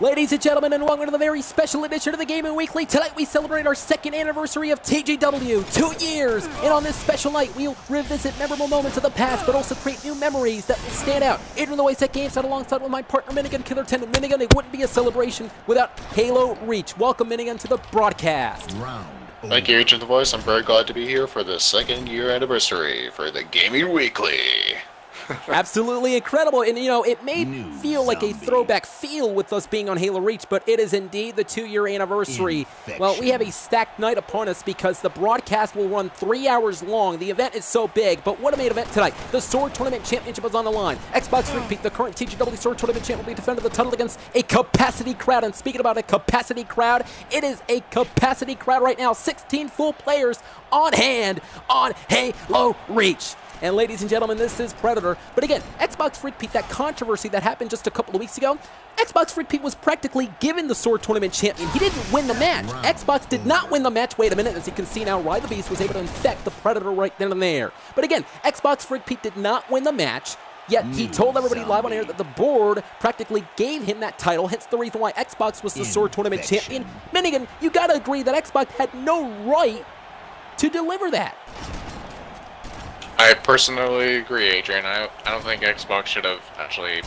Ladies and gentlemen, and welcome to the very special edition of the Gaming Weekly. Tonight we celebrate our second anniversary of TGW, 2 years. And on this special night, we'll revisit memorable moments of the past, but also create new memories that will stand out. AdrianTheVoice at GameSide alongside with my partner Minigun, Killer 10. And Minigun, it wouldn't be a celebration without Halo Reach. Welcome, Minigun, to the broadcast. Thank you, AdrianTheVoice. I'm very glad to be here for the second year anniversary for the Gaming Weekly. Absolutely incredible, and you know, it may feel like a throwback feel with us being on Halo Reach, but it is indeed the 2-year anniversary. Well, we have a stacked night upon us because the broadcast will run 3 hours long. The event is so big, but what a main event tonight. The Sword Tournament Championship is on the line. Xbox Repeat, the current TGW Sword Tournament champ, will be defending the title against a capacity crowd, and speaking about a capacity crowd, it is a capacity crowd right now. 16 full players on hand on Halo Reach. And ladies and gentlemen, this is Predator. But again, Xbox Repeat, that controversy that happened just a couple of weeks ago, Xbox Repeat was practically given the Sword Tournament champion. He didn't win the match. Xbox did not win the match. Wait a minute, as you can see now, Ride the Beast was able to infect the Predator right then and there. But again, Xbox Repeat did not win the match. Yet he told everybody live on air that the board practically gave him that title, hence the reason why Xbox was the Sword Tournament champion. Minigun, you gotta agree that Xbox had no right to deliver that. I personally agree, Adrian. I don't think Xbox should have actually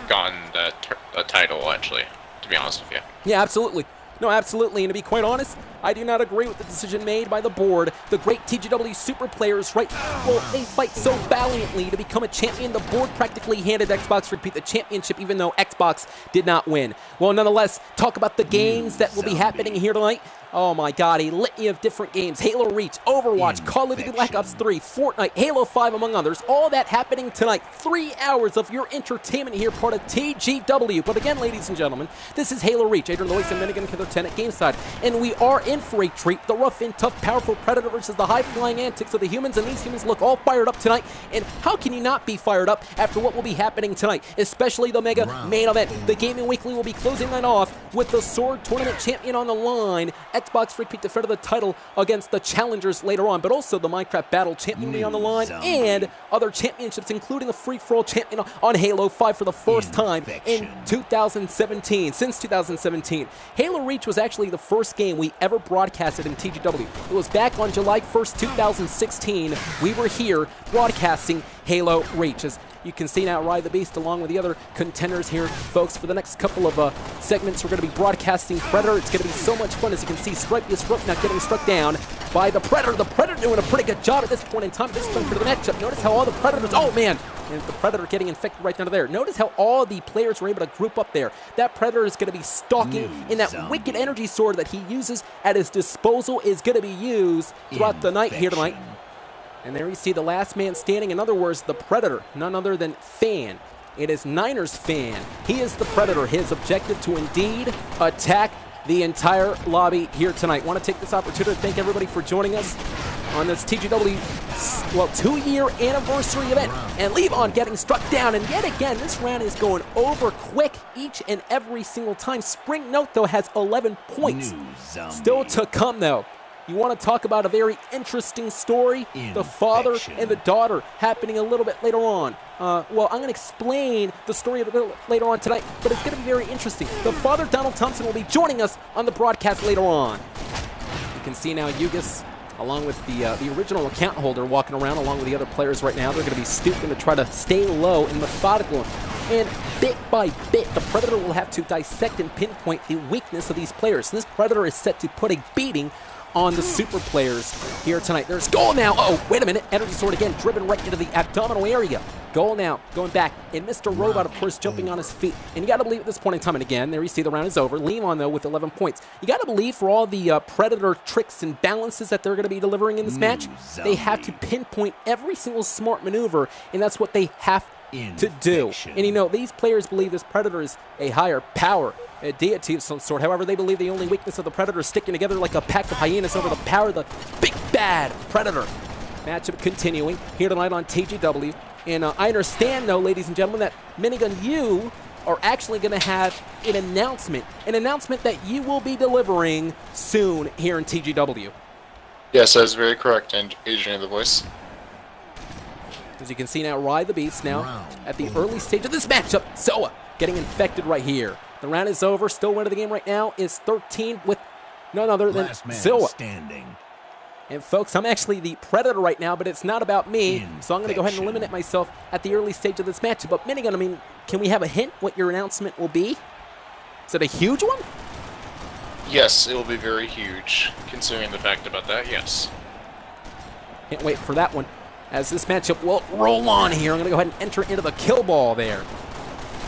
gotten the title, actually, to be honest with you. Yeah, absolutely. No, absolutely. And to be quite honest, I do not agree with the decision made by the board. The great TGW super players, right, well, they fight so valiantly to become a champion. The board practically handed Xbox Repeat the championship, even though Xbox did not win. Well, nonetheless, talk about the games that will be happening here tonight. Oh my god, a litany of different games. Halo Reach, Overwatch, Call of Duty Black Ops 3, Fortnite, Halo 5, among others. All that happening tonight. 3 hours of your entertainment here, part of TGW. But again, ladies and gentlemen, this is Halo Reach. AdrianTheVoice and Minigun, Killer 10 at GameSide. And we are in for a treat. The rough and tough, powerful Predator versus the high-flying antics of the humans. And these humans look all fired up tonight. And how can you not be fired up after what will be happening tonight? Especially the mega main event. The Gaming Weekly will be closing that off with the Sword Tournament champion on the line. Xbox Repeat defender the title against the challengers later on, but also the Minecraft Battle champion will be on the line, and other championships, including the free-for-all champion on Halo 5 for the first time in 2017. Since 2017, Halo Reach was actually the first game we ever broadcasted in TGW. It was back on July 1st, 2016. We were here broadcasting Halo Reach. As you can see now, Ride the Beast along with the other contenders here, folks. For the next couple of segments, we're going to be broadcasting Predator. It's going to be so much fun. As you can see, Stripe is not getting struck down by the Predator. The Predator doing a pretty good job at this point in time. This time for the matchup. Notice how all the Predators, oh man, and the Predator getting infected right down to there. Notice how all the players were able to group up there. That Predator is going to be stalking, and that wicked energy sword that he uses at his disposal is going to be used throughout the night here tonight. And there you see the last man standing. In other words, the Predator, none other than Fan. It is Niners Fan. He is the Predator. His objective to indeed attack the entire lobby here tonight. Want to take this opportunity to thank everybody for joining us on this TGW, well, 2-year anniversary event. And Levon getting struck down. And yet again, this round is going over quick each and every single time. Spring Note, though, has 11 points. Still to come, though. You want to talk about a very interesting story? The father and the daughter happening a little bit later on. Well, I'm going to explain the story a little bit later on tonight, but it's going to be very interesting. The father, Donald Thompson, will be joining us on the broadcast later on. You can see now Yugis, along with the original account holder, walking around along with the other players right now. They're going to be stooping to try to stay low and methodical. And bit by bit, the Predator will have to dissect and pinpoint the weakness of these players. This Predator is set to put a beating on the super players here tonight. There's goal now. Oh, wait a minute. Energy sword again, driven right into the abdominal area. Goal now, going back. And Mr. Robot, of course, jumping on his feet. And you got to believe at this point in time, and again, there you see the round is over. Leon, though, with 11 points. You got to believe for all the Predator tricks and balances that they're going to be delivering in this match, they have to pinpoint every single smart maneuver, and that's what they have to do. And you know, these players believe this Predator is a higher power, a deity of some sort. However, they believe the only weakness of the Predator is sticking together like a pack of hyenas over the power of the big bad Predator. Matchup continuing here tonight on TGW. And I understand, though, ladies and gentlemen, that Minigun, you are actually going to have an announcement that you will be delivering soon here in TGW. Yes, that is very correct, and AdrianTheVoice. As you can see now, Ride the Beast now at the early stage of this matchup. Soa getting infected right here. The round is over. Still winning the game right now is 13 with none other than Last man Zilla. standing. And folks, I'm actually the Predator right now, but it's not about me. So I'm going to go ahead and eliminate myself at the early stage of this match. But Minigun, I mean, can we have a hint what your announcement will be? Is it a huge one? Yes, it will be very huge, considering the fact about that, yes. Can't wait for that one. As this matchup will roll on here, I'm going to go ahead and enter into the kill ball there.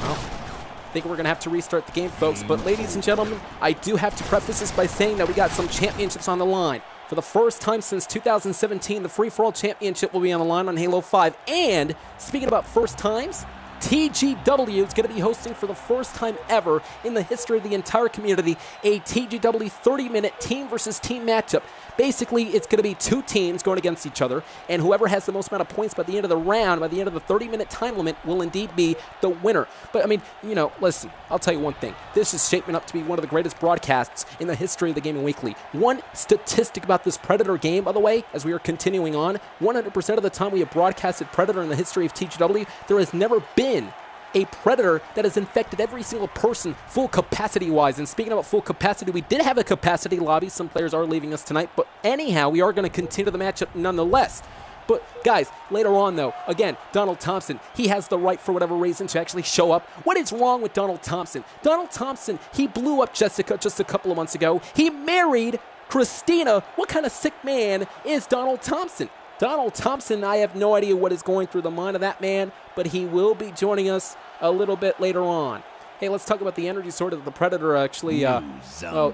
Well, I think we're going to have to restart the game, folks. But ladies and gentlemen, I do have to preface this by saying that we got some championships on the line. For the first time since 2017, the Free-For-All Championship will be on the line on Halo 5. And speaking about first times, TGW is going to be hosting for the first time ever in the history of the entire community a TGW 30-minute team versus team matchup. Basically, it's going to be two teams going against each other, and whoever has the most amount of points by the end of the round, by the end of the 30-minute time limit, will indeed be the winner. But, I mean, you know, listen, I'll tell you one thing. This is shaping up to be one of the greatest broadcasts in the history of the Gaming Weekly. One statistic about this Predator game, by the way, as we are continuing on, 100% of the time we have broadcasted Predator in the history of TGW, there has never been a Predator that has infected every single person full capacity-wise. And speaking about full capacity, we did have a capacity lobby. Some players are leaving us tonight. But anyhow, we are going to continue the matchup nonetheless. But guys, later on though, again, Donald Thompson, he has the right for whatever reason to actually show up. What is wrong with Donald Thompson? Donald Thompson, he blew up Jessica just a couple of months ago. He married Christina. What kind of sick man is Donald Thompson? Donald Thompson, I have no idea what is going through the mind of that man, but he will be joining us a little bit later on. Hey, let's talk about the energy sword that the Predator actually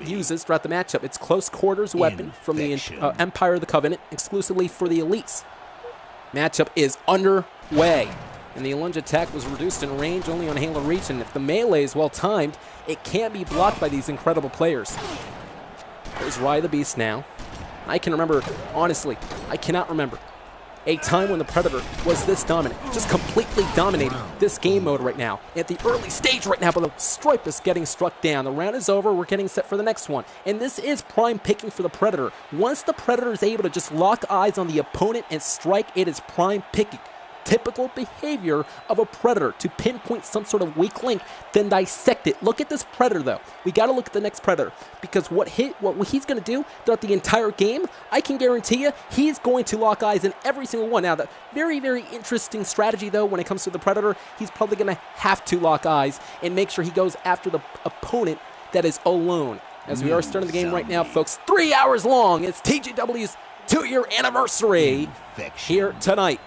uses throughout the matchup. It's close quarters weapon from the Empire of the Covenant, exclusively for the elites. Matchup is underway, and the lunge attack was reduced in range only on Halo Reach, and if the melee is well timed, it can be blocked by these incredible players. There's Rye the Beast now. I can remember, honestly, I cannot remember a time when the Predator was this dominant, just completely dominating this game mode right now. At the early stage right now, but the Stripe is getting struck down. The round is over, we're getting set for the next one. And this is prime picking for the Predator. Once the Predator is able to just lock eyes on the opponent and strike, it is prime picking. Typical behavior of a Predator, to pinpoint some sort of weak link, then dissect it. Look at this Predator though. We got to look at the next Predator, because what he's going to do throughout the entire game, I can guarantee you, he's going to lock eyes in every single one. Now, the very, very interesting strategy though when it comes to the Predator, he's probably going to have to lock eyes and make sure he goes after the opponent that is alone. As we are starting the game right now, folks, 3 hours long. It's TGW's 2-year anniversary here tonight.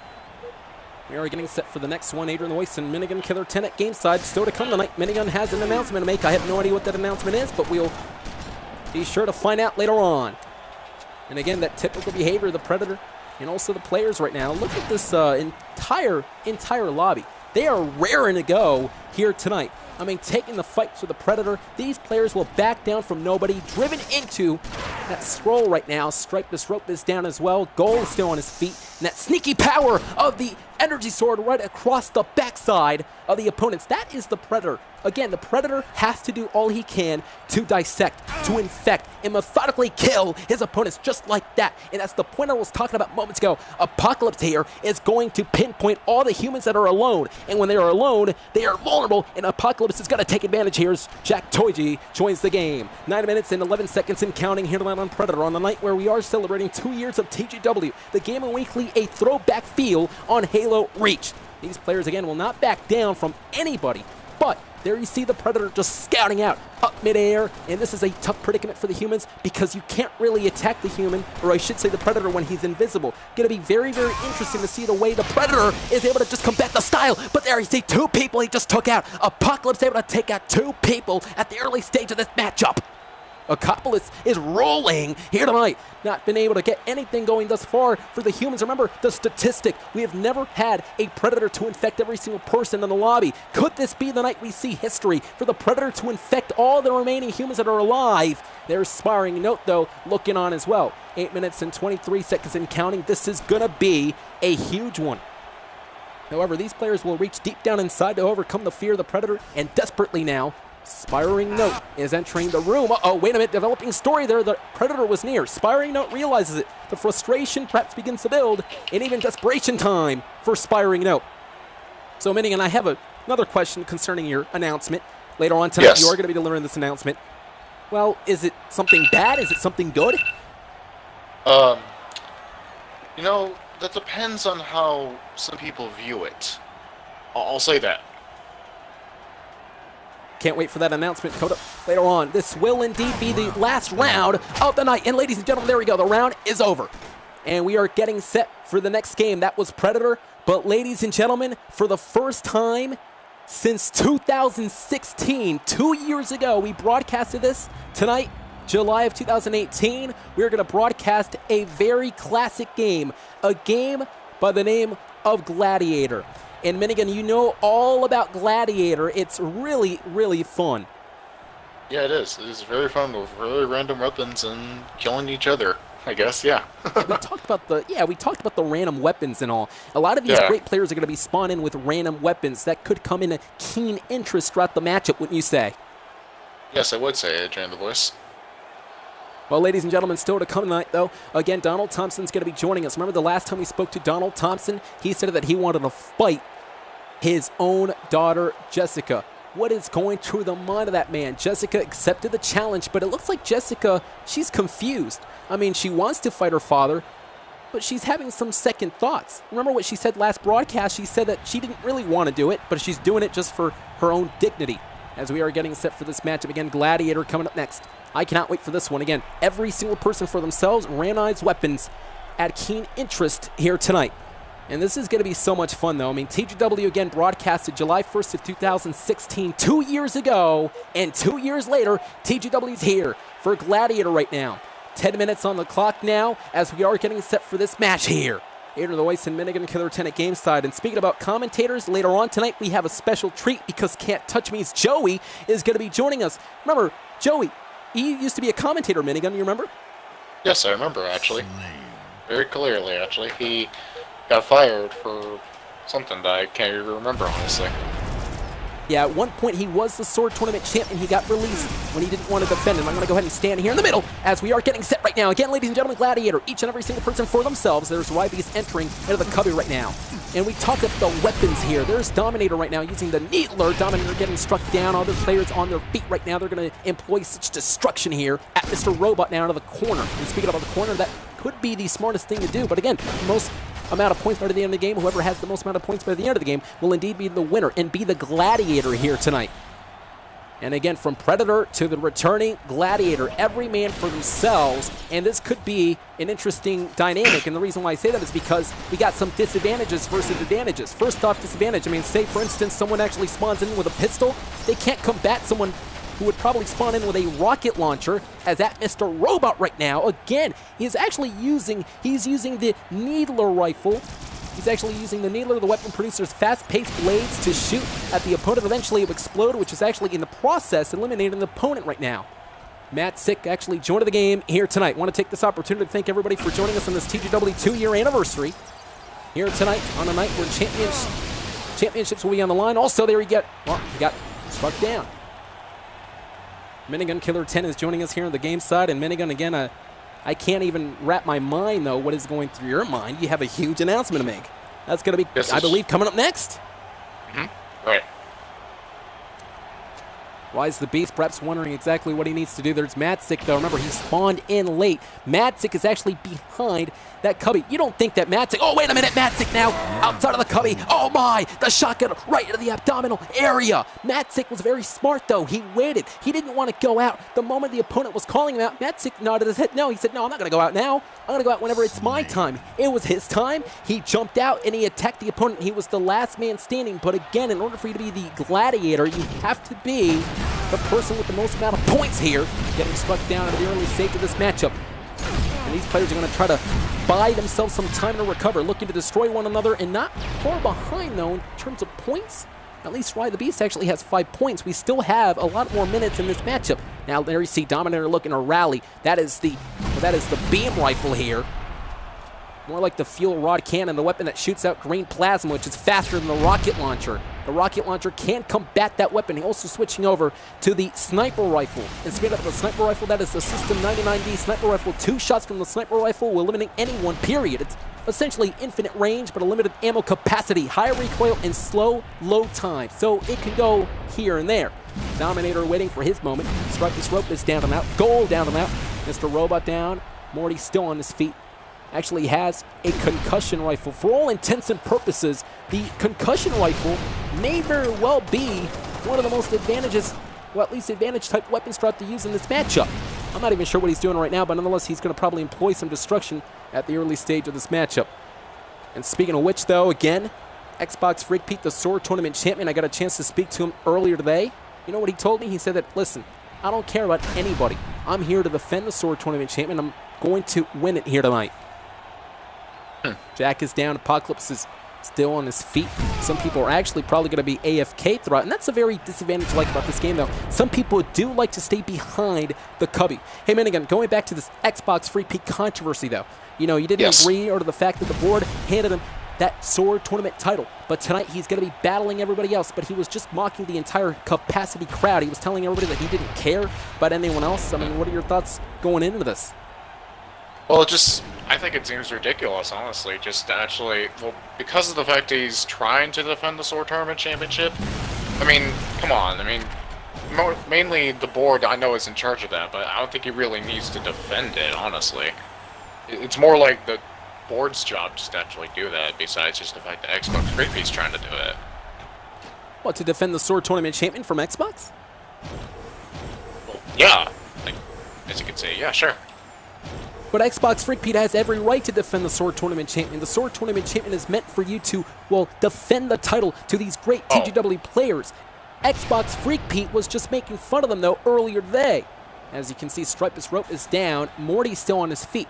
We are getting set for the next one. AdrianTheVoice and Minigun Killer 10 at game side. Still to come tonight. Minigun has an announcement to make. I have no idea what that announcement is, but we'll be sure to find out later on. And again, that typical behavior of the Predator and also the players right now. Look at this entire lobby. They are raring to go here tonight. I mean, taking the fight to the Predator. These players will back down from nobody. Driven into that scroll right now. Stripe this rope is down as well. Goal is still on his feet. And that sneaky power of the energy sword right across the backside of the opponents. That is the Predator. Again, the Predator has to do all he can to dissect, to infect, and methodically kill his opponents just like that. And that's the point I was talking about moments ago. Apocalypse here is going to pinpoint all the humans that are alone. And when they are alone, they are vulnerable, and Apocalypse is going to take advantage here as Jack Toiji joins the game. 9 minutes and 11 seconds and counting here tonight on Predator on the night where we are celebrating 2 years of TGW. The Gaming Weekly, a throwback feel on Halo Reach. These players, again, will not back down from anybody, but there you see the Predator just scouting out up midair, and this is a tough predicament for the humans because you can't really attack the human, or I should say the Predator, when he's invisible. Going to be very, very interesting to see the way the Predator is able to just combat the style, but there you see 2 people he just took out. Apocalypse able to take out 2 people at the early stage of this matchup. Apocalypse is rolling here tonight. Not been able to get anything going thus far for the humans. Remember the statistic. We have never had a Predator to infect every single person in the lobby. Could this be the night we see history for the Predator to infect all the remaining humans that are alive? There's Sparring Note, though, looking on as well. 8 minutes and 23 seconds and counting. This is going to be a huge one. However, these players will reach deep down inside to overcome the fear of the Predator, and desperately now, Spiring Note is entering the room. Uh-oh, wait a minute, developing story there. The Predator was near. Spiring Note realizes it. The frustration perhaps begins to build, and even desperation time for Spiring Note. So, Minigun, I have another question concerning your announcement. Later on tonight, Yes. you are going to be delivering this announcement. Well, is it something bad? Is it something good? You know, that depends on how some people view it. I'll say that. Can't wait for that announcement, Coda. Later on, this will indeed be the last round of the night. And ladies and gentlemen, there we go. The round is over. And we are getting set for the next game. That was Predator. But ladies and gentlemen, for the first time since 2016, 2 years ago, we broadcasted this. Tonight, July of 2018, we're going to broadcast a very classic game. A game by the name of Gladiator. And Minigun, you know all about Gladiator. It's really, really fun. Yeah, it is. It is very fun with really random weapons and killing each other. I guess, yeah. we talked about the random weapons and all. A lot of these great players are going to be spawning with random weapons that could come in a keen interest throughout the matchup, wouldn't you say? Yes, I would say, AdrianTheVoice. Well, ladies and gentlemen, still to come tonight, though. Again, Donald Thompson's going to be joining us. Remember the last time we spoke to Donald Thompson? He said that he wanted to fight his own daughter, Jessica. What is going through the mind of that man? Jessica accepted the challenge, but it looks like Jessica, she's confused. I mean, she wants to fight her father, but she's having some second thoughts. Remember what she said last broadcast? She said that she didn't really want to do it, but she's doing it just for her own dignity. As we are getting set for this matchup again, Gladiator coming up next. I cannot wait for this one. Again, every single person for themselves, randomized weapons at keen interest here tonight. And this is going to be so much fun, though. I mean, TGW, again, broadcasted July 1st of 2016, 2 years ago. And 2 years later, TGW's here for Gladiator right now. 10 minutes on the clock now as we are getting set for this match here. AdrianTheVoice and Minigun Killer 10 at Gameside. And speaking about commentators, later on tonight, we have a special treat because Can't Touch Me's Joey is going to be joining us. Remember, Joey, he used to be a commentator, Minigun, you remember? Yes, I remember, actually. Very clearly, actually. He got fired for something that I can't even remember, honestly. Yeah, at one point he was the sword tournament champion. He got released when he didn't want to defend him. I'm going to go ahead and stand here in the middle as we are getting set right now. Again, ladies and gentlemen, Gladiator, each and every single person for themselves. There's YB's entering into the cubby right now. And we talk about the weapons here. There's Dominator right now using the Needler. Dominator getting struck down. Other players on their feet right now. They're going to employ such destruction here at Mr. Robot now into the corner. And speaking about the corner, that could be the smartest thing to do. But again, the most amount of points by the end of the game, whoever has the most amount of points by the end of the game will indeed be the winner and be the Gladiator here tonight. And again, from Predator to the returning Gladiator, every man for themselves, and this could be an interesting dynamic. And the reason why I say that is because we got some disadvantages versus advantages. First off, disadvantage, I mean, say for instance someone actually spawns in with a pistol, they can't combat someone who would probably spawn in with a rocket launcher, as that Mr. Robot right now, again, he's using the Needler rifle. He's actually using the Needler, the weapon producer's fast-paced blades to shoot at the opponent. Eventually it will explode, which is actually in the process eliminating the opponent right now. Matt Sick actually joined the game here tonight. Want to take this opportunity to thank everybody for joining us on this TGW 2-year anniversary here tonight on a night where championships will be on the line. Also, there he got struck down. Minigun Killer 10 is joining us here on the game side, and Minigun, again, I can't even wrap my mind, though, what is going through your mind. You have a huge announcement to make. That's going to be, I believe, coming up next. Right. Why is the Beast perhaps wondering exactly what he needs to do? There's Madsick, though. Remember, he spawned in late. Madsick is actually behind that cubby. You don't think that Madsick... Oh, wait a minute. Madsick now outside of the cubby. Oh, my. The shotgun right into the abdominal area. Madsick was very smart, though. He waited. He didn't want to go out. The moment the opponent was calling him out, Madsick nodded his head. No, he said, no, I'm not going to go out now. I'm going to go out whenever it's my time. It was his time. He jumped out, and he attacked the opponent. He was the last man standing. But again, in order for you to be the Gladiator, you have to be the person with the most amount of points here, getting struck down at the early stage of this matchup. And these players are going to try to buy themselves some time to recover, looking to destroy one another, and not far behind, though, in terms of points. At least Rye the Beast actually has 5 points. We still have a lot more minutes in this matchup. Now there you see Dominator looking to rally. That is the beam rifle here. More like the fuel rod cannon, the weapon that shoots out green plasma, which is faster than the rocket launcher. The rocket launcher can combat that weapon. Also switching over to the sniper rifle. And speaking of the sniper rifle, that is the System 99D sniper rifle. 2 shots from the sniper rifle will eliminate anyone, period. It's essentially infinite range, but a limited ammo capacity, high recoil, and slow load time. So it can go here and there. Dominator waiting for his moment. Strut this rope is down and out. Goal down and out. Mr. Robot down. Morty still on his feet. Actually has a concussion rifle. For all intents and purposes, the concussion rifle may very well be one of the most advantageous, well, at least advantage type weapons throughout to use in this matchup. I'm not even sure what he's doing right now, but nonetheless, he's going to probably employ some destruction at the early stage of this matchup. And speaking of which, though, again, Xbox Freak Pete, the Sword Tournament champion, I got a chance to speak to him earlier today. You know what he told me? He said that, listen, I don't care about anybody. I'm here to defend the Sword Tournament champion. I'm going to win it here tonight. Jack is down. Apocalypse is still on his feet. Some people are actually probably going to be AFK throughout, and that's a very disadvantage I like about this game, though. Some people do like to stay behind the cubby. Hey, Minigun, going back to this Xbox Free Peak controversy, though. You know, you didn't agree or to the fact that the board handed him that Sword Tournament title, but tonight he's going to be battling everybody else, but he was just mocking the entire capacity crowd. He was telling everybody that he didn't care about anyone else. I mean, what are your thoughts going into this? Well, I think it seems ridiculous, honestly, just actually, well, because of the fact that he's trying to defend the Sword Tournament Championship. I mean, come on, I mean, mainly the board, I know, is in charge of that, but I don't think he really needs to defend it, honestly. It's more like the board's job just to actually do that, besides just the fact that Xbox Free Pete's trying to do it. What, to defend the Sword Tournament champion from Xbox? Well, yeah, like, as you could say, yeah, sure. But Xbox Freak Pete has every right to defend the Sword Tournament champion. The Sword Tournament champion is meant for you to, well, defend the title to these great TGW players. Xbox Freak Pete was just making fun of them, though, earlier today. As you can see, Stripus Rope is down. Morty's still on his feet.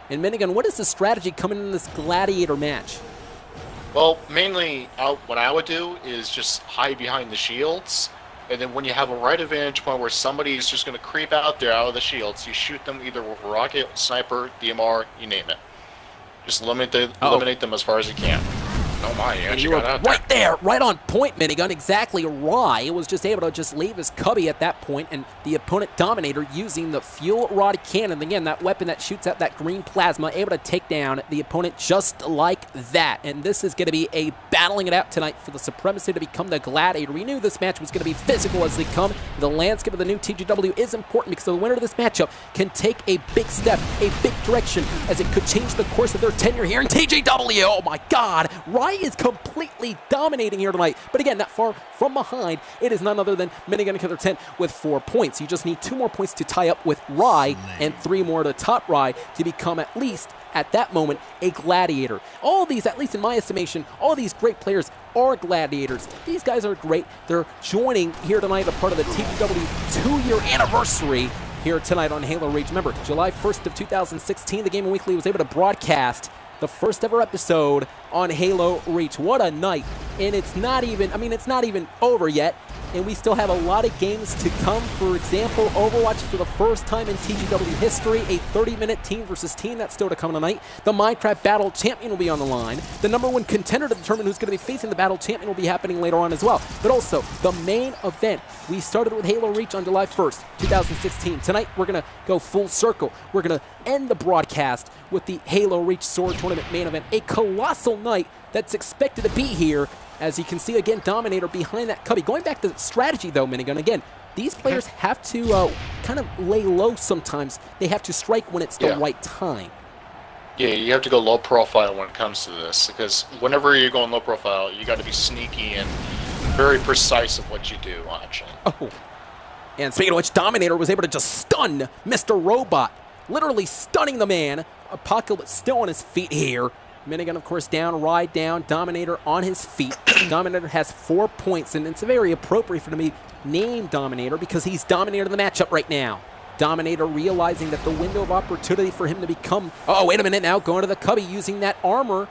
And Minigun, what is the strategy coming in this Gladiator match? Well, mainly, what I would do is just hide behind the shields. And then when you have a right advantage point where somebody is just going to creep out there out of the shields, you shoot them either with a rocket, sniper, DMR, you name it. Just eliminate them as far as you can. Oh my, you actually got out there. Right there, right on point, Minigun. Exactly right. Was just able to just leave his cubby at that point, and the opponent Dominator using the fuel rod cannon. Again, that weapon that shoots out that green plasma, able to take down the opponent just like that. And this is going to be a battling it out tonight for the supremacy to become the Gladiator. We knew this match was going to be physical as they come. The landscape of the new TGW is important because the winner of this matchup can take a big step, a big direction, as it could change the course of their tenure here in TGW. Oh my God, Rye is completely dominating here tonight. But again, not far from behind, it is none other than Minigun Killer 10 with 4 points. You just need 2 more points to tie up with Rye and 3 more to top Rye to become at least, at that moment, a Gladiator. All these, at least in my estimation, all these great players are Gladiators. These guys are great. They're joining here tonight a part of the TGW 2-year anniversary here tonight on Halo Reach. Remember, July 1st of 2016, the Gaming Weekly was able to broadcast the first ever episode on Halo Reach. What a night. And it's not even, it's not even over yet. And we still have a lot of games to come. For example, Overwatch for the first time in TGW history, a 30-minute team versus team. That's still to come tonight. The Minecraft Battle Champion will be on the line. The #1 contender to determine who's going to be facing the Battle Champion will be happening later on as well. But also, the main event. We started with Halo Reach on July 1st, 2016. Tonight, we're going to go full circle. We're going to end the broadcast with the Halo Reach Sword Tournament main event. A colossal night that's expected to be here. As you can see, again, Dominator behind that cubby. Going back to the strategy, though, Minigun, again, these players have to kind of lay low sometimes. They have to strike when it's the right time. Yeah, you have to go low profile when it comes to this, because whenever you're going low profile, you got to be sneaky and very precise of what you do, actually. Oh, and speaking of which, Dominator was able to just stun Mr. Robot, literally stunning the man. Apocalypse still on his feet here. Minigun, of course, down, Ride down, Dominator on his feet. Dominator has 4 points, and it's very appropriate for him to be named Dominator because he's dominating the matchup right now. Dominator realizing that the window of opportunity for him to become... Oh, wait a minute now, going to the cubby, using that armor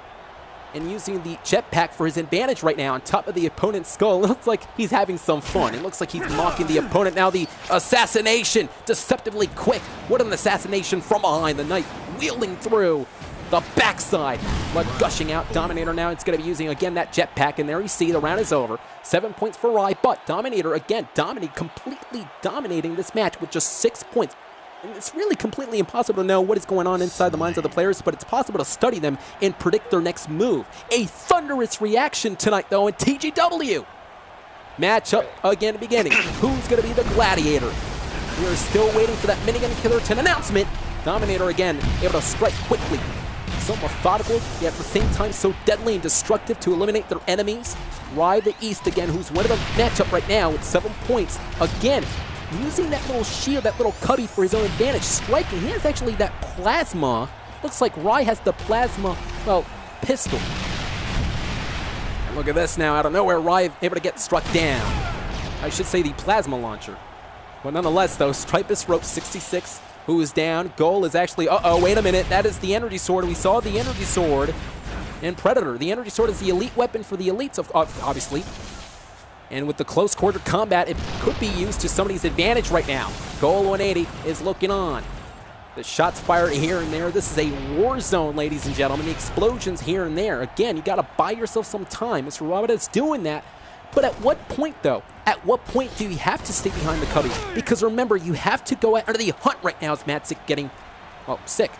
and using the jetpack for his advantage right now on top of the opponent's skull. It looks like he's having some fun. It looks like he's mocking the opponent. Now the assassination, deceptively quick. What an assassination from behind, the knife wheeling through the backside. Blood gushing out. Dominator now, it's going to be using, again, that jetpack. And there you see, the round is over. 7 points for Rye, but Dominator, again, completely dominating this match with just 6 points. And it's really completely impossible to know what is going on inside the minds of the players, but it's possible to study them and predict their next move. A thunderous reaction tonight, though, in TGW. matchup again beginning. Who's going to be the Gladiator? We are still waiting for that Minigun Killer 10 announcement. Dominator again, able to strike quickly. So methodical, yet at the same time so deadly and destructive to eliminate their enemies. Rye the East again, who's winning the matchup right now with 7 points. Again, using that little shield, that little cubby for his own advantage. Striking, he has actually that plasma. Looks like Rye has the plasma, well, pistol. And look at this now, out of nowhere, Rye able to get struck down. I should say the plasma launcher. But nonetheless, though, Stripus Rope 66, who is down. Goal is actually, wait a minute, that is the energy sword. We saw the energy sword in Predator. The energy sword is the elite weapon for the elites, obviously. And with the close quarter combat, it could be used to somebody's advantage right now. Goal 180 is looking on. The shots fired here and there. This is a war zone, ladies and gentlemen. The explosions here and there. Again, you got to buy yourself some time. Mr. Robert is doing that. But at what point, though? At what point do you have to stay behind the cubby? Because remember, you have to go under the hunt right now as Madsick getting, well, sick.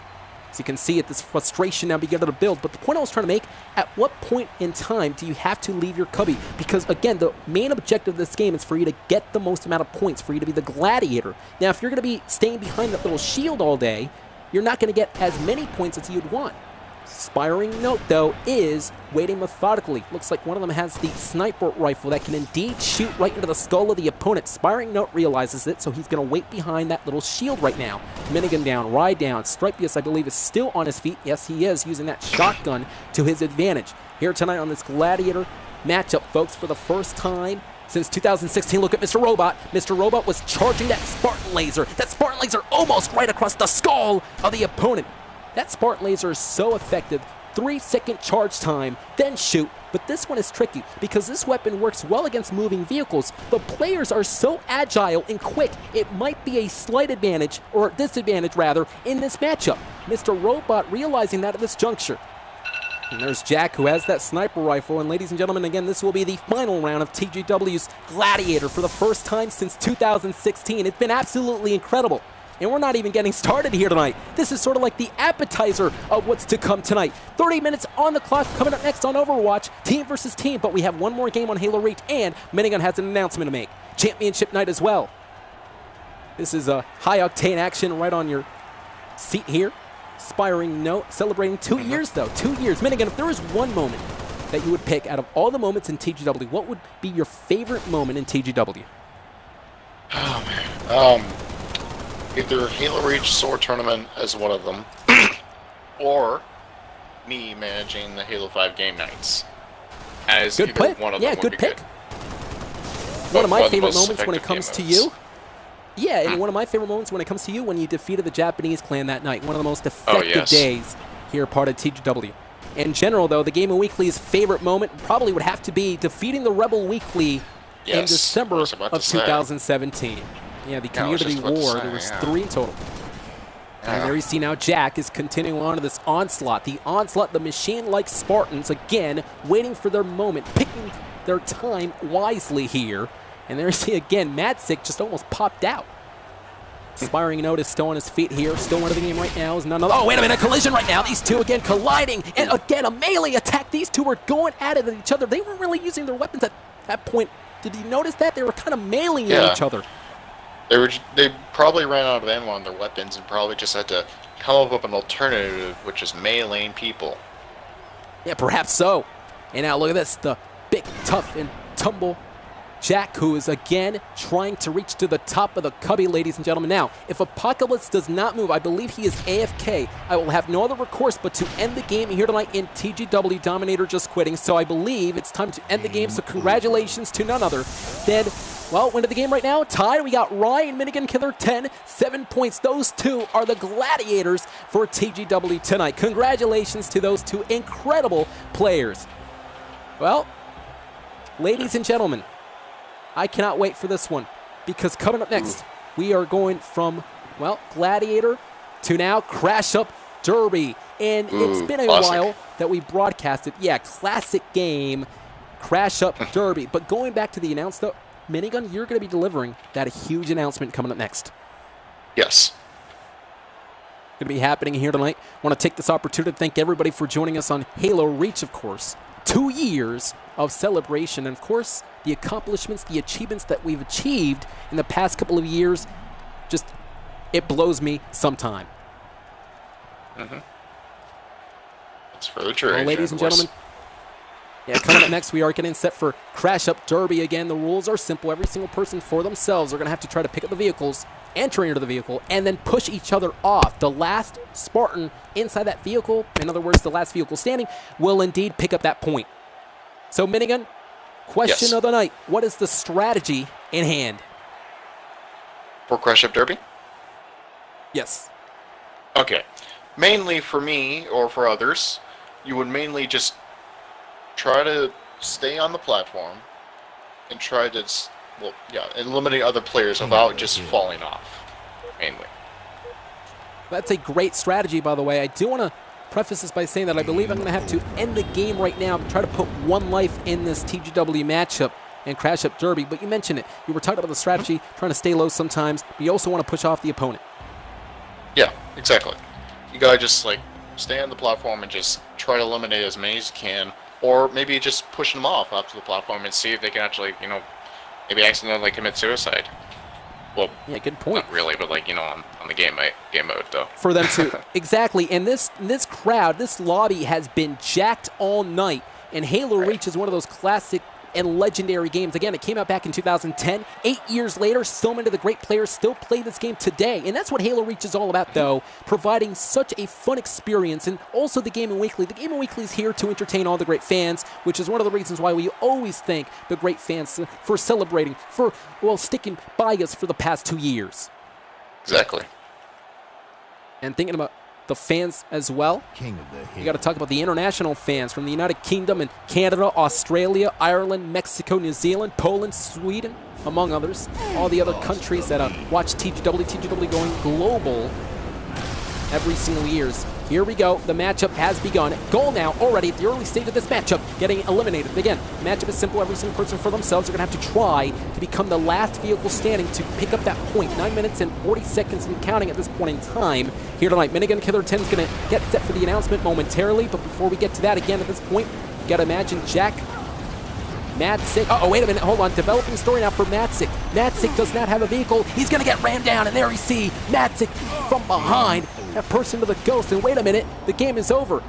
As you can see at this frustration now beginning to build. But the point I was trying to make, at what point in time do you have to leave your cubby? Because again, the main objective of this game is for you to get the most amount of points, for you to be the Gladiator. Now, if you're going to be staying behind that little shield all day, you're not going to get as many points as you'd want. Inspiring note, though, is waiting methodically. Looks like one of them has the sniper rifle that can indeed shoot right into the skull of the opponent. Inspiring note realizes it, so he's going to wait behind that little shield right now. Minigun down, Rye down. Stripius, I believe, is still on his feet. Yes, he is, using that shotgun to his advantage. Here tonight on this Gladiator matchup, folks, for the first time since 2016, look at Mr. Robot. Mr. Robot was charging that Spartan laser. That Spartan laser almost right across the skull of the opponent. That Spartan laser is so effective. 3-second charge time, then shoot. But this one is tricky because this weapon works well against moving vehicles, but players are so agile and quick, it might be a slight advantage, or disadvantage rather, in this matchup. Mr. Robot realizing that at this juncture. And there's Jack, who has that sniper rifle. And ladies and gentlemen, again, this will be the final round of TGW's Gladiator for the first time since 2016. It's been absolutely incredible. And we're not even getting started here tonight. This is sort of like the appetizer of what's to come tonight. 30 minutes on the clock. Coming up next on Overwatch, team versus team. But we have one more game on Halo Reach, and Minigun has an announcement to make. Championship night as well. This is a high-octane action right on your seat here. Inspiring note. Celebrating 2 years, though. 2 years. Minigun, if there was one moment that you would pick out of all the moments in TGW, what would be your favorite moment in TGW? Oh, man. Either Halo Reach Sword Tournament as one of them, or me managing the Halo 5 game nights. As good pick. One of yeah, them good pick. good. One of my favorite moments when it comes to you. Yeah, and one of my favorite moments when it comes to you when you defeated the Japanese clan that night. One of the most effective days here, part of TGW. In general, though, the Gamer Weekly's favorite moment probably would have to be defeating the Rebel Weekly in December of 2017. Yeah, the community war, there was 3 in total. And there you see now Jack is continuing on to this onslaught. The onslaught, the machine-like Spartans, again, waiting for their moment, picking their time wisely here. And there you see again, Madsick just almost popped out. Inspiring note is still on his feet here, still winning the game right now. Is none other. Oh, wait a minute, a collision right now. These two again colliding, and again, a melee attack. These two were going at it at each other. They weren't really using their weapons at that point. Did you notice that? They were kind of meleeing at each other. They probably ran out of ammo on their weapons and probably just had to come up with an alternative, which is meleeing people. Yeah, perhaps so. And now look at this, the big, tough, and tumble Jack, who is again trying to reach to the top of the cubby, ladies and gentlemen. Now, if Apocalypse does not move, I believe he is AFK. I will have no other recourse but to end the game here tonight in TGW. Dominator just quitting, so I believe it's time to end the game. So congratulations to none other than, well, winning the game right now. Tied, we got Rye and Minigun Killer 10, 7 points. Those two are the Gladiators for TGW tonight. Congratulations to those two incredible players. Well, ladies and gentlemen, I cannot wait for this one, because coming up next, we are going from, well, Gladiator to now Crash Up Derby. And it's been a while that we broadcasted. Yeah, classic game, Crash Up Derby. But going back to the announcement, Minigun, you're going to be delivering that huge announcement coming up next. Yes. Going to be happening here tonight. Want to take this opportunity to thank everybody for joining us on Halo Reach, of course. 2 years of celebration. And of course, the accomplishments, the achievements that we've achieved in the past couple of years, just, it blows me sometime. That's for the true. Well, ladies and gentlemen, coming up next, we are getting set for Crash Up Derby. Again, the rules are simple. Every single person for themselves are going to have to try to pick up the vehicles, enter into the vehicle, and then push each other off. The last Spartan inside that vehicle, in other words, the last vehicle standing, will indeed pick up that point. So, Minigun, question of the night. What is the strategy in hand? For Crash Up Derby? Yes. Okay. Mainly for me, or for others, you would mainly just try to stay on the platform and try to, eliminate other players without just falling off, mainly. That's a great strategy, by the way. I do want to preface this by saying that I believe I'm going to have to end the game right now to try to put one life in this TGW matchup and Crash Up Derby. But you mentioned it. You were talking about the strategy, trying to stay low sometimes, but you also want to push off the opponent. Yeah, exactly. You gotta just, stay on the platform and just try to eliminate as many as you can, or maybe just push them off to the platform and see if they can actually, maybe accidentally commit suicide. Well, yeah, good point. Not really, but on the game mode though. For them to exactly, and this crowd, this lobby has been jacked all night, and Halo Reach is one of those classic and legendary games. Again, it came out back in 2010. 8 years later, so many of the great players still play this game today, and that's what Halo Reach is all about, though, providing such a fun experience, and also the Gaming Weekly. The Gaming Weekly is here to entertain all the great fans, which is one of the reasons why we always thank the great fans for celebrating, for, sticking by us for the past 2 years. Exactly. And thinking about the fans as well. You got to talk about the international fans from the United Kingdom and Canada, Australia, Ireland, Mexico, New Zealand, Poland, Sweden, among others. All the other countries that watch TGW going global every single years. Here we go. The matchup has begun. Goal now already at the early stage of this matchup, getting eliminated. Again, the matchup is simple. Every single person for themselves are going to have to try to become the last vehicle standing to pick up that point. 9 minutes and 40 seconds and counting at this point in time. Here tonight, Minigun Killer 10 is going to get set for the announcement momentarily. But before we get to that, again, at this point, you got to imagine Jack Madsick. Wait a minute. Hold on. Developing story now for Madsick. Madsick does not have a vehicle. He's going to get rammed down. And there you see Madsick from behind. That person to the ghost. And wait a minute. The game is over.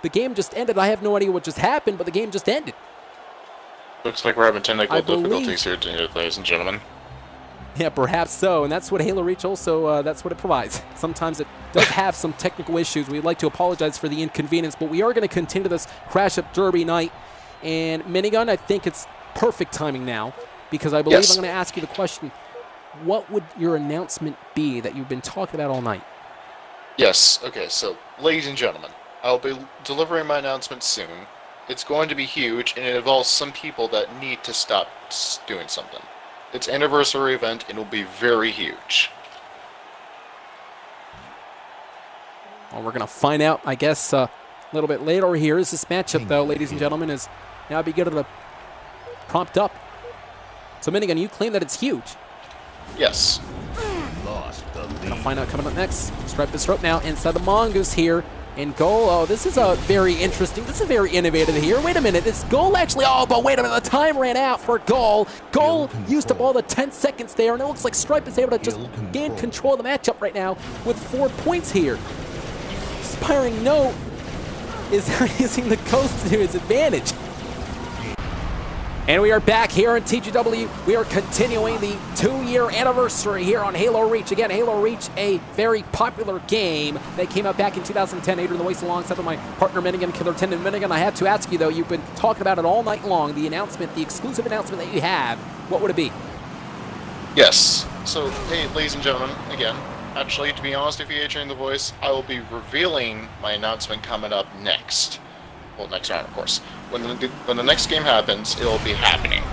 The game just ended. I have no idea what just happened, but the game just ended. Looks like we're having technical difficulties here tonight, ladies and gentlemen. Yeah, perhaps so. And that's what Halo Reach also, that's what it provides. Sometimes it does have some technical issues. We'd like to apologize for the inconvenience, but we are going to continue this Crash Up Derby night. And Minigun, I think it's perfect timing now, because I believe I'm going to ask you the question, what would your announcement be that you've been talking about all night? Yes, okay, so, ladies and gentlemen, I'll be delivering my announcement soon. It's going to be huge, and it involves some people that need to stop doing something. It's an anniversary event, and it will be very huge. Well, we're going to find out, I guess, a little bit later here. As this matchup, though, ladies and gentlemen, is now beginning to prompt up. So, Minigun, you claim that it's huge. Yes. We're going to find out coming up next. Stripe this rope now inside the Mongoose here. And goal, this is a very interesting, this is very innovative here. Wait a minute, this goal actually, but wait a minute, the time ran out for goal. Goal used up all the 10 seconds there, and it looks like Stripe is able to just gain control of the matchup right now with 4 points here. Inspiring Note is using the coast to his advantage. And we are back here in TGW. We are continuing the 2-year anniversary here on Halo Reach. Again, Halo Reach, a very popular game that came out back in 2010. AdrianTheVoice alongside with my partner Minigun Killer 10. And Minigun, I have to ask you though, you've been talking about it all night long. The announcement, the exclusive announcement that you have, what would it be? Yes. So, hey, ladies and gentlemen, again, actually, to be honest with you, AdrianTheVoice, I will be revealing my announcement coming up next. Well, next round, of course. When the next game happens, it will be happening.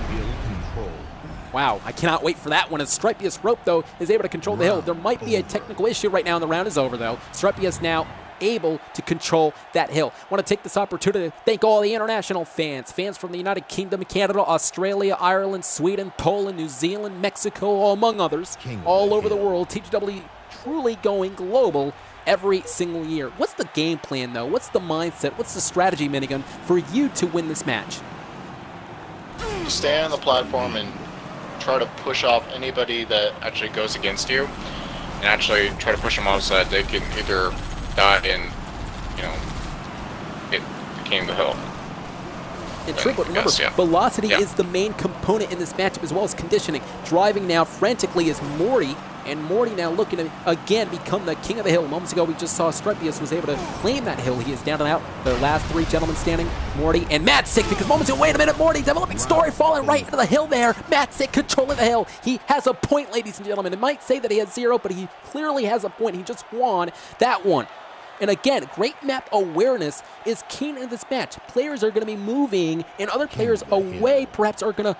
Wow, I cannot wait for that one. As Stripius Rope, though, is able to control the hill. There might be a technical issue right now, and the round is over, though. Stripius now able to control that hill. I want to take this opportunity to thank all the international fans. Fans from the United Kingdom, Canada, Australia, Ireland, Sweden, Poland, New Zealand, Mexico, among others. All over the world. TGW truly going global every single year. What's the game plan, though? What's the mindset? What's the strategy, Minigun, for you to win this match? You stay on the platform and try to push off anybody that actually goes against you, and actually try to push them off so that they can either die and, you know, get the king of the hill. And true, but remember, velocity is the main component in this matchup, as well as conditioning. Driving now frantically is Morty, and Morty now looking to, again, become the king of the hill. Moments ago, we just saw Stripius was able to claim that hill. He is down and out. The last three gentlemen standing, Morty and Matsick, because moments ago, wait a minute, Morty, developing story, falling right into the hill there. Matsick controlling the hill. He has a point, ladies and gentlemen. It might say that he has 0, but he clearly has a point. He just won that one. And again, great map awareness is key in this match. Players are going to be moving, and other players away perhaps are going to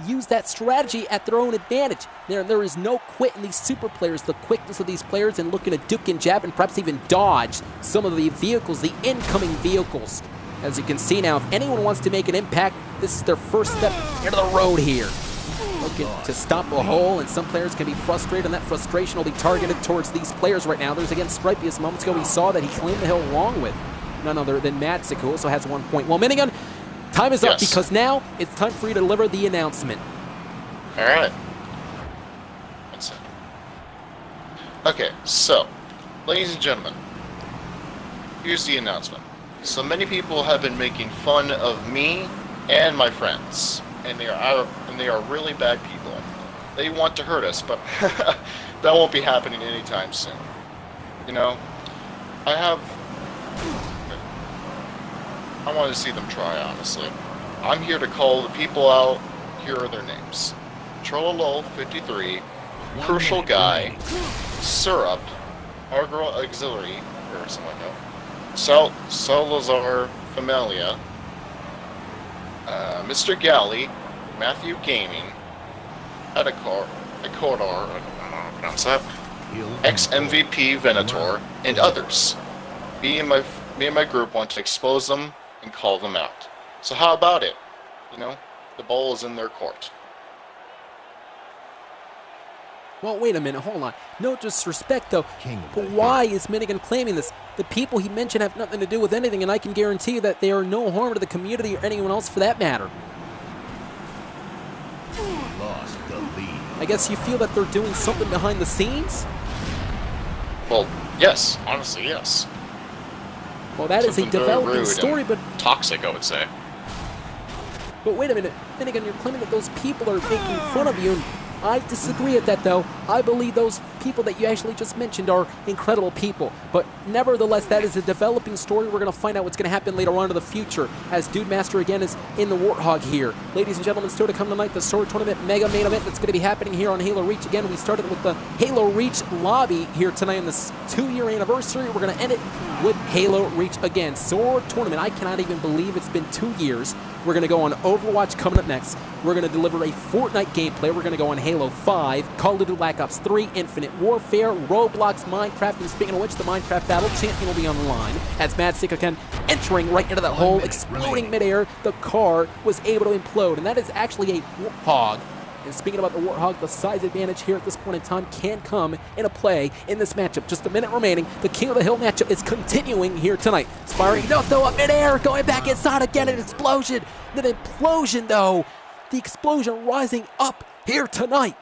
use that strategy at their own advantage. There is no quit in these super players. The quickness of these players and looking to duck and jab and perhaps even dodge some of the vehicles, the incoming vehicles. As you can see now, if anyone wants to make an impact, this is their first step into the road here. Looking to stop a hole, and some players can be frustrated, and that frustration will be targeted towards these players right now. There's again Stripius. Moments ago we saw that he claimed the hill along with none other than Matsick, who also has 1 point. Well, Minigun, time is up because now it's time for you to deliver the announcement. All right. 1 second. Okay, so, ladies and gentlemen, here's the announcement. So many people have been making fun of me and my friends, and they are really bad people. They want to hurt us, but that won't be happening anytime soon. You know, I want to see them try, honestly. I'm here to call the people out. Here are their names: Trollolol 53, Crucial Guy, Syrup, Our Girl Auxiliary, or something like that, Salazar Familia, Mr. Galley, Matthew Gaming, Edakor, I don't know how to pronounce that, ex-MVP Venator, and others. Me and my group want to expose them and call them out. So how about it? You know, the ball is in their court. Well, wait a minute, hold on. No disrespect, though, but why is Minigun claiming this? The people he mentioned have nothing to do with anything, and I can guarantee you that they are no harm to the community or anyone else for that matter. Lost the lead. I guess you feel that they're doing something behind the scenes? Well, yes. Honestly, yes. Well, that is a developing story, but toxic, I would say. But wait a minute, Minigun, you're claiming that those people are making fun of you, and I disagree with that, though. I believe those people that you actually just mentioned are incredible people. But nevertheless, that is a developing story. We're going to find out what's going to happen later on in the future as Dude Master again is in the Warthog here. Ladies and gentlemen, still to come tonight, the Sword Tournament Mega Main Event that's going to be happening here on Halo Reach. Again, we started with the Halo Reach lobby here tonight on this 2-year anniversary. We're going to end it with Halo Reach again. Sword Tournament, I cannot even believe it's been 2 years. We're going to go on Overwatch coming up next. We're going to deliver a Fortnite gameplay. We're going to go on Halo 5, Call of Duty Black Ops 3, Infinite Warfare, Roblox, Minecraft, and speaking of which, the Minecraft Battle Champion will be on the line as Matsick again entering right into that hole, exploding midair. The car was able to implode, and that is actually a Warthog. And speaking about the Warthog, the size advantage here at this point in time can come into play in this matchup. Just a minute remaining. The King of the Hill matchup is continuing here tonight. Spiring, no, throw up midair, going back inside again, an explosion. An implosion, though. The explosion rising up here tonight.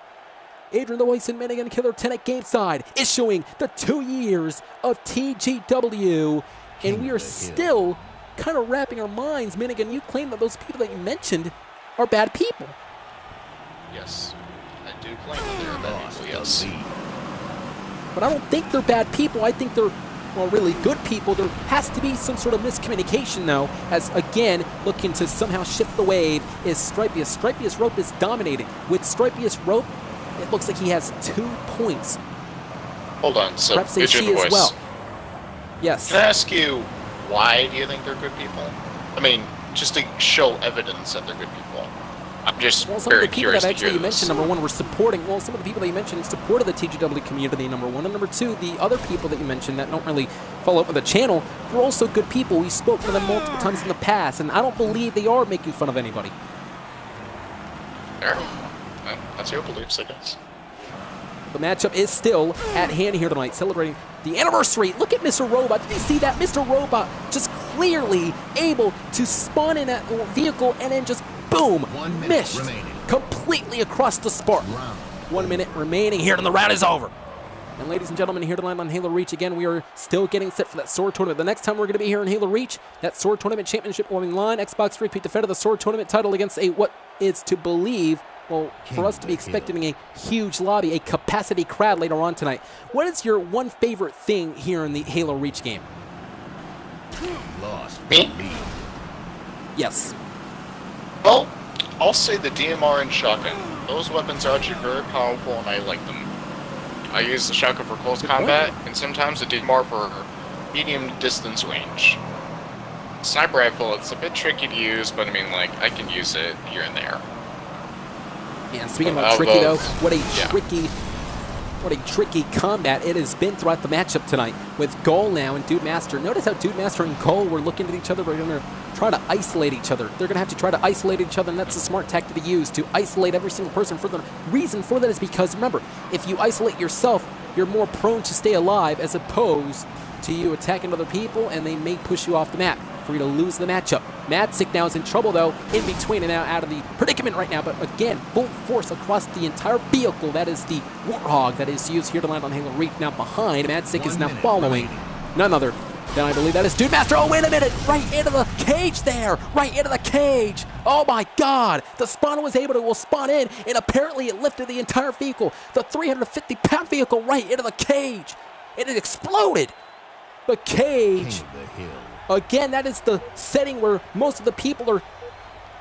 AdrianTheVoice and Minigun Killer 10 at Gameside issuing the 2 years of TGW. And we are still kind of wrapping our minds. Minigun, you claim that those people that you mentioned are bad people. Yes, I do claim that they are bad people, yes. But I don't think they're bad people. I think they're, well, really good people. There has to be some sort of miscommunication, though, as, again, looking to somehow shift the wave is Stripius. Stripius Rope is dominating. With Stripius Rope, it looks like he has 2 points. Hold on, so perhaps a she as well. Yes. Can I ask you, why do you think they're good people? I mean, just to show evidence that they're good people. I'm just very curious to hear this. Some of the people that actually you mentioned, number one, were supporting, well, some of the people that you mentioned supported the TGW community, number one. And number two, the other people that you mentioned that don't really follow up with the channel, they're also good people. We've spoken to them multiple times in the past, and I don't believe they are making fun of anybody. Fair. That's your beliefs, I guess. the matchup is still at hand here tonight, celebrating the anniversary. Look at Mr. Robot. Did you see that? Mr. Robot just clearly able to spawn in that vehicle and then just boom, 1 minute missed remaining. completely across the spark. Round 1 minute remaining here, and the round is over. And ladies and gentlemen, here tonight on Halo Reach, again, we are still getting set for that Sword Tournament. The next time we're going to be here in Halo Reach, that Sword Tournament Championship will be in line. Xbox repeat defender the Sword Tournament title against a, what is to believe, well, for us to be expecting a huge lobby, a capacity crowd later on tonight. What is your one favorite thing here in the Halo Reach game? Lost Me? the lead. Yes. Well, I'll say the DMR and shotgun. Those weapons are actually very powerful, and I like them. I use the shotgun for close combat, and sometimes the DMR for medium distance range. Sniper rifle, it's a bit tricky to use, but I mean, like, I can use it here and there. And speaking about tricky though, what a Yeah. tricky combat it has been throughout the matchup tonight with Goal now and Dude Master. Notice how Dude Master and Goal were looking at each other. We're going to try to isolate each other. They're going to have to try to isolate each other, and that's a smart tactic to use, to isolate every single person. For the reason for that is because, remember, if you isolate yourself, you're more prone to stay alive as opposed to you attacking other people, and they may push you off the map for you to lose the matchup. Madsick now is in trouble, though, in between and now out of the predicament right now. But again, full force across the entire vehicle. That is the Warthog that is used here to land on Halo Reach. Now behind, Madsick is 1 now minute following remaining. none other than, I believe that is Dude Master. Oh, wait a minute. Right into the cage there. Right into the cage. Oh, my God. The spawner was able to spawn in, and apparently it lifted the entire vehicle. The 350-pound vehicle right into the cage. And it exploded. The cage. King of the hill. Again, that is the setting where most of the people are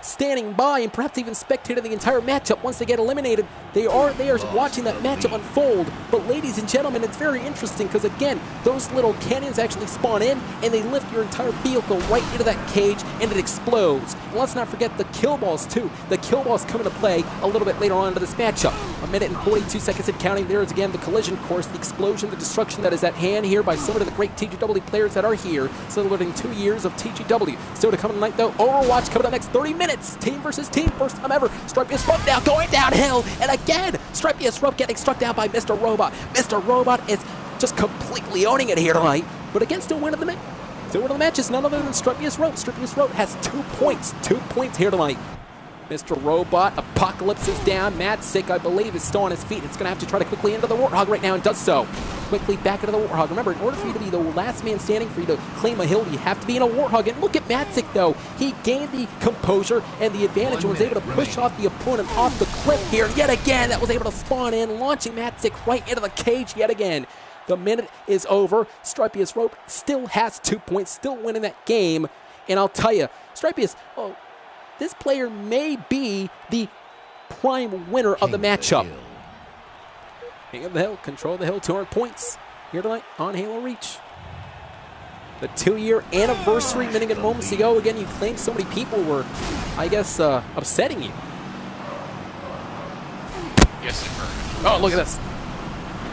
standing by and perhaps even spectating the entire matchup. Once they get eliminated, they are watching that matchup unfold. But ladies and gentlemen, it's very interesting because, again, those little cannons actually spawn in and they lift your entire vehicle right into that cage and it explodes. And let's not forget the kill balls too. The kill balls come into play a little bit later on into this matchup. 1 minute and 42 seconds and counting. There is again the collision course, the explosion, the destruction that is at hand here by so many of the great TGW players that are here, celebrating 2 years of TGW. Still to come tonight though, Overwatch coming up next 30 minutes. Team versus team, first time ever. Stripey Rope now going downhill, and again, Stripey Rope getting struck down by Mr. Robot. Mr. Robot is just completely owning it here tonight, but again, still winning the match. Still winning the match is none other than Stripey Rope. Stripey Rope has 2 points. 2 points here tonight. Mr. Robot, Apocalypse is down. Madsick, I believe, is still on his feet. It's going to have to try to quickly into the Warthog right now and does so. Quickly back into the Warthog. Remember, in order for you to be the last man standing, for you to claim a hill, you have to be in a Warthog. And look at Madsick, though. He gained the composure and the advantage and was able to push off the opponent off the cliff here. Yet again, that was able to spawn in, launching Madsick right into the cage yet again. The minute is over. Stripey Rope still has 2 points, still winning that game. And I'll tell you, Stripey this player may be the prime winner of the matchup. King of the Hill, control the hill, 200 points here tonight on Halo Reach. The 2-year anniversary minute and moments ago. Again, you claimed so many people were, I guess, upsetting you. Yes, it hurt. Oh, look at this.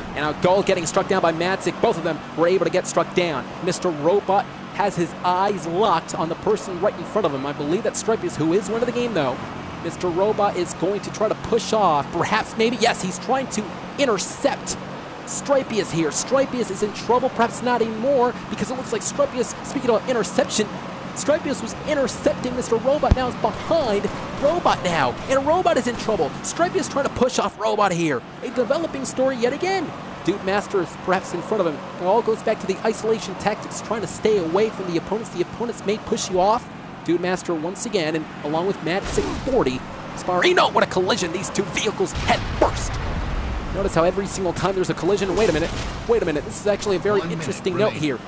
And now Gull getting struck down by Madsick. Both of them were able to get struck down. Mr. Robot has his eyes locked on the person right in front of him. I believe that Stripey who is winning the game, though. Mr. Robot is going to try to push off. Perhaps, maybe, yes, he's trying to intercept. Stripey is here. Stripey is in trouble. Perhaps not anymore, because it looks like Stripey, speaking of interception, Stripey was intercepting Mr. Robot. Now is behind Robot now. And Robot is in trouble. Stripey is trying to push off Robot here. A developing story yet again. Dude Master is perhaps in front of him. It all goes back to the isolation tactics, trying to stay away from the opponents. The opponents may push you off. Dude Master once again, and along with Madsick 40, Sparino, what a collision. These two vehicles head first. Notice how every single time there's a collision, wait a minute, this is actually a very interesting note here.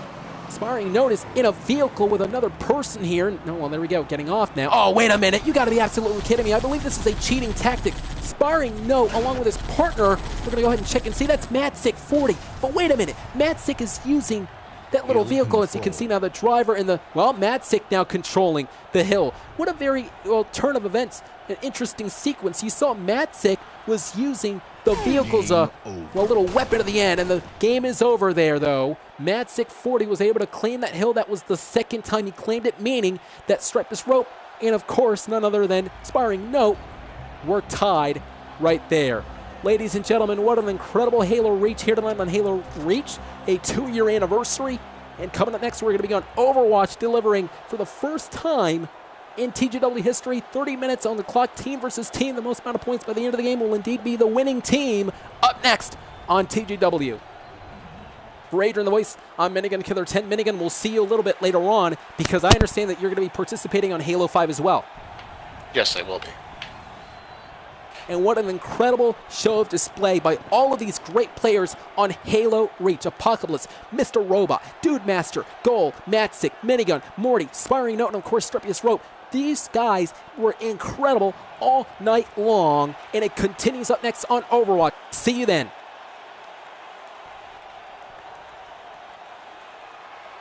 Sparring note is in a vehicle with another person here. No, well, there we go, getting off now. Oh, wait a minute, you gotta be absolutely kidding me. I believe this is a cheating tactic. Sparring note, along with his partner, we're gonna go ahead and check and see. That's Madsick 40. But wait a minute, Madsick is using that little vehicle, as you can see now, the driver and Madsick now controlling the hill. What a very, turn of events, an interesting sequence. You saw Madsick was using the vehicle's little weapon at the end, and the game is over there, though. Madsick 40 was able to claim that hill. That was the second time he claimed it, meaning that Striped Rope and, of course, none other than Sparring Note were tied right there. Ladies and gentlemen, what an incredible Halo Reach here tonight on Halo Reach, a 2-year anniversary. And coming up next, we're going to be on Overwatch, delivering for the first time in TGW history, 30 minutes on the clock, team versus team. The most amount of points by the end of the game will indeed be the winning team. Up next on TGW. For Adrian the Voice, I'm Minigun Killer 10. Minigun, we'll see you a little bit later on because I understand that you're going to be participating on Halo 5 as well. Yes, I will be. And what an incredible show of display by all of these great players on Halo Reach. Apocalypse, Mr. Robot, Dude Master, Gold, Matzik, Minigun, Morty, Spiring Note, and of course Strepious Rope. These guys were incredible all night long, and it continues up next on Overwatch. See you then.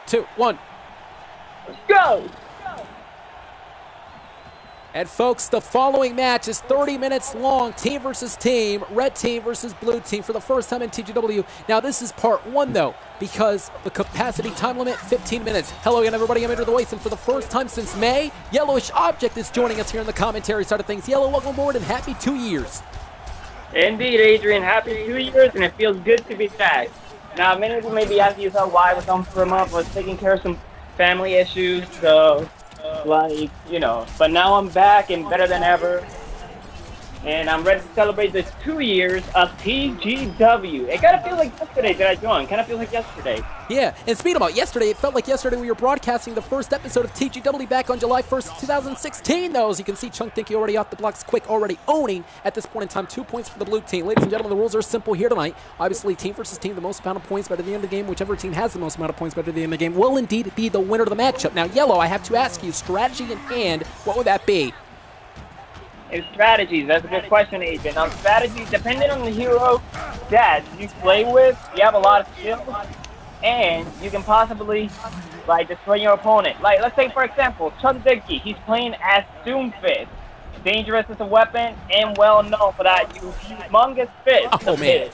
2, 1. Let's go! And folks, the following match is 30 minutes long, team versus team, red team versus blue team for the first time in TGW. Now this is part 1 though, because the capacity time limit, 15 minutes. Hello again everybody, I'm AdrianTheVoice, and for the first time since May, Yellowish Object is joining us here in the commentary side of things. Yellow, welcome aboard and happy 2 years. Indeed, Adrian, happy 2 years, and it feels good to be back. Now, many of you may be asking yourself why I was gone for a month. I was taking care of some family issues, so, but now I'm back and better than ever. And I'm ready to celebrate the 2 years of TGW. It kind of feels like yesterday that I joined. Kind of feels like yesterday. Yeah, and speaking about yesterday, it felt like yesterday we were broadcasting the first episode of TGW back on July 1st, 2016, though. As you can see, Chunk Dinky already off the blocks quick, already owning at this point in time 2 points for the blue team. Ladies and gentlemen, the rules are simple here tonight. Obviously, team versus team, the most amount of points by the end of the game. Whichever team has the most amount of points by the end of the game will indeed be the winner of the matchup. Now, Yellow, I have to ask you, strategy in hand, what would that be? And strategies, that's a good question, Agent. Now, strategies, depending on the hero that you play with, you have a lot of skills, and you can possibly, destroy your opponent. Let's say, for example, Chunk Dinky, he's playing as Doomfist. Dangerous as a weapon, and well known for that humongous fist. Oh, man.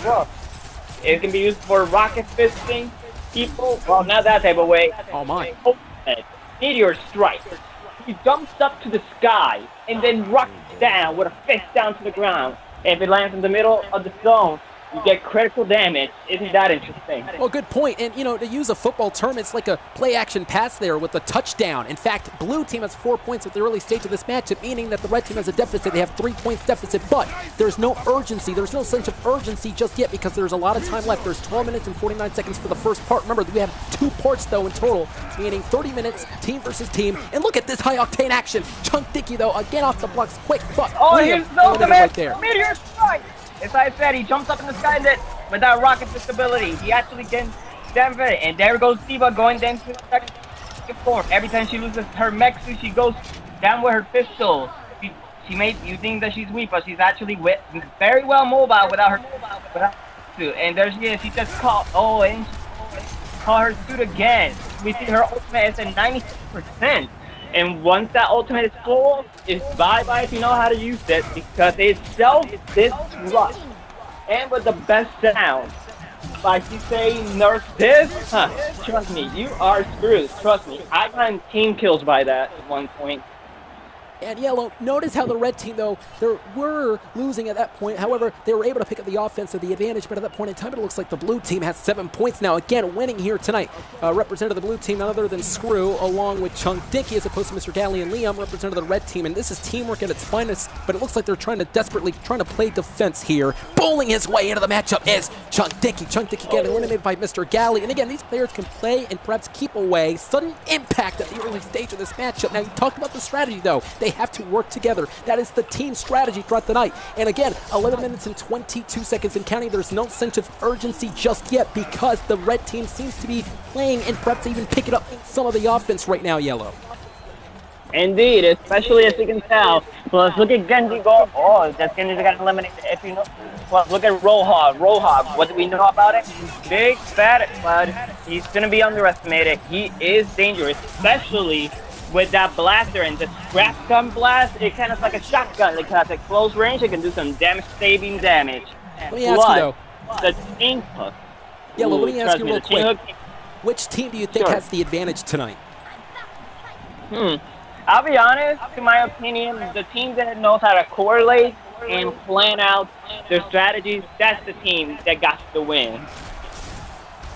Well, it can be used for rocket fisting people. Well, not that type of way. Oh, my. Meteor Strike. He jumps up to the sky and then rocks down with a fist down to the ground. And if it lands in the middle of the zone, you get critical damage. Isn't that interesting? Well, good point. And, to use a football term, it's like a play-action pass there with a touchdown. In fact, blue team has 4 points at the early stage of this matchup, meaning that the red team has a deficit. They have 3 points deficit, but there's no urgency. There's no sense of urgency just yet because there's a lot of time left. There's 12 minutes and 49 seconds for the first part. Remember, we have 2 parts, though, in total, meaning 30 minutes, team versus team. And look at this high-octane action. Chunk Dinky, though, again off the blocks quick, but here's the right there. Meteor Strike! As I said, he jumps up in the sky and then, with that rocket fist ability, he actually gets damage. And there goes Diva going down to the second form. Every time she loses her mech suit, she goes down with her pistol. She made you think that she's weak, but she's actually very well mobile without her suit. And there she is. She just caught. And she caught her suit again. We see her ultimate is at 96%. And once that ultimate is full, it's bye-bye if you know how to use it, because it's self-destruct. And with the best sound. Like you say, nerf this? Trust me, you are screwed. Trust me, I got team kills by that at one point. And Yellow, notice how the red team, though, they were losing at that point. However, they were able to pick up the offense of the advantage. But at that point in time, it looks like the blue team has 7 points now. Again, winning here tonight. Represented the blue team, none other than Screw, along with Chunk Dinky, as opposed to Mr. Galley and Liam, represented the red team. And this is teamwork at its finest. But it looks like they're desperately trying to play defense here. Bowling his way into the matchup is Chunk Dinky. Chunk Dinky getting eliminated by Mr. Galley. And again, these players can play and perhaps keep away. Sudden impact at the early stage of this matchup. Now, you talked about the strategy, though. They have to work together. That is the team strategy throughout the night. And again, 11 minutes and 22 seconds and counting. There's no sense of urgency just yet because the red team seems to be playing and perhaps even picking up some of the offense right now, Yellow. Indeed, especially as you can tell. Plus, look at Genji go. That Genji got eliminated. If you know, plus, look at Roadhog. Roadhog, what do we know about it? Big, fat, but he's going to be underestimated. He is dangerous, especially with that blaster and the scrap gun blast. It kind of like a shotgun. It has a close range. It can do some saving damage. Let me ask you, though. The team hook. Yellow, let me ask you real quick. Hook, which team do you think has the advantage tonight? I'll be honest, in my opinion, the team that knows how to correlate and plan out their strategies, that's the team that got the win.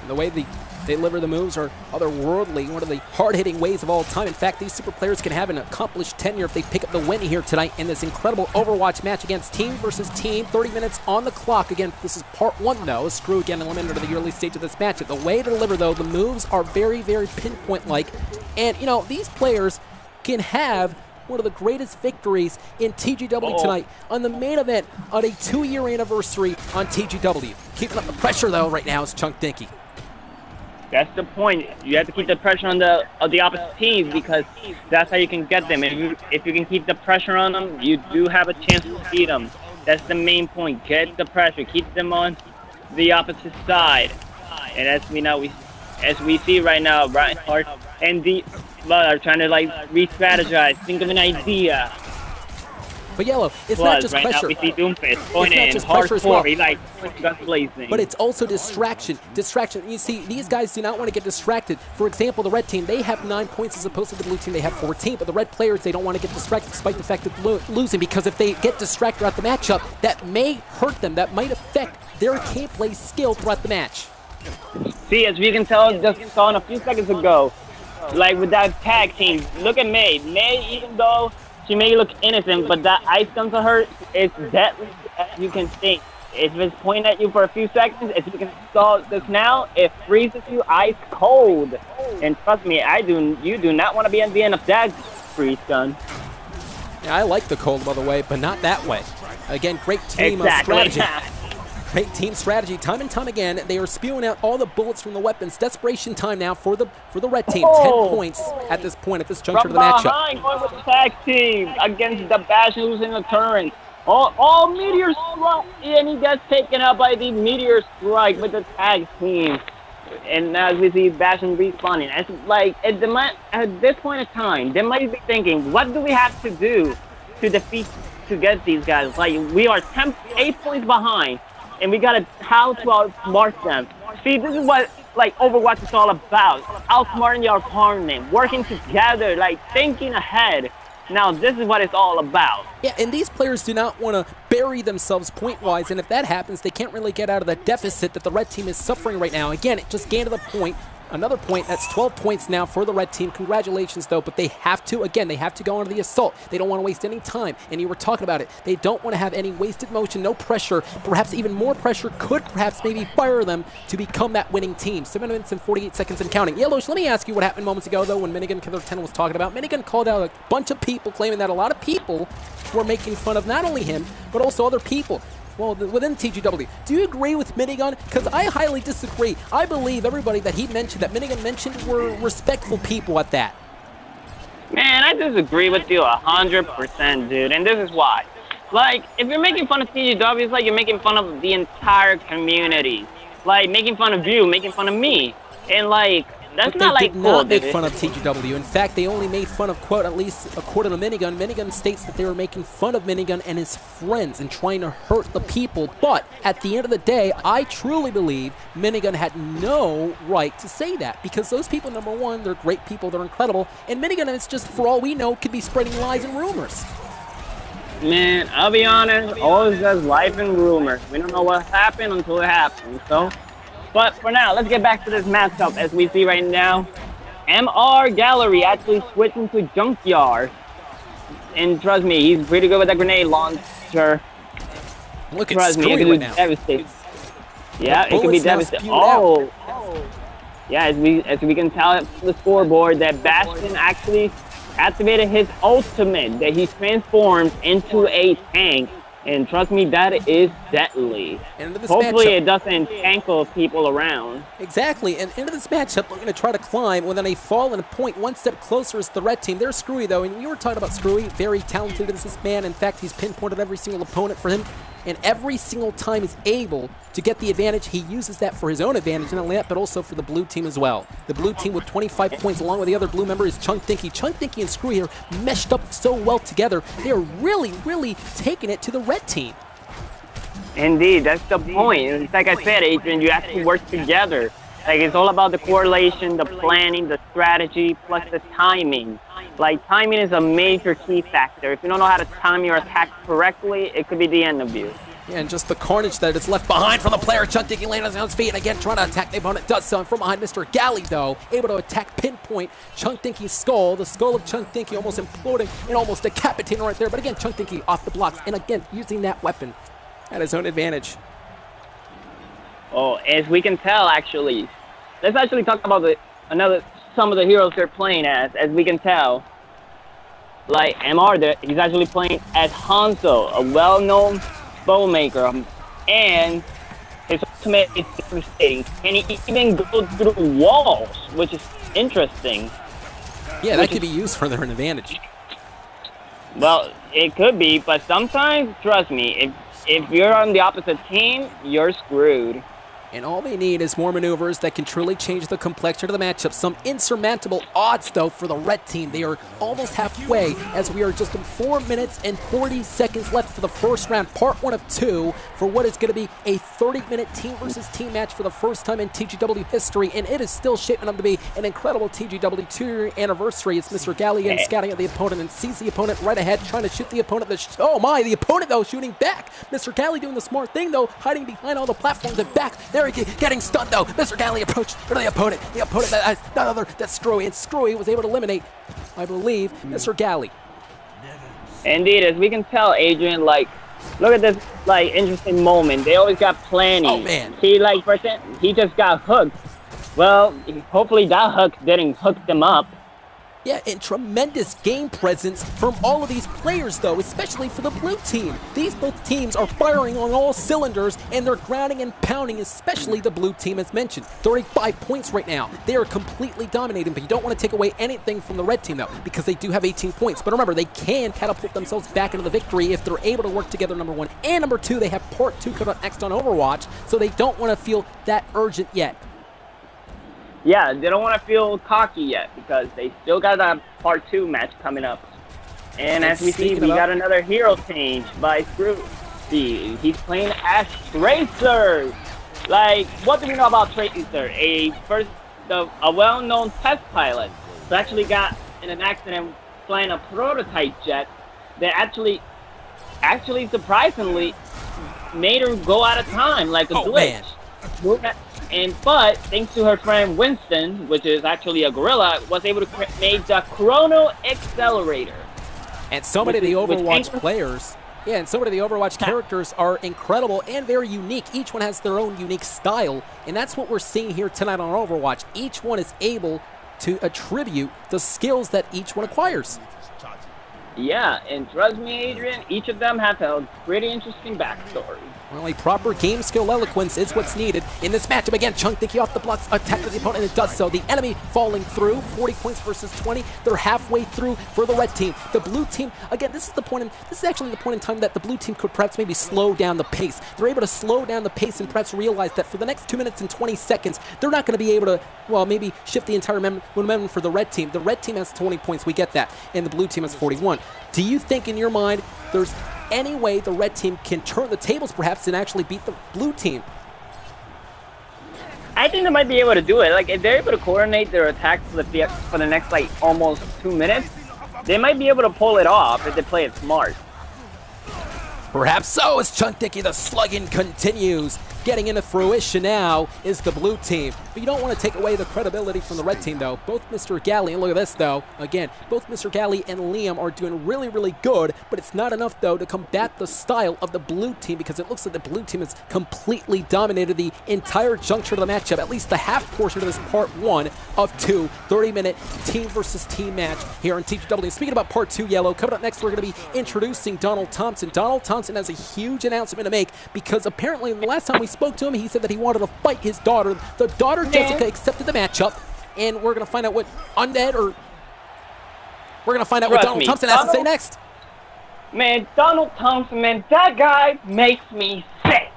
And the way they deliver the moves are otherworldly, one of the hard-hitting ways of all time. In fact, these super players can have an accomplished tenure if they pick up the win here tonight in this incredible Overwatch match against team versus team. 30 minutes on the clock. Again, this is part one, though. Screw again eliminated at the early stage of this match. The way to deliver, though, the moves are very, very pinpoint-like. And, you know, these players can have one of the greatest victories in TGW tonight on the main event on a 2-year anniversary on TGW. Keeping up the pressure, though, right now is Chunk Dinky. That's the point. You have to keep the pressure on the opposite teams because that's how you can get them. If you can keep the pressure on them, you do have a chance to beat them. That's the main point. Get the pressure. Keep them on the opposite side. And as we see right now, Reinhardt and the are trying to like re-strategize, think of an idea. But Yellow, it's not just right pressure. Now we see Doomfist going in hardcore. He like guns blazing. But it's also distraction. Distraction. You see, these guys do not want to get distracted. For example, the red team, they have 9 points as opposed to the blue team, they have 14. But the red players, they don't want to get distracted despite the fact of losing, because if they get distracted throughout the matchup, that may hurt them. That might affect their gameplay skill throughout the match. See, as we can tell, just saw a few seconds ago, like with that tag team, look at May. May, even though she may look innocent, but that ice gun to her is deadly as you can think. If it's pointing at you for a few seconds, if you can saw this now, it freezes you ice cold. And trust me, you do not want to be at the end of that freeze gun. Yeah, I like the cold, by the way, but not that way. Again, great team strategy. Great team strategy. Time and time again, they are spewing out all the bullets from the weapons. Desperation time now for the red team. 10 points at this point, at this juncture of the matchup. Going with the tag team against the Bastion losing the turn. All meteor strike, and he gets taken out by the meteor strike with the tag team. And as we see Bastion respawning, it's like at this point in time, they might be thinking, what do we have to do to get these guys? Like we are 8 points behind. And we gotta how to outsmart them. See, this is what like Overwatch is all about. Outsmarting your opponent, working together, like thinking ahead. Now this is what it's all about. Yeah, and these players do not want to bury themselves point-wise, and if that happens, they can't really get out of the deficit that the red team is suffering right now. Again, it just gained to the point. Another point, that's 12 points now for the red team. Congratulations, though, but they have to go into the assault. They don't want to waste any time, and you were talking about it. They don't want to have any wasted motion, no pressure. Perhaps even more pressure could perhaps maybe fire them to become that winning team. 7 minutes and 48 seconds and counting. Yellows, let me ask you what happened moments ago, though, when Minigun Killer 10 was talking about. Minigun called out a bunch of people claiming that a lot of people were making fun of not only him, but also other people. Well, within TGW, do you agree with Minigun? Because I highly disagree. I believe everybody that he mentioned, that Minigun mentioned, were respectful people at that. Man, I disagree with you 100%, dude, and this is why. Like, if you're making fun of TGW, it's like you're making fun of the entire community. Like, making fun of you, making fun of me. And, like, that's not like cool, they did not make fun of TGW. In fact, they only made fun of, quote, at least according to Minigun. Minigun states that they were making fun of Minigun and his friends and trying to hurt the people. But at the end of the day, I truly believe Minigun had no right to say that, because those people, number one, they're great people, they're incredible, and Minigun is just, for all we know, could be spreading lies and rumors. Man, I'll be honest, all is just life and rumors. We don't know what happened until it happens, so. But for now, let's get back to this matchup. As we see right now, MR Gallery actually switching to Junkyard. And trust me, he's pretty good with that grenade launcher. Look at trust me, it can be devastating. Yeah, it can be devastating. Oh, yeah, as we can tell at the scoreboard, that Bastion actually activated his ultimate, that he transforms into a tank. And trust me, that is deadly. Hopefully it doesn't tankle people around. Exactly, and into this matchup, we're going to try to climb within a fall and a point. One step closer is the red team. They're Screwy, though, and you were talking about Screwy. Very talented as this man. In fact, he's pinpointed every single opponent for him. And every single time he's able to get the advantage, he uses that for his own advantage, not only that, but also for the blue team as well. The blue team with 25 points, along with the other blue member, is Chunk Dinky. Chunk Dinky and Screwy are meshed up so well together. They are really, really taking it to the red team. Indeed, that's the point. It's like I said, Adrian, you have to work together. Like, it's all about the correlation, the planning, the strategy, plus the timing. Like, timing is a major key factor. If you don't know how to time your attack correctly, it could be the end of you. And just the carnage that is left behind from the player. Chuck Dickey lands on his feet and again trying to attack the opponent. Does so. And from behind Mr. Galley, though, able to attack pinpoint Chunk Dinky's skull. The skull of Chunk Dinky almost imploding and almost decapitating right there. But again, Chunk Dinky off the blocks. And again, using that weapon at his own advantage. Oh, as we can tell, actually, let's actually talk about some of the heroes they're playing as we can tell. Like MR, he's actually playing as Hanzo, a well-known bow maker, and his ultimate is devastating. Can he even go through walls, which is interesting. Yeah, that could be used for their advantage. Well, it could be, but sometimes, trust me, if you're on the opposite team, you're screwed. And all they need is more maneuvers that can truly change the complexion of the matchup. Some insurmountable odds, though, for the red team. They are almost halfway as we are just in 4 minutes and 40 seconds left for the first round, part 1 of 2, for what is going to be a 30-minute team versus team match for the first time in TGW history. And it is still shaping up to be an incredible TGW 2-year anniversary. It's Mr. Galligan scouting at the opponent and sees the opponent right ahead, trying to shoot the opponent. The opponent, though, shooting back. Mr. Galley doing the smart thing, though, hiding behind all the platforms and back. There he is, getting stunned, though. Mr. Galley approached the opponent. The opponent that has none other than Screwy, and Screwy was able to eliminate, I believe, Mr. Galley. Indeed, as we can tell, Adrian, like, look at this, like, interesting moment. They always got planning. Oh, man. See, like, for example, he just got hooked. Well, hopefully that hook didn't hook them up. Yeah, and tremendous game presence from all of these players, though, especially for the blue team. These both teams are firing on all cylinders, and they're grounding and pounding, especially the blue team, as mentioned. 35 points right now. They are completely dominating, but you don't want to take away anything from the red team, though, because they do have 18 points. But remember, they can catapult themselves back into the victory if they're able to work together, number 1. And number 2, they have part 2 coming up next on Overwatch, so they don't want to feel that urgent yet. Yeah, they don't want to feel cocky yet because they still got a part 2 match coming up. And as we see, we got another hero change by Screwy. He's playing as Tracer. Like, what do we know about Tracer? A well-known test pilot who actually got in an accident flying a prototype jet that actually surprisingly made her go out of time like a glitch. Man. But thanks to her friend Winston, which is actually a gorilla, was able to make the Chrono Accelerator. And so many of the Overwatch players, and so many of the Overwatch characters are incredible and very unique. Each one has their own unique style, and that's what we're seeing here tonight on Overwatch. Each one is able to attribute the skills that each one acquires. Yeah, and trust me, Adrian, each of them have a pretty interesting backstory. Well, a proper game skill eloquence is what's needed in this matchup. Again, Chunk Dinky off the blocks, attacks the opponent, and it does so. The enemy falling through, 40 points versus 20. They're halfway through for the red team. The blue team, again, this is actually the point in time that the blue team could perhaps maybe slow down the pace. They're able to slow down the pace and perhaps realize that for the next 2 minutes and 20 seconds, they're not going to be able to, well, maybe shift the entire momentum for the red team. The red team has 20 points, we get that, and the blue team has 41. Do you think in your mind there's any way the red team can turn the tables perhaps and actually beat the blue team? I think they might be able to do it. Like, if they're able to coordinate their attacks for the next, like, almost 2 minutes, they might be able to pull it off if they play it smart. Perhaps so, as Chunk Dinky, the slugging continues. Getting into fruition now is the blue team. But you don't want to take away the credibility from the red team, though. Both Mr. Galley, and look at this, though. Again, both Mr. Galley and Liam are doing really, really good, but it's not enough, though, to combat the style of the blue team, because it looks like the blue team has completely dominated the entire juncture of the matchup, at least the half portion of this part 1 of 2 30-minute team versus team match here on TGW. Speaking about part 2, Yellow, coming up next, we're going to be introducing Donald Thompson. Donald Thompson has a huge announcement to make, because apparently the last time we spoke to him, he said that he wanted to fight his daughter. The daughter, Jessica, accepted the matchup, and we're going to find out what Undead, or we're going to find out what Donald Thompson has to say next. Man, Donald Thompson, man, that guy makes me sick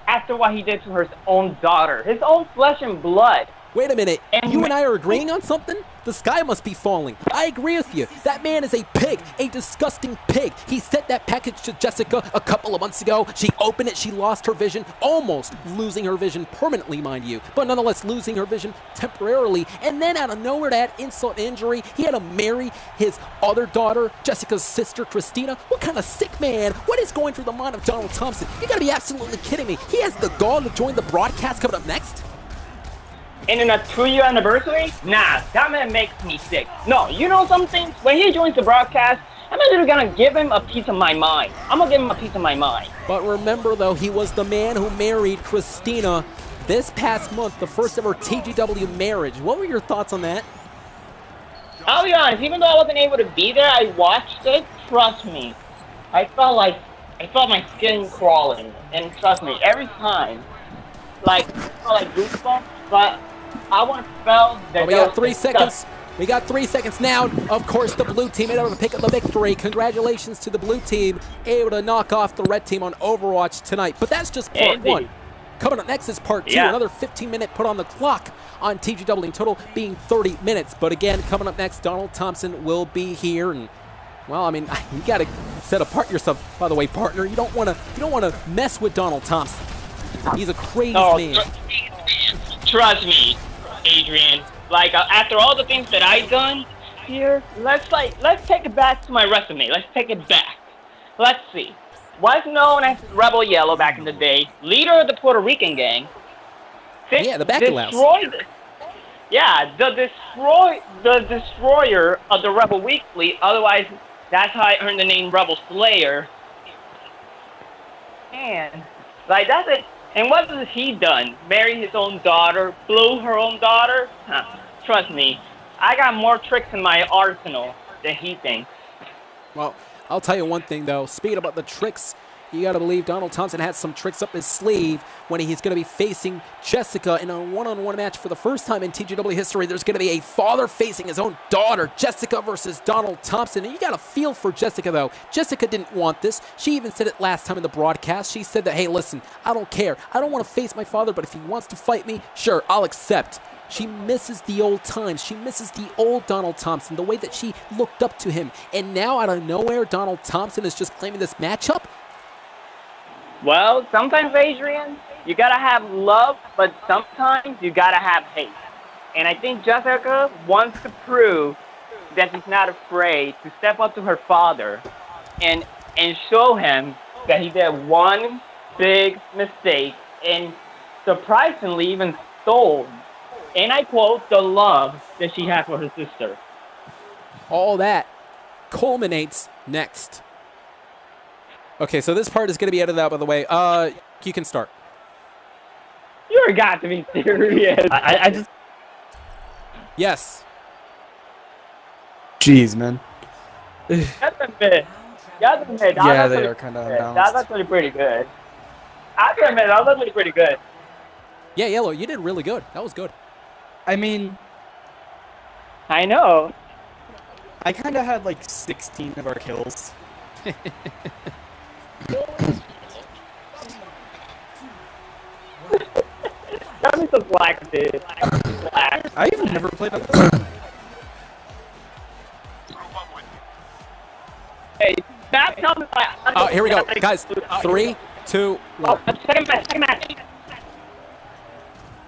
after what he did to his own daughter, his own flesh and blood. Wait a minute, you and I are agreeing on something? The sky must be falling. I agree with you. That man is a pig, a disgusting pig. He sent that package to Jessica a couple of months ago. She opened it, she lost her vision, almost losing her vision permanently, mind you, but nonetheless losing her vision temporarily. And then out of nowhere, to add insult to injury, he had to marry his other daughter, Jessica's sister, Christina. What kind of sick man? What is going through the mind of Donald Thompson? You gotta be absolutely kidding me. He has the gall to join the broadcast coming up next? And in a 2-year anniversary? Nah, that man makes me sick. No, you know something? When he joins the broadcast, I'm actually gonna give him a piece of my mind. I'm gonna give him a piece of my mind. But remember though, he was the man who married Christina this past month, the first ever TGW marriage. What were your thoughts on that? I'll be honest, even though I wasn't able to be there, I watched it. Trust me, I felt my skin crawling. And trust me, every time, I felt like goosebumps, but I want to feel that. We got 3 seconds. We got 3 seconds now. Of course, the blue team able to pick up the victory. Congratulations to the blue team, able to knock off the red team on Overwatch tonight. But that's just part one. Coming up next is part 2, another 15-minute put on the clock on TGW, in total being 30 minutes. But again, coming up next, Donald Thompson will be here, and well, I mean, you got to set apart yourself. By the way, partner, you don't want to mess with Donald Thompson. He's a crazy man. Trust me, Adrian. After all the things that I've done here, let's take it back to my resume. Let's take it back. Let's see. Was known as Rebel Yellow back in the day, leader of the Puerto Rican gang. Yeah, the Bacalaos. The destroyer of the Rebel Weak Fleet. Otherwise, that's how I earned the name Rebel Slayer. And that's it. And what has he done? Marry his own daughter? Blew her own daughter? Huh. Trust me, I got more tricks in my arsenal than he thinks. Well, I'll tell you one thing, though. Speaking about the tricks, you got to believe Donald Thompson had some tricks up his sleeve when he's going to be facing Jessica in a one-on-one match for the first time in TGW history. There's going to be a father facing his own daughter, Jessica versus Donald Thompson. And you got to feel for Jessica, though. Jessica didn't want this. She even said it last time in the broadcast. She said that, hey, listen, I don't care. I don't want to face my father, but if he wants to fight me, sure, I'll accept. She misses the old times. She misses the old Donald Thompson, the way that she looked up to him. And now, out of nowhere, Donald Thompson is just claiming this matchup? Well, sometimes, Adrian, you gotta have love, but sometimes you gotta have hate. And I think Jessica wants to prove that she's not afraid to step up to her father and show him that he did one big mistake and surprisingly even stole, and I quote, the love that she had for her sister. All that culminates next. Okay, so this part is going to be edited out, by the way. You can start. You're got to be serious. I just... Yes. Jeez, man. That's a bit. Yeah, they are kind of unbalanced. That's actually pretty good. I have to admit, that was actually pretty good. Yeah, Yellow, you did really good. That was good. I mean, I know. I kind of had like 16 of our kills. That means the black dude. Black. I even never played on this. Hey, stop telling me. Oh, here we go. Guys, 3, 2, 1. Second match.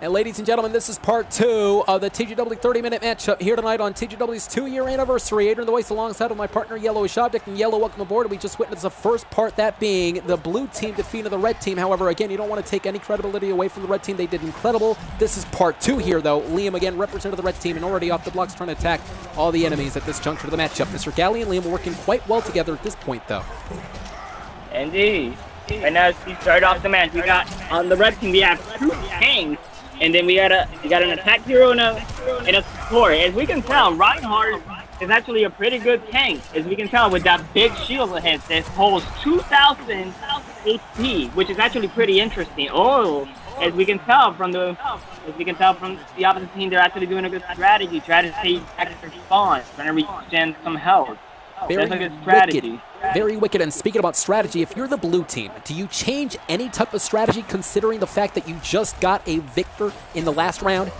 And ladies and gentlemen, this is part 2 of the TGW 30-minute matchup here tonight on TGW's 2-year anniversary. AdrianTheVoice alongside with my partner, Yellow Shabdik. And Yellow, welcome aboard. We just witnessed the first part, that being the blue team defeating the red team. However, again, you don't want to take any credibility away from the red team. They did incredible. This is part 2 here, though. Liam, again, represented the red team and already off the blocks trying to attack all the enemies at this juncture of the matchup. Mr. Galley and Liam are working quite well together at this point, though. Indeed. And as we start off the match, we got on the red team, we have 2 tanks. And then we got an attack hero and a support. As we can tell, Reinhardt is actually a pretty good tank. As we can tell with that big shield ahead that holds 2,000 HP, which is actually pretty interesting. Oh, as we can tell from the opposite team, they're actually doing a good strategy, trying to save extra spawns, trying to regen some health. That's a good strategy. Very wicked. And speaking about strategy, if you're the blue team, do you change any type of strategy considering the fact that you just got a victor in the last round?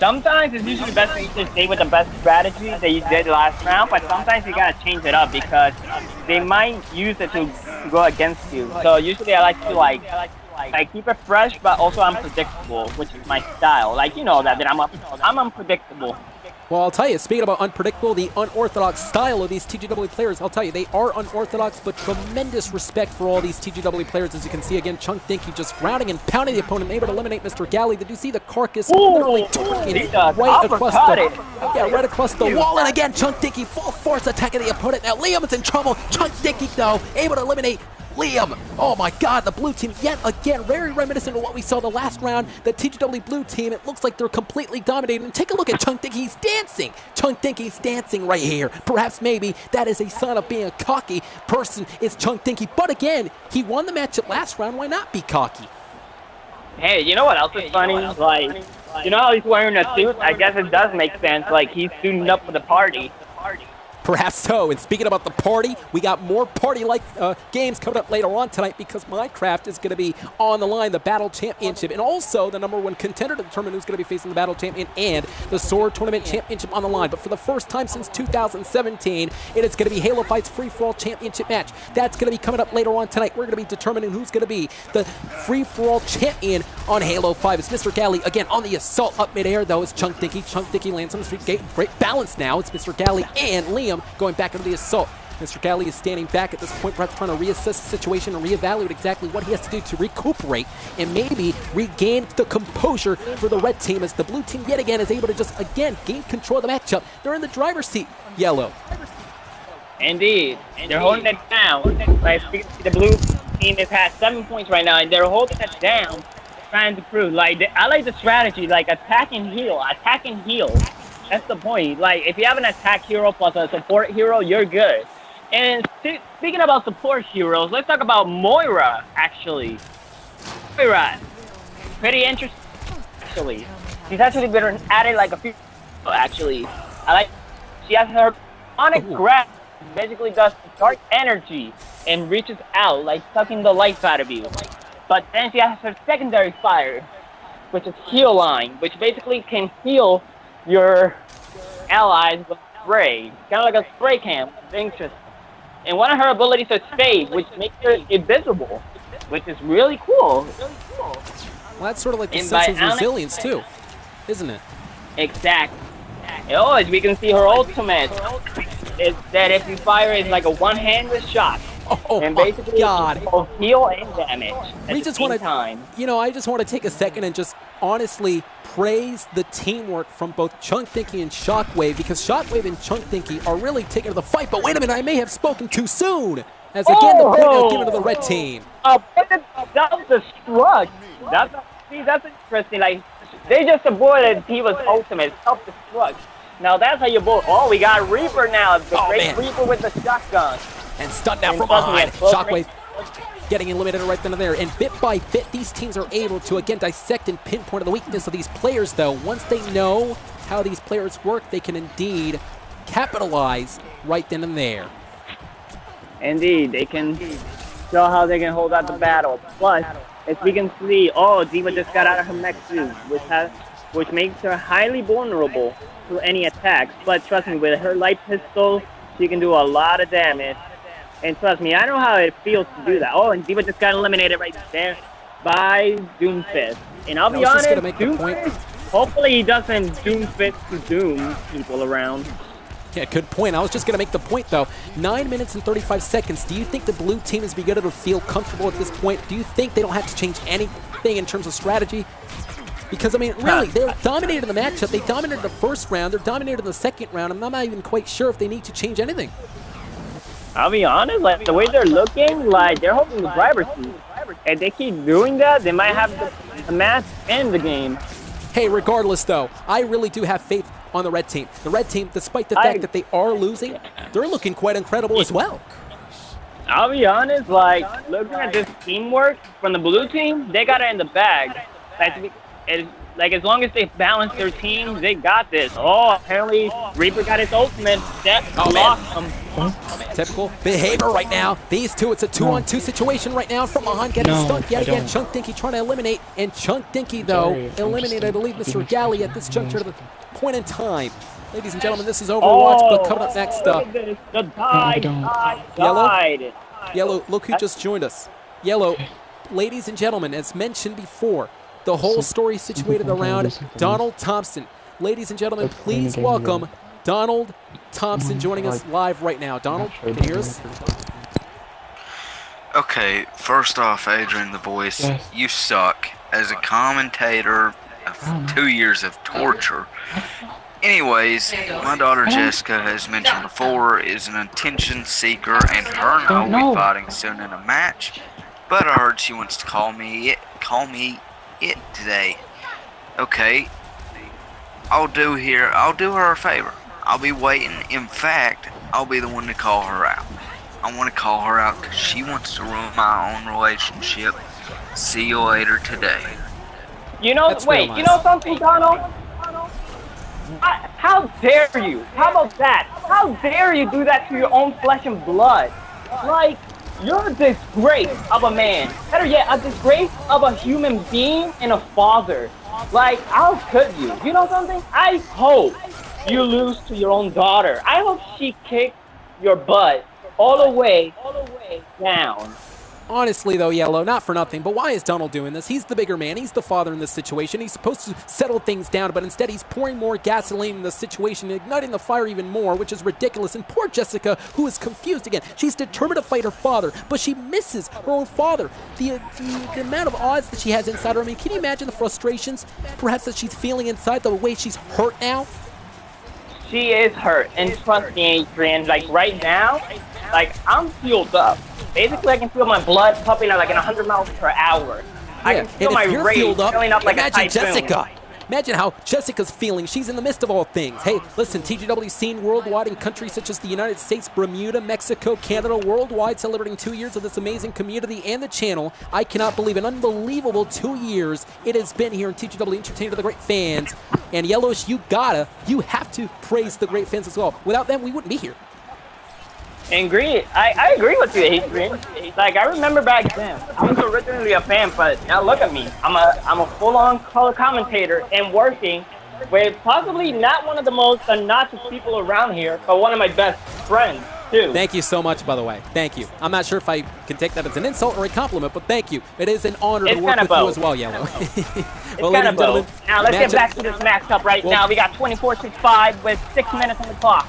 sometimes it's usually best to just stay with the best strategy that you did last round, but sometimes you gotta change it up because they might use it to go against you. So usually I like to like keep it fresh, but also unpredictable, which is my style. Like you know that I'm unpredictable. Well, I'll tell you, speaking about unpredictable, the unorthodox style of these TGW players, I'll tell you, they are unorthodox, but tremendous respect for all these TGW players. As you can see, again, Chunk Dinky just grounding and pounding the opponent, able to eliminate Mr. Galley. Did you see the carcass literally torquing right across the wall? And again, Chunk Dinky full force attacking the opponent. Now Liam is in trouble. Chunk Dinky, though, able to eliminate Liam. Oh my god, the blue team yet again, very reminiscent of what we saw the last round. The TGW blue team, it looks like they're completely dominating. And take a look at Chunk Dinky, he's dancing. Chunk Dinky's dancing right here. Perhaps maybe that is a sign of being a cocky person, is Chunk Dinky. But again, he won the matchup last round, why not be cocky? Hey, you know what else is funny? Like, you know how he's wearing a suit? I guess it does make sense. Like, he's suiting up for the party. Perhaps so. And speaking about the party, we got more party-like games coming up later on tonight because Minecraft is going to be on the line, the Battle Championship, and also the #1 contender to determine who's going to be facing the Battle Champion and the Sword Tournament Championship on the line. But for the first time since 2017, it is going to be Halo Fight's Free-For-All Championship match. That's going to be coming up later on tonight. We're going to be determining who's going to be the Free-For-All Champion on Halo 5. It's Mr. Galley again on the assault up midair, though. It's Chunk Dinky. Chunk Dinky lands on the street gate. Great balance now. It's Mr. Galley and Liam going back into the assault. Mr. Galley is standing back at this point, perhaps trying to reassess the situation and reevaluate exactly what he has to do to recuperate and maybe regain the composure for the red team, as the blue team yet again is able to just again gain control of the matchup. They're in the driver's seat, Yellow. Indeed. They're holding it down. Like, the blue team has had 7 points right now, and they're holding it down, trying to prove. Like, I like the strategy, like attack and heal. That's the point. Like, if you have an attack hero plus a support hero, you're good. And speaking about support heroes, let's talk about Moira, actually. Moira, pretty interesting, actually. She's actually been added like a few, actually. She has her onic grab, basically does dark energy and reaches out, like sucking the life out of you. But then she has her secondary fire, which is heal line, which basically can heal your allies with spray. Kind of like a spray can, which is interesting. And one of her abilities is fade, which makes her invisible, which is really cool. Well, that's sort of like the sense of resilience too, isn't it? Exactly. Oh, as we can see, her ultimate is that if you fire is like a one-handed shot. Oh and my basically God! Both heal and damage. We just want to, you know, I just want to take a second and just honestly praise the teamwork from both Chunk Dinky and Shockwave, because Shockwave and Chunk Dinky are really taking to the fight. But wait a minute, I may have spoken too soon. As again, the point is given to the red team. Self-destruct. That's interesting. Like, they just avoided Tiva's ultimate self-destruct. Now that's how you avoid. Oh, we got Reaper now. The great Reaper with the shotgun. And stunned now from behind. Shockwave getting eliminated right then and there. And bit by bit, these teams are able to, again, dissect and pinpoint the weakness of these players, though. Once they know how these players work, they can indeed capitalize right then and there. Indeed, they can show how they can hold out the battle. Plus, as we can see, oh, Diva just got out of her mech suit, which makes her highly vulnerable to any attacks. But trust me, with her light pistol, she can do a lot of damage. And trust me, I know how it feels to do that. Oh, and Diva just got eliminated right there by Doomfist. And I'll be honest, Doomfist, hopefully he doesn't Doomfist to doom people around. Yeah, good point. I was just going to make the point, though. 9 minutes and 35 seconds. Do you think the blue team is beginning to feel comfortable at this point? Do you think they don't have to change anything in terms of strategy? Because, I mean, really, they're dominating the matchup. They dominated the first round. They're dominating the second round. I'm not even quite sure if they need to change anything. I'll be honest, like, the way they're looking, like, they're holding the driver's seat. And they keep doing that, they might have the match and the game. Hey, regardless, though, I really do have faith on the red team. The red team, despite the fact that they are losing, they're looking quite incredible as well. I'll be honest, like, looking at this teamwork from the blue team, they got it in the bag. Like, Like, as long as they balance their team, they got this. Oh, apparently Reaper got his ultimate. That blocked him. Typical behavior right now. These two, it's a 2-on-2 situation right now. From behind, getting stuck yet again. Chunk Dinky trying to eliminate, and Chunk Dinky, though, eliminated, I believe, Mr. Galley at this juncture to the point in time. Ladies and gentlemen, this is Overwatch, but coming up next, Yellow, look who just joined us. Yellow, ladies and gentlemen, as mentioned before, the whole story situated around Donald Thompson. Ladies and gentlemen, please welcome Donald Thompson joining us live right now. Donald, can you hear us? Okay, first off, AdrianTheVoice, you suck. As a commentator of 2 years of torture. Anyways, my daughter Jessica, as mentioned before, is an attention seeker, and her and I will be fighting soon in a match. But I heard she wants to call me it today. Okay, I'll do her a favor. I'll be waiting. In fact, I'll be the one to call her out. I want to call her out because she wants to ruin my own relationship. See you later today. You know, wait, you know something, Donald? How dare you? How about that? How dare you do that to your own flesh and blood? Like, you're a disgrace of a man. Better yet, a disgrace of a human being and a father. Like, how could you? You know something? I hope you lose to your own daughter. I hope she kicks your butt all the way down. Honestly, though, Yellow, not for nothing, but why is Donald doing this? He's the bigger man. He's the father in this situation. He's supposed to settle things down, but instead he's pouring more gasoline in the situation, igniting the fire even more, which is ridiculous. And poor Jessica, who is confused again. She's determined to fight her father, but she misses her own father. The amount of odds that she has inside her, I mean, can you imagine the frustrations, perhaps, that she's feeling inside, the way she's hurt now? She is hurt, and trust me, Adrian, like, right now, like, I'm fueled up. Basically, I can feel my blood pumping at like 100 miles per hour. I can feel my rage filling up like a typhoon. Jessica. Imagine how Jessica's feeling. She's in the midst of all things. Hey, listen, TGW seen worldwide in countries such as the United States, Bermuda, Mexico, Canada, worldwide, celebrating 2 years of this amazing community and the channel. I cannot believe an unbelievable 2 years it has been here in TGW, entertaining to the great fans. And Yellowish, you have to praise the great fans as well. Without them, we wouldn't be here. Agree. I agree with you, Adrian. Like, I remember back then, I was originally a fan, but now look at me. I'm a full-on color commentator and working with possibly not one of the most obnoxious people around here, but one of my best friends, too. Thank you so much, by the way. Thank you. I'm not sure if I can take that as an insult or a compliment, but thank you. It is an honor to work with you as well, Yellow. Well, it's kind of both. Now, let's get back to this matchup right now. We got 24-6-5 with 6 minutes on the clock.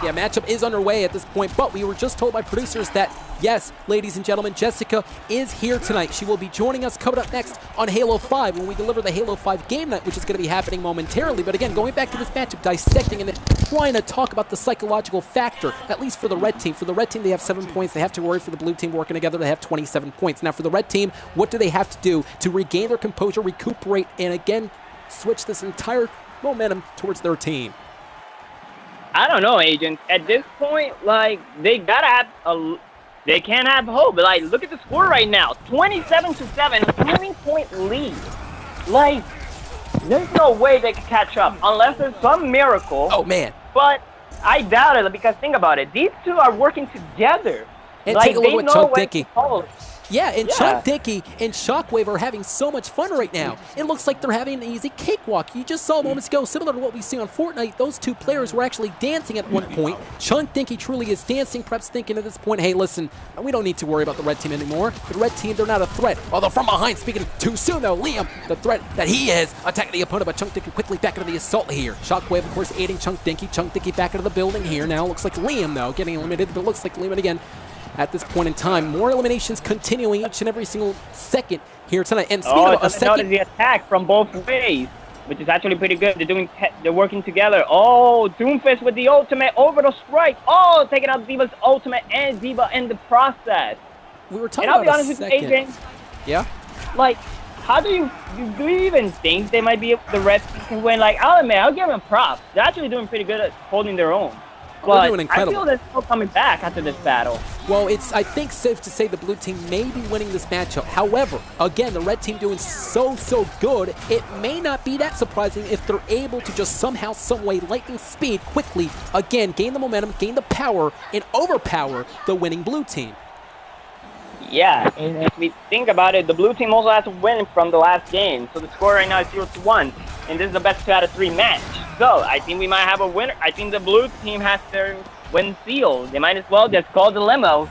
Yeah, matchup is underway at this point, but we were just told by producers that, yes, ladies and gentlemen, Jessica is here tonight. She will be joining us coming up next on Halo 5 when we deliver the Halo 5 game night, which is going to be happening momentarily. But again, going back to this matchup, dissecting and trying to talk about the psychological factor, at least for the red team. For the red team, they have 7 points. They have to worry. For the blue team working together, they have 27 points. Now, for the red team, what do they have to do to regain their composure, recuperate, and again, switch this entire momentum towards their team? I don't know, Agent. At this point, like, they gotta have they can't have hope. Like, look at the score right now. 27-7, 20-point lead. Like, there's no way they can catch up unless there's some miracle. Oh, man. But I doubt it, because think about it. These two are working together. And like, take a look at Chunk Dinky. Yeah, and Chunk Dinky and Shockwave are having so much fun right now. It looks like they're having an easy cakewalk. You just saw moments ago, similar to what we see on Fortnite, those two players were actually dancing at one point. Chunk Dinky truly is dancing, perhaps thinking at this point, hey, listen, we don't need to worry about the red team anymore. The red team, they're not a threat. Although from behind, speaking too soon though, Liam, the threat that he is, attacking the opponent, but Chunk Dinky quickly back into the assault here. Shockwave, of course, aiding Chunk Dinky. Chunk Dinky back into the building here. Now looks like Liam, though, getting eliminated, but it looks like Liam again. At this point in time, more eliminations continuing each and every single second here tonight. And speaking of a second, the attack from both ways, which is actually pretty good. They're working together. Oh, Doomfist with the ultimate over the strike. Oh, taking out Diva's ultimate and Diva in the process. We were talking and I'll be about honest with you, Adrian. Yeah. Like, how do you even think they might be the Reds can win? Like, I'll admit, I'll give them props. They're actually doing pretty good at holding their own. They're But doing I incredible. feel they're still coming back after this battle. Well, it's, I think, safe to say the blue team may be winning this matchup. However, again, the red team doing so good, it may not be that surprising if they're able to just somehow, some way, lightning speed, quickly, again, gain the momentum, gain the power, and overpower the winning blue team. Yeah, and if we think about it, the blue team also has to win from the last game. So the score right now is 0-1, and this is the best 2-out-of-3 match. So I think we might have a winner. I think the blue team has their win sealed. They might as well just call the limo.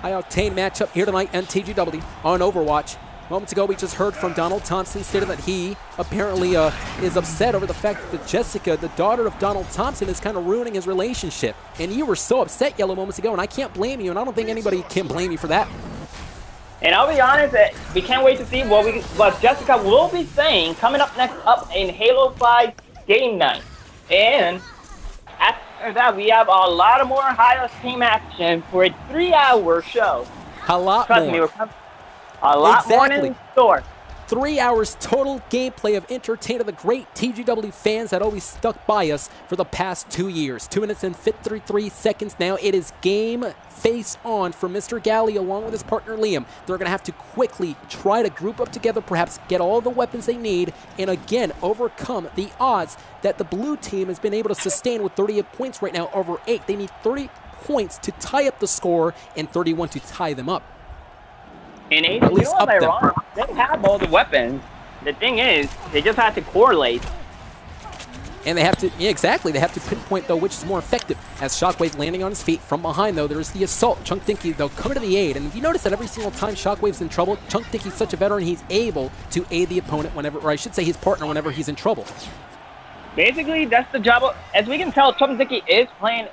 High-octane matchup here tonight on TGW on Overwatch. Moments ago, we just heard from Donald Thompson, stated that he apparently is upset over the fact that Jessica, the daughter of Donald Thompson, is kind of ruining his relationship. And you were so upset, Yellow, moments ago, and I can't blame you, and I don't think anybody can blame you for that. And I'll be honest, we can't wait to see what Jessica will be saying coming up next up in Halo 5 Game Night. And after that, we have a lot of more high team action for a 3-hour show. A lot Trust more. me, we're coming. A lot more in store. 3 hours total gameplay of entertaining the great TGW fans that always stuck by us for the past 2 years. 2 minutes and 53 seconds now. It is game face on for Mr. Galley along with his partner Liam. They're going to have to quickly try to group up together, perhaps get all the weapons they need, and again overcome the odds that the blue team has been able to sustain with 38 points right now over 8. They need 30 points to tie up the score and 31 to tie them up. And At least up them. they have all the weapons. The thing is, they just have to correlate. And they have to, yeah, exactly, they have to pinpoint, though, which is more effective. As Shockwave landing on his feet from behind, though, there's the assault. Chunk Dinky, though, coming to the aid. And if you notice that every single time Shockwave's in trouble, Chunk Dinky's such a veteran, he's able to aid the opponent whenever, or I should say his partner whenever he's in trouble. Basically, that's the job of, as we can tell, Chunk Dinky is playing,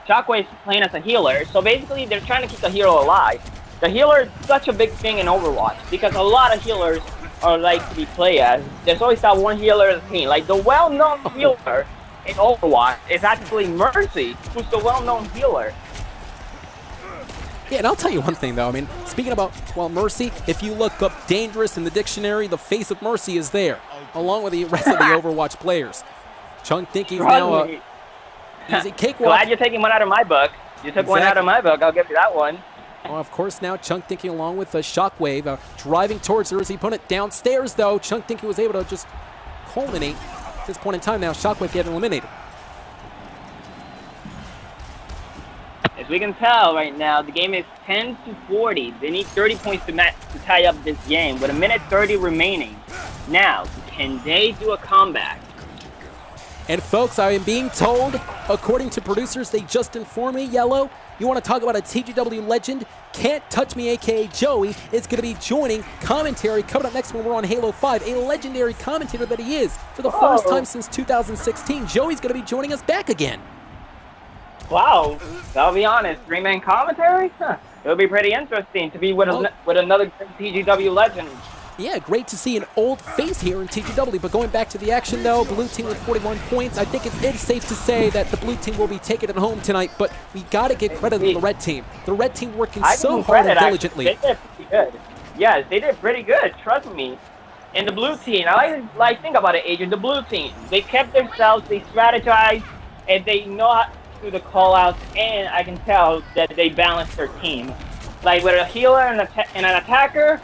Shockwave's playing as a healer. So basically, they're trying to keep the hero alive. The healer is such a big thing in Overwatch because a lot of healers are like to be played as. There's always that one healer in the team. Like the well-known healer in Overwatch is actually Mercy, who's the well-known healer. Yeah, and I'll tell you one thing, though. I mean, speaking about, well, Mercy, if you look up dangerous in the dictionary, the face of Mercy is there, along with the rest of the Overwatch players. Chunk Dinky's now he's a cakewalk. Glad you're taking one out of my book. You took one out of my book. I'll give you that one. Well, of course, now Chunk Dinky along with Shockwave driving towards her as the opponent downstairs, though. Chunk Dinky was able to just culminate at this point in time now. Shockwave getting eliminated. As we can tell right now, the game is 10-40. They need 30 points to tie up this game with 1:30 remaining. Now, can they do a comeback? And folks, I am being told, according to producers, they just informed me, Yellow, you want to talk about a TGW legend? Can't Touch Me, a.k.a. Joey, is going to be joining commentary coming up next when we're on Halo 5. A legendary commentator that he is for the first time since 2016. Joey's going to be joining us back again. Wow, I'll be honest, 3-man commentary? Huh. It'll be pretty interesting to be with another TGW legend. Yeah, great to see an old face here in TGW. But going back to the action, though, blue team with 41 points. I think it is safe to say that the blue team will be taking it home tonight. But we got to give credit to the red team. The red team working so hard and diligently. They did pretty good. Yes, they did pretty good. Trust me. And the blue team, I like think about it, Adrian. The blue team, they kept themselves, they strategized, and they know how to do the call-outs. And I can tell that they balanced their team. Like with a healer and an attacker.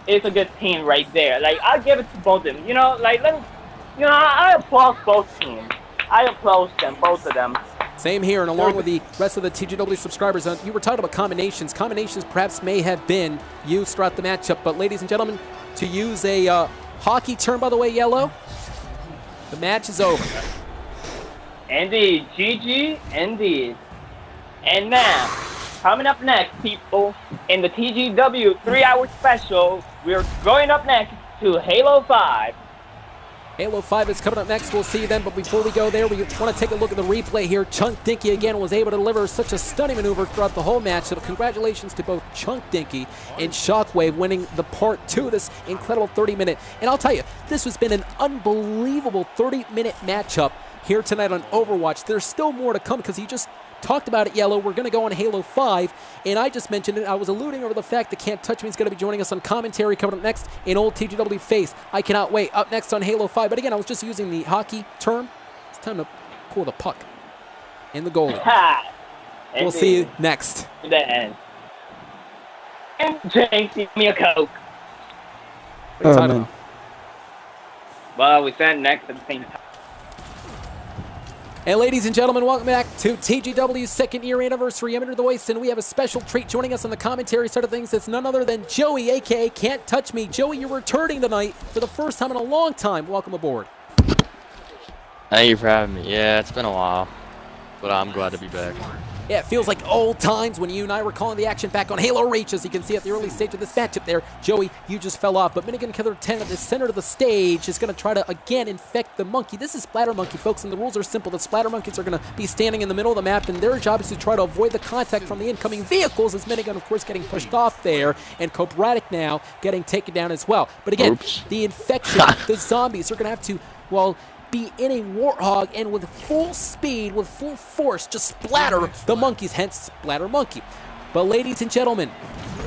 It's a good team right there. Like, I'll give it to both of them. You know, like, I applaud both teams. I applaud them, both of them. Same here, and along with the rest of the TGW subscribers, you were talking about combinations. Combinations perhaps may have been used throughout the matchup, but ladies and gentlemen, to use a hockey term, by the way, Yellow, the match is over. Indeed. GG, indeed. And now, coming up next, people, in the TGW 3-hour special, we're going up next to Halo 5. Halo 5 is coming up next. We'll see you then. But before we go there, we want to take a look at the replay here. Chunk Dinky again was able to deliver such a stunning maneuver throughout the whole match. So congratulations to both Chunk Dinky and Shockwave winning the part 2 of this incredible 30-minute. And I'll tell you, this has been an unbelievable 30-minute matchup here tonight on Overwatch. There's still more to come because you just talked about it, Yellow. We're going to go on Halo 5, and I just mentioned it. I was alluding over the fact that Can't Touch Me is going to be joining us on commentary coming up next in old TGW face. I cannot wait. Up next on Halo 5. But again, I was just using the hockey term. It's time to pull the puck. and the goalie. Ha! We'll see you next. Then. And James, give me a Coke. What are you talking about? Well, we sat next at the same time. And ladies and gentlemen, welcome back to TGW's second year anniversary. I'm AdrianTheVoice, and we have a special treat joining us on the commentary side of things. It's none other than Joey, a.k.a. Can't Touch Me. Joey, you're returning tonight for the first time in a long time. Welcome aboard. Thank you for having me. Yeah, it's been a while, but I'm glad to be back. Yeah, it feels like old times when you and I were calling the action back on Halo Reach. As you can see at the early stage of this matchup there, Joey, you just fell off. But Minigun Killer 10 at the center of the stage is going to try to, again, infect the monkey. This is Splatter Monkey, folks, and the rules are simple. The Splatter Monkeys are going to be standing in the middle of the map, and their job is to try to avoid the contact from the incoming vehicles, as Minigun, of course, getting pushed off there, and Cobratic now getting taken down as well. But again, the infection, the zombies are going to have to, well, be in a Warthog and with full speed, with full force, just splatter the monkeys, hence Splatter Monkey. But ladies and gentlemen,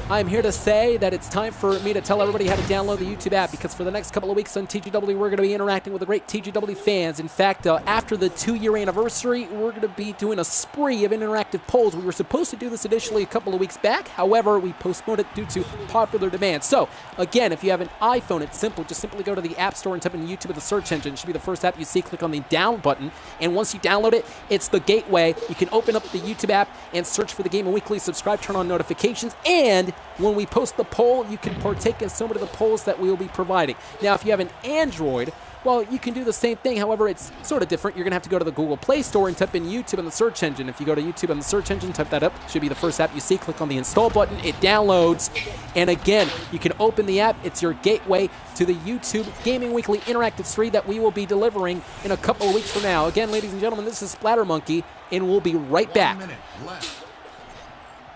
I'm here to say that it's time for me to tell everybody how to download the YouTube app, because for the next couple of weeks on TGW, we're going to be interacting with the great TGW fans. In fact, after the 2-year anniversary, we're going to be doing a spree of interactive polls. We were supposed to do this initially a couple of weeks back. However, we postponed it due to popular demand. So, again, if you have an iPhone, it's simple. Just simply go to the App Store and type in YouTube in the search engine. It should be the first app you see. Click on the down button. And once you download it, it's the gateway. You can open up the YouTube app and search for the Game and Weekly. Subscribe, turn on notifications, and when we post the poll, you can partake in so many of the polls that we will be providing. Now, if you have an Android, well, you can do the same thing. However, it's sort of different. You're going to have to go to the Google Play Store and type in YouTube in the search engine. If you go to YouTube in the search engine, type that up. It should be the first app you see. Click on the install button. It downloads. And again, you can open the app. It's your gateway to the YouTube Gaming Weekly Interactive 3 that we will be delivering in a couple of weeks from now. Again, ladies and gentlemen, this is Splatter Monkey, and we'll be right back. 1 minute left.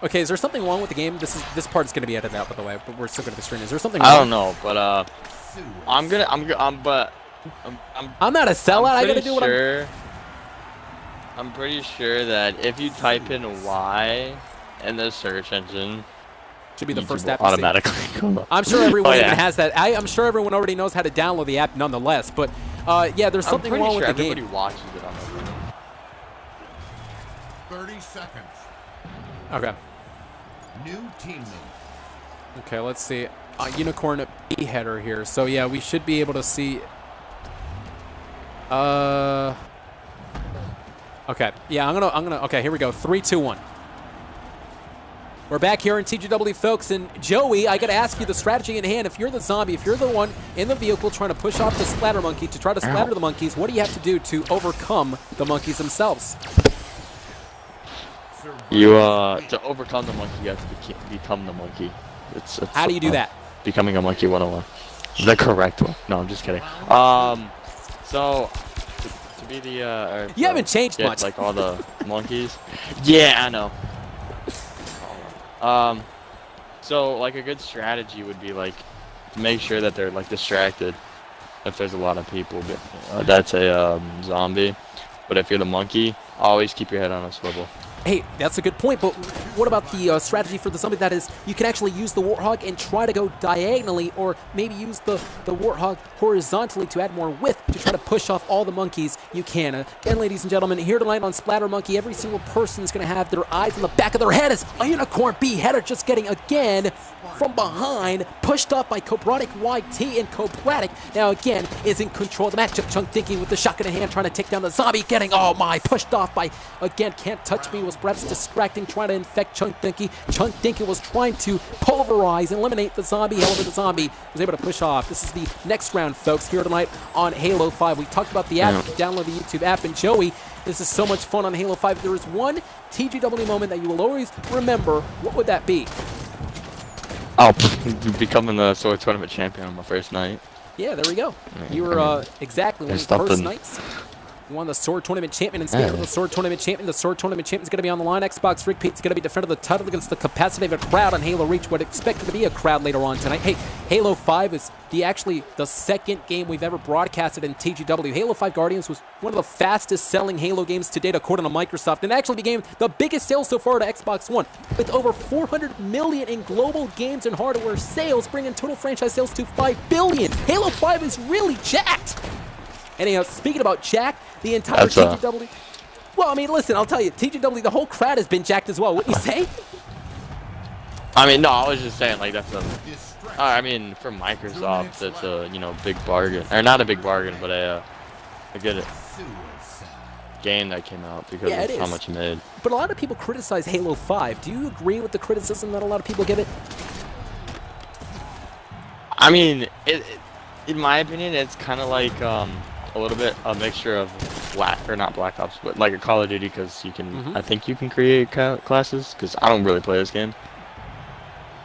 Okay, is there something wrong with the game? This part's gonna be edited out, by the way, but we're still gonna be streaming. Is there something wrong? I don't know, but I'm not a sellout. I gotta do what I'm pretty sure that if you type in Y in the search engine, should be the YouTube first will app you see. automatically come up. I'm sure everyone Oh, yeah. even has that. I'm sure everyone already knows how to download the app, nonetheless. But yeah, there's something wrong with the game. Everybody watches it on their phone. 30 seconds. Okay. New teammate. Okay, let's see. Unicorn B header here. So yeah, we should be able to see. Okay. Yeah, I'm gonna. Okay, here we go. 3, 2, 1. We're back here in TGW, folks, and Joey, I gotta ask you the strategy in hand. If you're the zombie, if you're the one in the vehicle trying to push off the Splatter Monkey to try to splatter the monkeys, what do you have to do to overcome the monkeys themselves? You to overcome the monkey, you have to become the monkey. It's How do you do that? Becoming a monkey 101. The correct one. No, I'm just kidding. So to be the You haven't changed get, much. like all the monkeys. Yeah, I know. So like a good strategy would be like to make sure that they're like distracted. If there's a lot of people, that's a zombie. But if you're the monkey, always keep your head on a swivel. Hey, that's a good point, but what about the strategy for the zombie? That is, you can actually use the Warthog and try to go diagonally, or maybe use the Warthog horizontally to add more width to try to push off all the monkeys you can. Again, ladies and gentlemen, here tonight on Splatter Monkey, every single person is going to have their eyes on the back of their head as a Unicorn B header just getting, again, from behind, pushed off by Cobratic YT, and Cobratic now, again, is in control of the matchup. Chunk Dinky with the shotgun in hand, trying to take down the zombie, getting, oh my, pushed off by, again, Can't Touch Me, was perhaps distracting, trying to infect Chunk Dinky. Chunk Dinky was trying to pulverize and eliminate the zombie. However, the zombie was able to push off. This is the next round, folks, here tonight on Halo 5. We talked about the app. You can download the YouTube app. And Joey, this is so much fun on Halo 5. There is one TGW moment that you will always remember. What would that be? Oh, becoming the Sword Tournament champion on my first night. Yeah, there we go. You were exactly one of the first nights. You won the Sword Tournament champion, and speaking of the Sword Tournament champion is going to be on the line. Xbox Rick Pete's going to be defending the title against the capacity of a crowd on Halo Reach. What expected to be a crowd later on tonight. Hey, Halo 5 is actually the second game we've ever broadcasted in TGW. Halo 5 Guardians was one of the fastest selling Halo games to date according to Microsoft, and actually became the biggest sales so far to Xbox One, with over 400 million in global games and hardware sales, bringing total franchise sales to 5 billion. Halo 5 is really jacked. Anyhow, speaking about Jack, the entire TGW... Well, I mean, listen, I'll tell you, TGW, the whole crowd has been jacked as well. What you say? I mean, no, I was just saying, like, that's a... Distraction. I mean, for Microsoft, it's a, you know, big bargain. Or not a big bargain, but a good Suicide. game that came out because Yeah, of it how is. much it made. But a lot of people criticize Halo 5. Do you agree with the criticism that a lot of people give it? I mean, in my opinion, it's kind of like a little bit a mixture of not Black Ops, but like a Call of Duty, because you can, I think you can create classes, because I don't really play this game.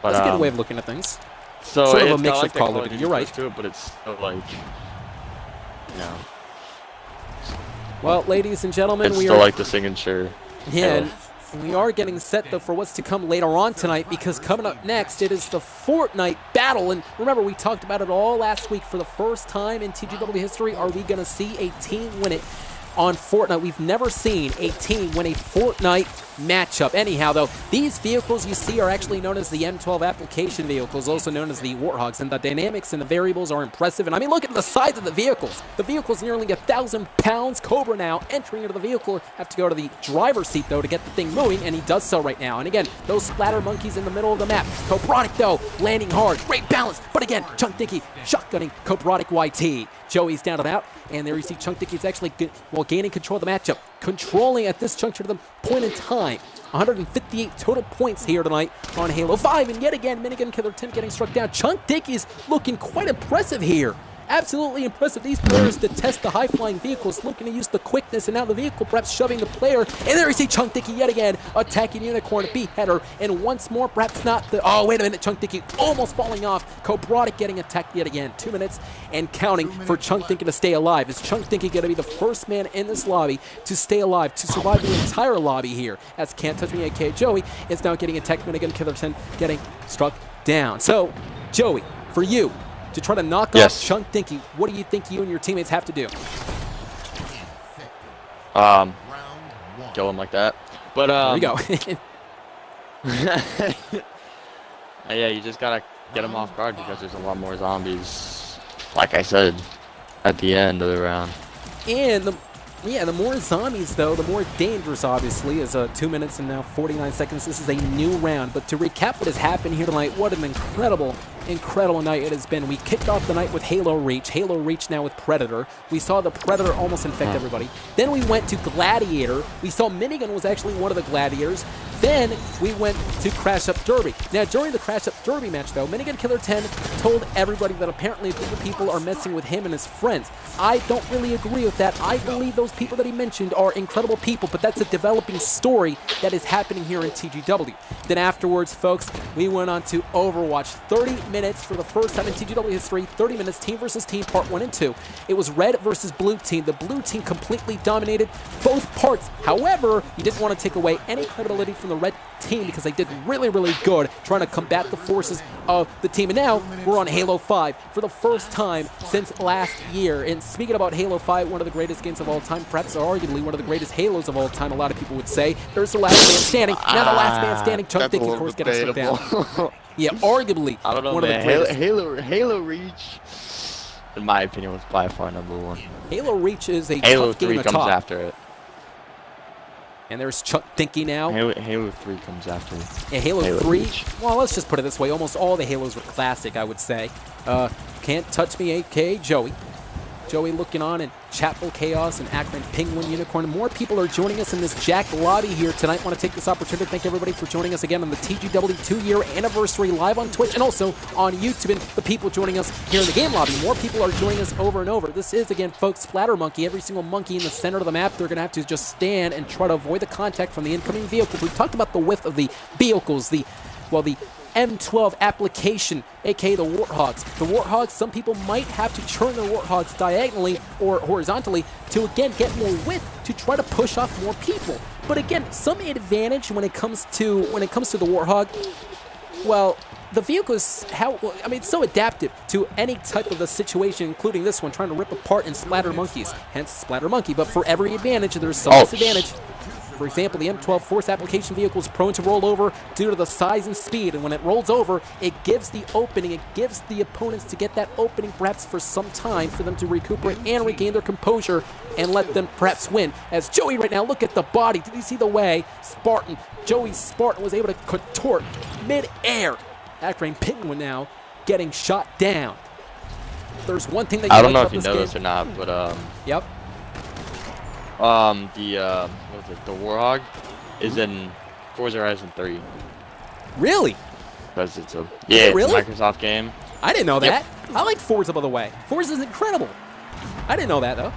But, That's a good way of looking at things. So Sort of a it's mix got, of like, the Call of Duty, you're right. to it, but it's still like, you know, Well, ladies and gentlemen, it's we still are like the signature. yeah, and we are getting set though for what's to come later on tonight, because coming up next it is the Fortnite battle. And remember, we talked about it all last week. For the first time in TGW history, are we going to see a team win it on Fortnite? We've never seen a team win a Fortnite matchup. Anyhow, though, these vehicles you see are actually known as the M12 application vehicles, also known as the Warthogs, and the dynamics and the variables are impressive. And I mean, look at the size of the vehicles. The vehicle's nearly 1,000 pounds. Cobra now entering into the vehicle. Have to go to the driver's seat, though, to get the thing moving, and he does so right now. And again, those splatter monkeys in the middle of the map. Cobronic, though, landing hard. Great balance. But again, Chunk Dicky shotgunning Cobronic YT. Joey's down and out, and there you see Chunk Dicky's actually gaining control of the matchup. Controlling at this juncture to the point in time. 158 total points here tonight on Halo 5, and yet again, Minigun Killer 10 getting struck down. Chunk Dickey's looking quite impressive here. Absolutely impressive. These players detest the high-flying vehicles, looking to use the quickness, and now the vehicle perhaps shoving the player. And there you see Chunk Dickey yet again attacking Unicorn B-header, and once more, perhaps not the... Oh, wait a minute, Chunk Dickey almost falling off. Cobronic getting attacked yet again. 2 minutes and counting for Chunk Dickey to stay alive. Is Chunk Dickey going to be the first man in this lobby to stay alive, to survive the entire lobby here? As Can't Touch Me, aka Joey, is now getting attacked. Minigun Killer 10 getting struck down. So, Joey, for you, to try to knock off Chunk Dickey, what do you think you and your teammates have to do? Round one. Kill him like that. But There you go. yeah, you just gotta get him off guard because there's a lot more zombies. Like I said, at the end of the round. And the more zombies, though, the more dangerous, obviously, is 2 minutes and now 49 seconds. This is a new round. But to recap what has happened here tonight, what an incredible night it has been. We kicked off the night with Halo Reach now with Predator. We saw the Predator almost infect everybody. Then we went to Gladiator. We saw Minigun was actually one of the Gladiators. Then we went to Crash Up Derby. Now, during the Crash Up Derby match, though, Minigun Killer 10 told everybody that apparently the people are messing with him and his friends. I don't really agree with that. I believe those people that he mentioned are incredible people, but that's a developing story that is happening here in TGW. Then afterwards, folks, we went on to Overwatch. 30 minutes for the first time in TGW history. 30 minutes, team versus team, part 1 and 2. It was red versus blue team. The blue team completely dominated both parts. However, you didn't want to take away any credibility from the red team because they did really, really good trying to combat the forces of the team. And now we're on Halo 5 for the first time since last year. And speaking about Halo 5, one of the greatest games of all time, perhaps arguably one of the greatest Halos of all time, a lot of people would say. There's the last man standing. Now the last man standing, Chunk Dickey, of course, getting struck down. Yeah, arguably I don't know, one man. of the greatest. Halo Reach, in my opinion, was by far #1. Halo Reach is a Halo tough game 3 to comes top. after it. And there's Chunk Dickey now. Halo 3 comes after it. And Halo 3, Reach. well, let's just put it this way. Almost all the Halos were classic, I would say. Can't Touch Me, a.k.a. Joey. Joey looking on, and Chapel Chaos and Akron Penguin Unicorn. More people are joining us in this Jack lobby here tonight. Want to take this opportunity to thank everybody for joining us again on the TGW 2-year anniversary live on Twitch and also on YouTube. And the people joining us here in the game lobby. More people are joining us over and over. This is, again, folks, Splatter Monkey. Every single monkey in the center of the map, they're going to have to just stand and try to avoid the contact from the incoming vehicles. We talked about the width of the vehicles, the M12 application, aka the Warthogs. The Warthogs, some people might have to turn their Warthogs diagonally or horizontally to again get more width to try to push off more people. But again, some advantage when it comes to the Warthog. Well, the vehicle is it's so adaptive to any type of a situation, including this one, trying to rip apart and splatter monkeys. Hence, Splatter Monkey. But for every advantage, there's some disadvantage. For example, the M12 force application vehicle is prone to roll over due to the size and speed, and when it rolls over, it gives the opening, it gives the opponents to get that opening perhaps for some time for them to recuperate and regain their composure and let them perhaps win. As Joey right now, look at the body. Did you see the way Joey Spartan was able to contort mid-air? Acronym Penguin now getting shot down. There's one thing that I don't know if you know this or not, but Yep. what was it? The Warhog is in Forza Horizon 3 Really? because it's a it it's a really? Microsoft game. I didn't know Yep. that. I like Forza, by the way. Forza's incredible. I didn't know that, though.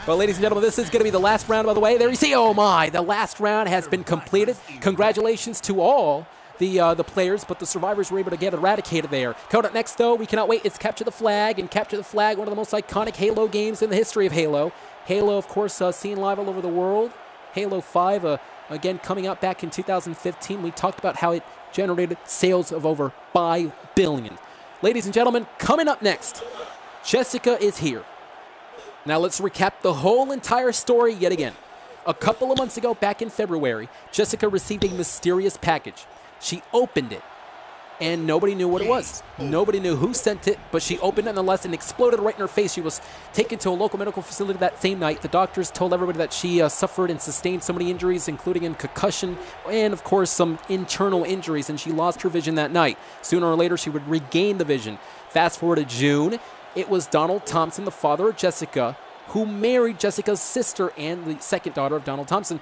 Well, ladies and gentlemen, this is going to be the last round, by the way. There you see, oh my, the last round has been completed. Congratulations to all the players, but the survivors were able to get eradicated there. Coming up next, though, we cannot wait. It's Capture the Flag, and Capture the Flag, one of the most iconic Halo games in the history of Halo. Halo, of course, seen live all over the world. Halo 5, again, coming out back in 2015. We talked about how it generated sales of over 5 billion. Ladies and gentlemen, coming up next, Jessica is here. Now let's recap the whole entire story yet again. A couple of months ago, back in February, Jessica received a mysterious package. She opened it, and nobody knew what it was. Nobody knew who sent it, but she opened it nonetheless and exploded right in her face. She was taken to a local medical facility that same night. The doctors told everybody that she suffered and sustained so many injuries, including in concussion and, of course, some internal injuries, and she lost her vision that night. Sooner or later, she would regain the vision. Fast forward to June. It was Donald Thompson, the father of Jessica, who married Jessica's sister and the second daughter of Donald Thompson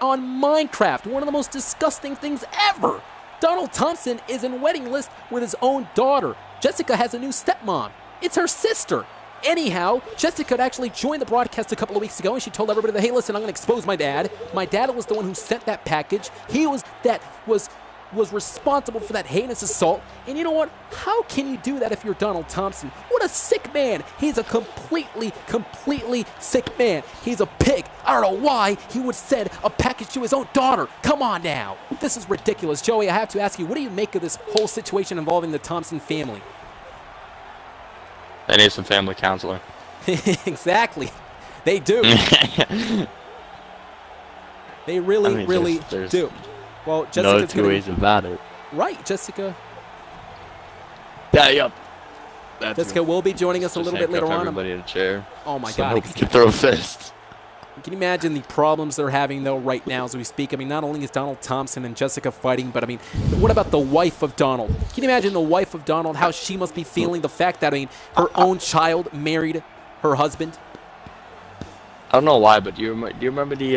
on Minecraft. One of the most disgusting things ever. Donald Thompson is in wedding list with his own daughter. Jessica has a new stepmom. It's her sister. Anyhow, Jessica had actually joined the broadcast a couple of weeks ago, and she told everybody that, hey, listen, I'm going to expose my dad. My dad was the one who sent that package. He was responsible for that heinous assault. And you know what? How can you do that if you're Donald Thompson? What a sick man. He's a completely sick man. He's a pig. I don't know why he would send a package to his own daughter. Come on now. This is ridiculous. Joey, I have to ask you, what do you make of this whole situation involving the Thompson family? They need some family counselor. Exactly. They do. They really do. Well, Jessica's no two ways about it. Right, Jessica. Yeah, yep. Jessica will be joining us a little bit later on. Everybody in a chair. Oh my so God! Nobody can throw a fist. Can you imagine the problems they're having though right now as we speak? I mean, not only is Donald Thompson and Jessica fighting, but I mean, what about the wife of Donald? Can you imagine the wife of Donald? How she must be feeling the fact that her own child married her husband. I don't know why, but do you remember the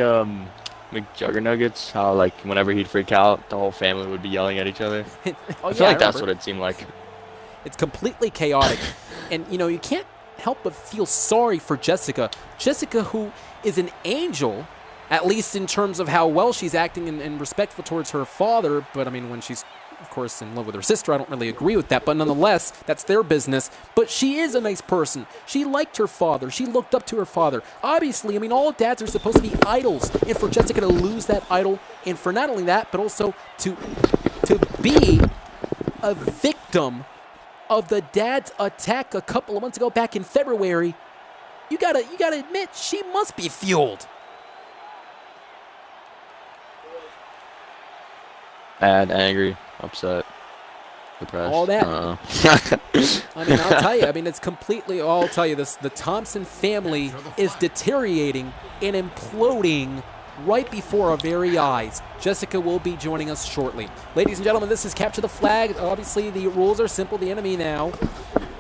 McJuggernuggets? How like whenever he'd freak out, the whole family would be yelling at each other. I feel like that's what it seemed like. It's completely chaotic, and you can't help but feel sorry for Jessica. Jessica, who is an angel, at least in terms of how well she's acting and respectful towards her father. But I mean, when she's, of course, in love with her sister, I don't really agree with that. But nonetheless, that's their business. But she is a nice person. She liked her father. She looked up to her father. Obviously, I mean, all dads are supposed to be idols. And for Jessica to lose that idol, and for not only that, but also to be a victim of the dad's attack a couple of months ago back in February, you gotta admit, she must be fueled. Mad, angry, upset, depressed. All that. I mean, I'll tell you. I mean, it's completely. I'll tell you this: the Thompson family is deteriorating and imploding right before our very eyes. Jessica will be joining us shortly. Ladies and gentlemen, this is Capture the Flag. Obviously, the rules are simple. The enemy now,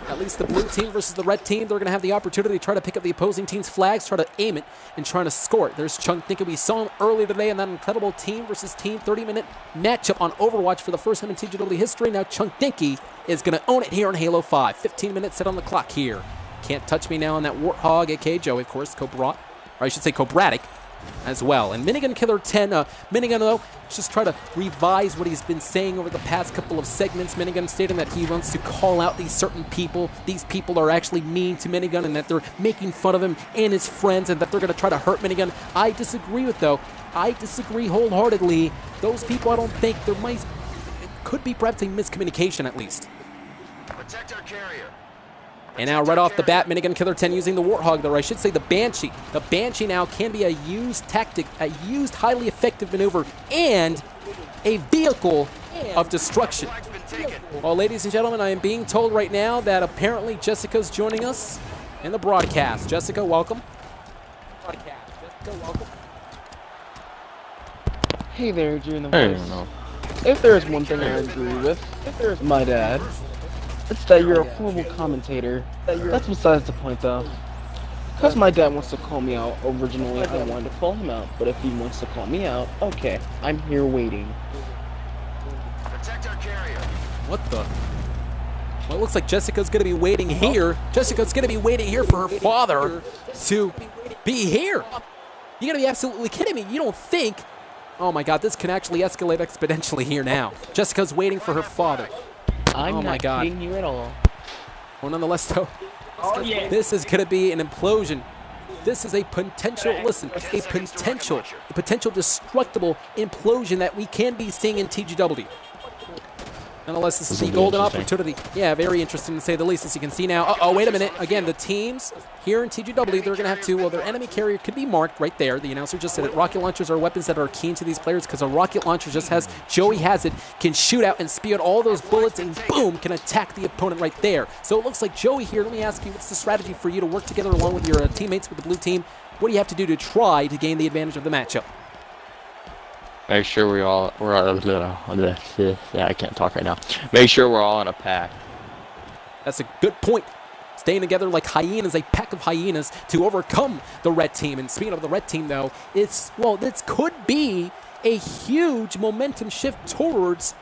at least the blue team versus the red team, they're going to have the opportunity to try to pick up the opposing team's flags, try to aim it, and try to score it. There's Chung Thinking. We saw him earlier today in that incredible team versus team 30-minute matchup on Overwatch for the first time in TGW history. Now Chung Thinking is going to own it here on Halo 5. 15 minutes set on the clock here. Can't touch me now on that Warthog, a.k.a. Joey, of course, Cobrat, or I should say Cobratic, as well. And Minigun Killer 10, Minigun, though, just try to revise what he's been saying over the past couple of segments. Minigun stating that he wants to call out these certain people. These people are actually mean to Minigun and that they're making fun of him and his friends and that they're going to try to hurt Minigun. I disagree with, though. I disagree wholeheartedly. Those people, I don't think, it could be perhaps a miscommunication at least. Protect our carrier. And now right off the bat, Minigun Killer 10 using the Warthog, or I should say the Banshee. The Banshee now can be a used tactic, a used highly effective maneuver, and a vehicle of destruction. Well, ladies and gentlemen, I am being told right now that apparently Jessica's joining us in the broadcast. Jessica, welcome. Hey there, Adrian the I don't Voice. know. If there's one thing I agree with, my dad, it's that you're a horrible commentator. That's besides the point, though. Because my dad wants to call me out, originally I wanted to call him out, but if he wants to call me out, okay, I'm here waiting. What the? Well, it looks like Jessica's going to be waiting here. Jessica's going to be waiting here for her father to be here. You got to be absolutely kidding me. You don't think... Oh my god, this can actually escalate exponentially here now. Jessica's waiting for her father. I'm Oh my not God. kidding you at all. Well, nonetheless, though, Oh, yeah. this is going to be an implosion. This is a potential, listen, a potential destructible implosion that we can be seeing in TGW. Nonetheless, this is the golden opportunity. Yeah, very interesting to say the least, as you can see now. Uh-oh, wait a minute. Again, the teams here in TGW, they're going to have to, well, their enemy carrier could be marked right there. The announcer just said it. Rocket launchers are weapons that are keen to these players because a rocket launcher just has, Joey has it, can shoot out and spew out all those bullets and boom, can attack the opponent right there. So it looks like Joey here, let me ask you, what's the strategy for you to work together along with your teammates with the blue team? What do you have to do to try to gain the advantage of the matchup? Make sure we're all yeah, I can't talk right now. Make sure we're all in a pack. That's a good point. Staying together like hyenas, a pack of hyenas, to overcome the red team. And speaking of the red team, though, this could be a huge momentum shift towards...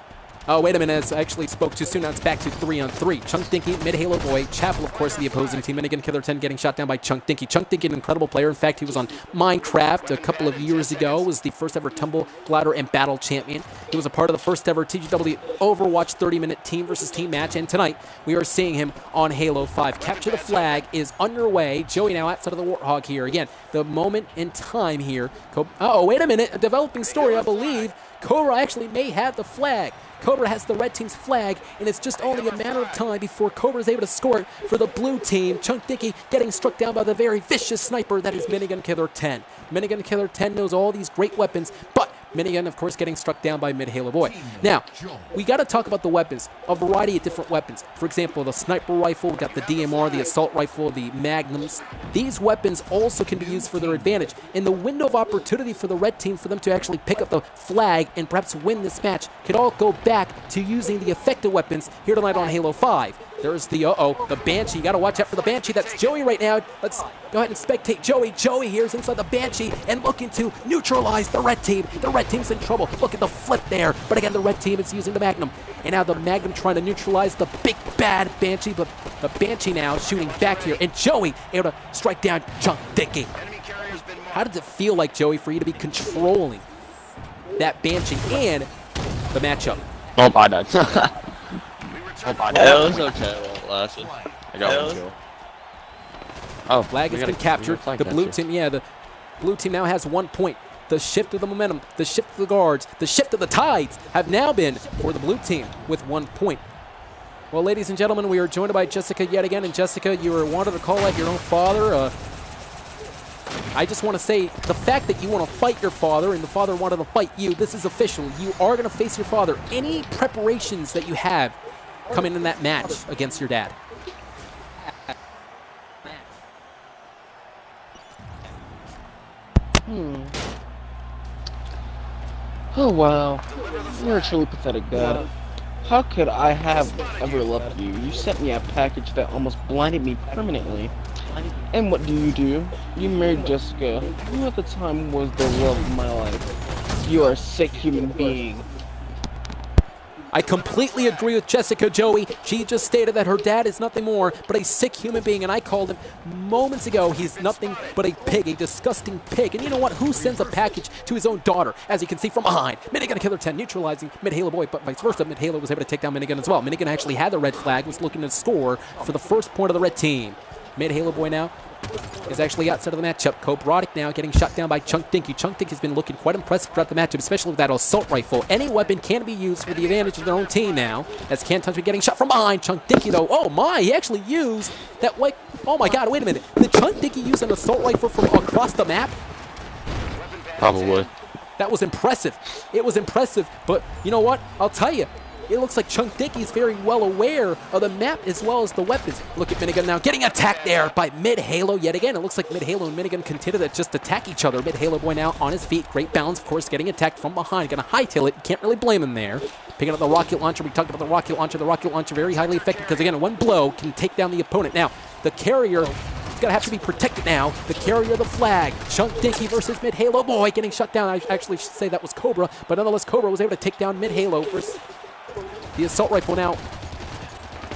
Oh, wait a minute, I actually spoke too soon. Now it's back to 3-on-3. Chunk Dinky, mid-Halo Boy, Chapel, of course, the opposing team. Minigun Killer 10 getting shot down by Chunk Dinky. Chunk Dinky, an incredible player. In fact, he was on Minecraft a couple of years ago. Was the first ever Tumble, Glider, and Battle champion. He was a part of the first ever TGW Overwatch 30-minute team versus team match. And tonight, we are seeing him on Halo 5. Capture the flag is underway. Joey now outside of the Warthog here. Again, the moment in time here. Uh-oh, wait a minute. A developing story, I believe. Cobra actually may have the flag. Cobra has the red team's flag, and it's just only a matter of time before Cobra is able to score it for the blue team. Chunk Dinky getting struck down by the very vicious sniper that is Minigun Killer 10. Minigun Killer 10 knows all these great weapons, but Minigun, of course, getting struck down by Mid-Halo Boy. Now, we got to talk about the weapons, a variety of different weapons. For example, the sniper rifle, we got the DMR, the assault rifle, the magnums. These weapons also can be used for their advantage. And the window of opportunity for the red team for them to actually pick up the flag and perhaps win this match could all go back to using the effective weapons here tonight on Halo 5. There's the, the Banshee. You got to watch out for the Banshee. That's Joey right now. Let's go ahead and spectate Joey. Joey here is inside the Banshee and looking to neutralize the red team. The red team's in trouble. Look at the flip there. But again, the red team is using the Magnum. And now the Magnum trying to neutralize the big bad Banshee. But the Banshee now shooting back here. And Joey able to strike down Chunk Dinky. How does it feel like, Joey, for you to be controlling that Banshee and the matchup? Oh, I died. It was okay while it lasted. I got one kill. Oh, Flag has been captured. The blue team, the blue team now has 1 point. The shift of the momentum, the shift of the guards, the shift of the tides have now been for the blue team with 1 point. Well, ladies and gentlemen, we are joined by Jessica yet again. And Jessica, you were wanted to call out your own father. I just want to say the fact that you want to fight your father and the father wanted to fight you, this is official. You are going to face your father. Any preparations that you have coming in that match against your dad? Oh wow, you're a truly pathetic dad. How could I have ever loved you? You sent me a package that almost blinded me permanently. And what do? You married Jessica, who at the time was the love of my life. You are a sick human being. I completely agree with Jessica, Joey. She just stated that her dad is nothing more but a sick human being, and I called him moments ago. He's nothing but a pig, a disgusting pig. And you know what? Who sends a package to his own daughter? As you can see from behind, Minigun Killer 10 neutralizing Mid-Halo Boy, but vice versa, Mid-Halo was able to take down Minigun as well. Minigun actually had the red flag, was looking to score for the first point of the red team. Mid Halo Boy now is actually outside of the matchup. Cobrodic now getting shot down by Chunk Dinky. Chunk Dinky's been looking quite impressive throughout the matchup, especially with that assault rifle. Any weapon can be used for the advantage of their own team now. As Can't Touch Me getting shot from behind. Chunk Dinky though, oh my, he actually used that like, oh my god, wait a minute. Did Chunk Dinky use an assault rifle from across the map? Probably. That was impressive. It was impressive, but you know what? I'll tell you. It looks like Chunk Dinky is very well aware of the map as well as the weapons. Look at Minigun now getting attacked there by Mid Halo yet again. It looks like Mid Halo and Minigun continue to just attack each other. Mid Halo Boy now on his feet. Great balance, of course, getting attacked from behind. Gonna hightail it. Can't really blame him there. Picking up the rocket launcher. We talked about the rocket launcher. The rocket launcher very highly effective because, again, one blow can take down the opponent. Now, the carrier is gonna have to be protected now. The carrier, the flag. Chunk Dinky versus Mid Halo Boy getting shut down. I actually should say that was Cobra, but nonetheless, Cobra was able to take down Mid Halo versus the assault rifle. Now,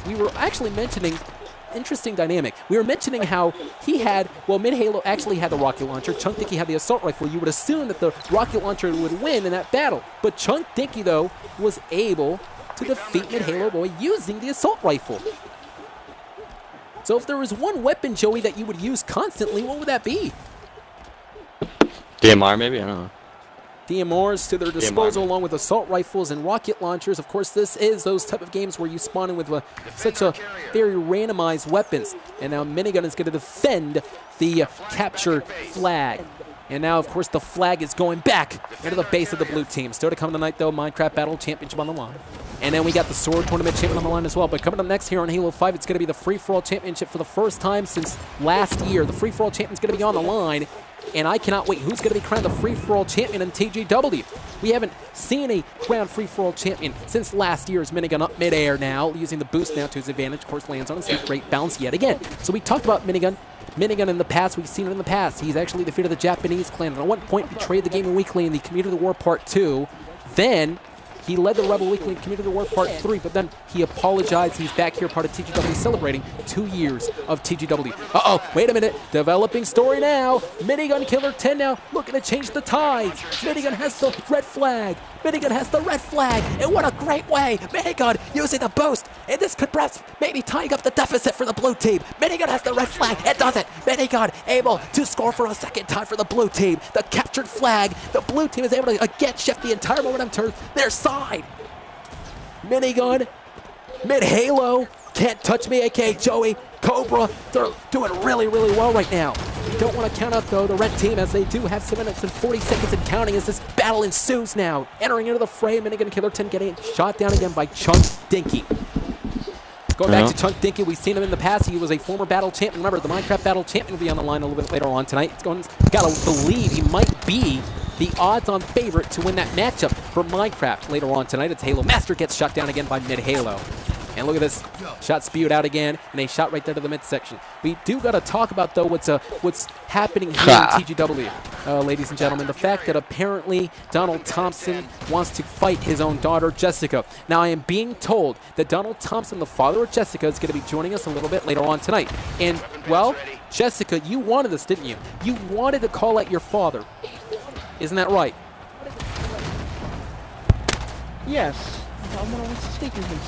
we were actually mentioning, interesting dynamic. We were mentioning how he had, well, Mid Halo actually had the rocket launcher. Chunk Dinky had the assault rifle. You would assume that the rocket launcher would win in that battle. But Chunk Dinky, though, was able to defeat Mid Halo Boy using the assault rifle. So if there was one weapon, Joey, that you would use constantly, what would that be? DMR maybe? I don't know. DMRs to their disposal along with assault rifles and rocket launchers. Of course, this is those type of games where you spawn in with such a very randomized weapons. And now Minigun is going to defend the captured flag. And now, of course, the flag is going back into the base of the blue team. Still to come tonight, though, Minecraft Battle Championship on the line. And then we got the Sword Tournament Champion on the line as well. But coming up next here on Halo 5, it's going to be the Free-For-All Championship for the first time since last year. The Free-For-All Champion is going to be on the line. And I cannot wait. Who's going to be crowned the free-for-all champion in TGW? We haven't seen a crowned free-for-all champion since last year's Minigun up midair now, using the boost now to his advantage. Of course, lands on his feet. Great bounce yet again. So we talked about Minigun. Minigun in the past, we've seen it in the past. He's actually defeated the Japanese clan. And at one point, betrayed the Gaming Weekly in the Community War Part 2. Then he led the Rebel Weekly in Community War Part 3, but then he apologized. He's back here, part of TGW, celebrating 2 years of TGW. Uh-oh, wait a minute. Developing story now. Minigun Killer 10 now looking to change the tides. Minigun has the red flag. Minigun has the red flag. And what a great way. Minigun using the boost. And this could perhaps maybe tying up the deficit for the blue team. Minigun has the red flag. It does it. Minigun able to score for a second time for the blue team. The captured flag. The blue team is able to again shift the entire momentum to their side. Minigun, Mid Halo, Can't Touch Me, aka Joey, Cobra, they're doing really, really well right now. You don't want to count out, though, the red team, as they do have 7 minutes and 40 seconds and counting as this battle ensues now. Entering into the fray, Minigun Killer 10 getting shot down again by Chunk Dinky. Going back to Chunk Dinky, we've seen him in the past. He was a former battle champion. Remember, the Minecraft Battle Champion will be on the line a little bit later on tonight. Gotta believe he might be the odds-on favorite to win that matchup for Minecraft later on tonight. It's Halo Master gets shot down again by Mid Halo. And look at this, shot spewed out again, and a shot right there to the midsection. We do got to talk about, though, what's happening here in TGW, ladies and gentlemen. The fact that apparently Donald Thompson wants to fight his own daughter, Jessica. Now, I am being told that Donald Thompson, the father of Jessica, is going to be joining us a little bit later on tonight. And, well, Jessica, you wanted this, didn't you? You wanted to call out your father. Isn't that right? Yes. I'm gonna was speaking him.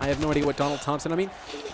I have no idea what Donald Thompson, I mean,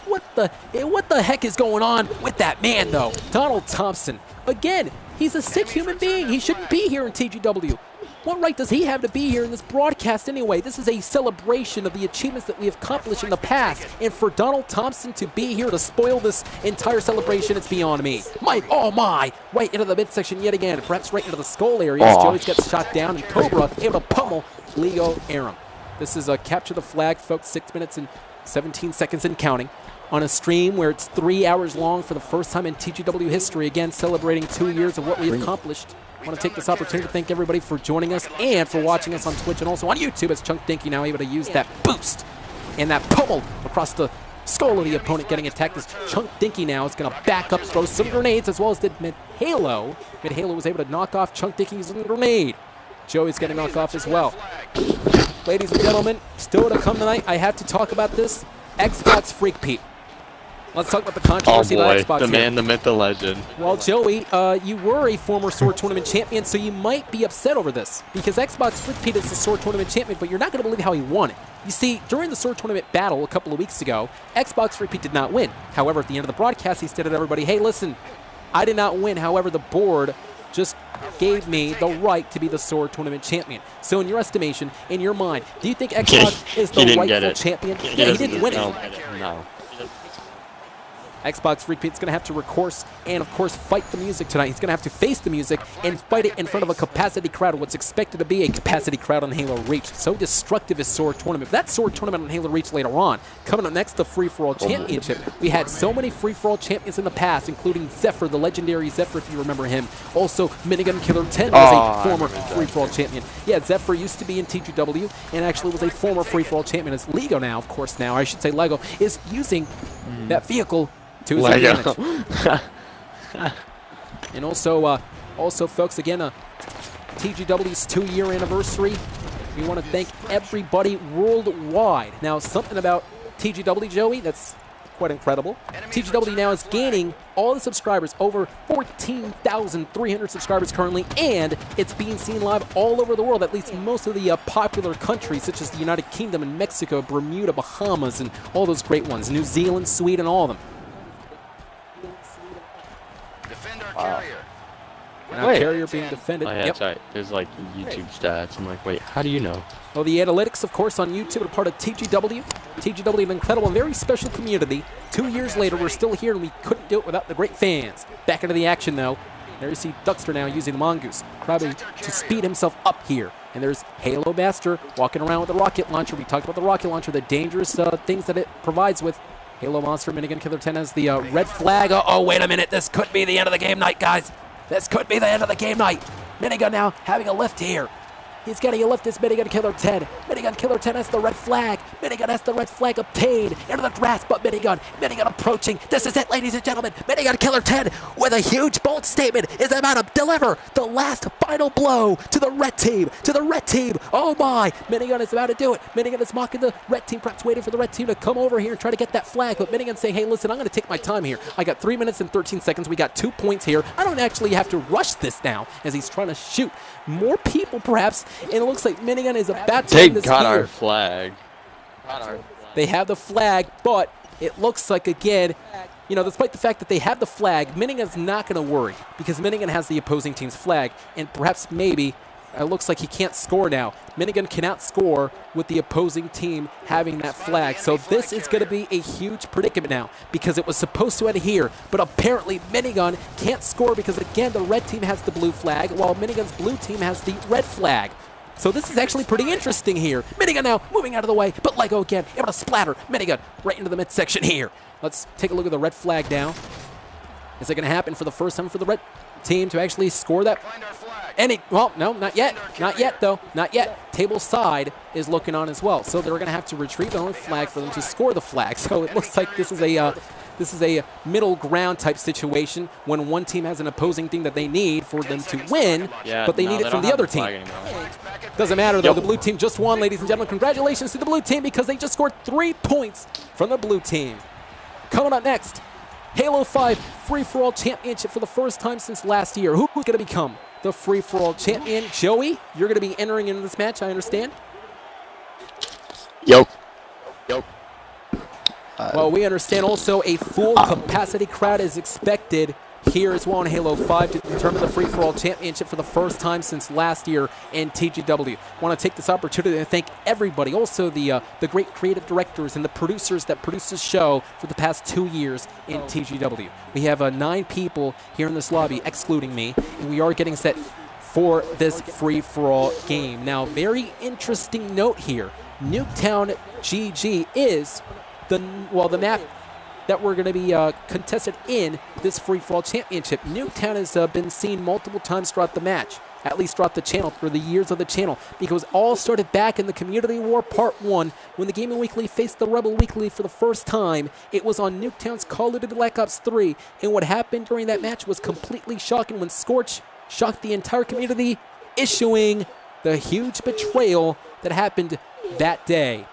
what the heck is going on with that man, though? Donald Thompson, again, he's a sick human being. He shouldn't be here in TGW. What right does he have to be here in this broadcast anyway? This is a celebration of the achievements that we have accomplished in the past. And for Donald Thompson to be here to spoil this entire celebration, it's beyond me. Oh my, right into the midsection yet again. Perhaps right into the skull area as Joey's gets shot down and Cobra able to pummel Leo Aram. This is a capture the flag, folks, 6 minutes and 17 seconds and counting. On a stream where it's 3 hours long for the first time in TGW history, again celebrating 2 years of what we have accomplished. I want to take this opportunity to thank everybody for joining us and for watching us on Twitch and also on YouTube as Chunk Dinky now able to use that boost and that pummel across the skull of the opponent getting attacked. As Chunk Dinky now is going to back up, throw some grenades as well as did Mid Halo. Mid Halo was able to knock off Chunk Dinky using a grenade. Joey's getting knocked off as well. Ladies and gentlemen, still to come tonight, I have to talk about this. Xbox Freak Peep. Let's talk about the Oh controversy about boy, Xbox the here. man, the myth, the legend. Well, Joey, you were a former Sword Tournament champion, so you might be upset over this, because Xbox repeated as the Sword Tournament champion, but you're not going to believe how he won it. You see, during the Sword Tournament battle a couple of weeks ago, Xbox Repeat did not win. However, at the end of the broadcast, he stated to everybody, hey, listen, I did not win. However, the board just gave me the right to be the Sword Tournament champion. So in your estimation, in your mind, do you think Xbox is the rightful champion? Yeah, he didn't win it. No. Xbox Repeat's going to have to recourse and, of course, fight the music tonight. He's going to have to face the music and fight it in front of a capacity crowd, what's expected to be a capacity crowd on Halo Reach. So destructive is Sword Tournament. But that Sword Tournament on Halo Reach later on. Coming up next, the Free-For-All Championship. We had so many Free-For-All champions in the past, including Zephyr, the legendary Zephyr, if you remember him. Also, Minigun Killer 10 was a former Free-For-All champion. Yeah, Zephyr used to be in TGW and actually was a former Free-For-All champion. As Lego now, of course, I should say Lego, is using that vehicle to his advantage. And also, folks, again, TGW's 2-year anniversary. We want to thank everybody worldwide. Now, something about TGW, Joey, that's quite incredible. TGW now is gaining all the subscribers, over 14,300 subscribers currently, and it's being seen live all over the world, at least most of the popular countries, such as the United Kingdom and Mexico, Bermuda, Bahamas, and all those great ones, New Zealand, Sweden, all of them. And our carrier being defended. Oh, yeah, that's right. There's like YouTube stats. I'm like, wait, how do you know? Well, the analytics, of course, on YouTube are part of TGW. TGW, an incredible and very special community. 2 years later, we're still here, and we couldn't do it without the great fans. Back into the action, though. There you see Duckster now using the Mongoose, probably to speed himself up here. And there's Halo Master walking around with the rocket launcher. We talked about the rocket launcher, the dangerous things that it provides with. Halo Monster, Minigun Killer 10 has the red flag. Oh, wait a minute. This could be the end of the game night, guys. This could be the end of the game night. Minigun now having a lift here. He's getting a lift as Minigun Killer 10. Minigun Killer 10 has the red flag. Minigun has the red flag obtained. Into the grasp of Minigun. Minigun approaching. This is it, ladies and gentlemen. Minigun Killer 10 with a huge bold statement is about to deliver the last final blow to the red team. To the red team. Oh my. Minigun is about to do it. Minigun is mocking the red team, perhaps waiting for the red team to come over here and try to get that flag. But Minigun saying, hey, listen, I'm going to take my time here. I got 3 minutes and 13 seconds. We got 2 points here. I don't actually have to rush this now as he's trying to shoot more people, perhaps. And it looks like Minigun is about to end this got here. our flag. They have the flag, but it looks like, again, you know, despite the fact that they have the flag, Minigun's not going to worry because Minigun has the opposing team's flag, and perhaps maybe it looks like he can't score now. Minigun cannot score with the opposing team having that flag. So this is going to be a huge predicament now because it was supposed to end here, but apparently Minigun can't score because, again, the red team has the blue flag while Minigun's blue team has the red flag. So this is actually pretty interesting here. Minigun now moving out of the way, but Lego again able to splatter Minigun right into the midsection here. Let's take a look at the red flag now. Is it going to happen for the first time for the red team to actually score that? Well, no, not yet. Not yet, though. Not yet. Table side is looking on as well. So they're going to have to retrieve their own flag for them to score the flag. So it looks like this is a middle ground type situation when one team has an opposing thing that they need for them to win, but they need it from the other team. Doesn't matter, though. The blue team just won, ladies and gentlemen. Congratulations to the blue team because they just scored 3 points from the blue team. Coming up next, Halo 5 Free-For-All Championship for the first time since last year. Who's going to become the Free-For-All champion? Joey, you're going to be entering into this match, I understand? Yo. Well, we understand also a full capacity crowd is expected here as well in Halo 5 to determine the Free-For-All Championship for the first time since last year in TGW. I want to take this opportunity to thank everybody, also the great creative directors and the producers that produced this show for the past 2 years in TGW. We have 9 people here in this lobby, excluding me, and we are getting set for this Free-For-All game. Now, very interesting note here. Nuketown GG is the map that we're going to be contested in this Free-For-All Championship. Nuketown has been seen multiple times throughout the match, at least throughout the channel, through the years of the channel, because it all started back in the Community War Part 1 when the Gaming Weekly faced the Rebel Weekly for the first time. It was on Nuketown's Call of Duty Black Ops 3, and what happened during that match was completely shocking when Scorch shocked the entire community, issuing the huge betrayal that happened that day.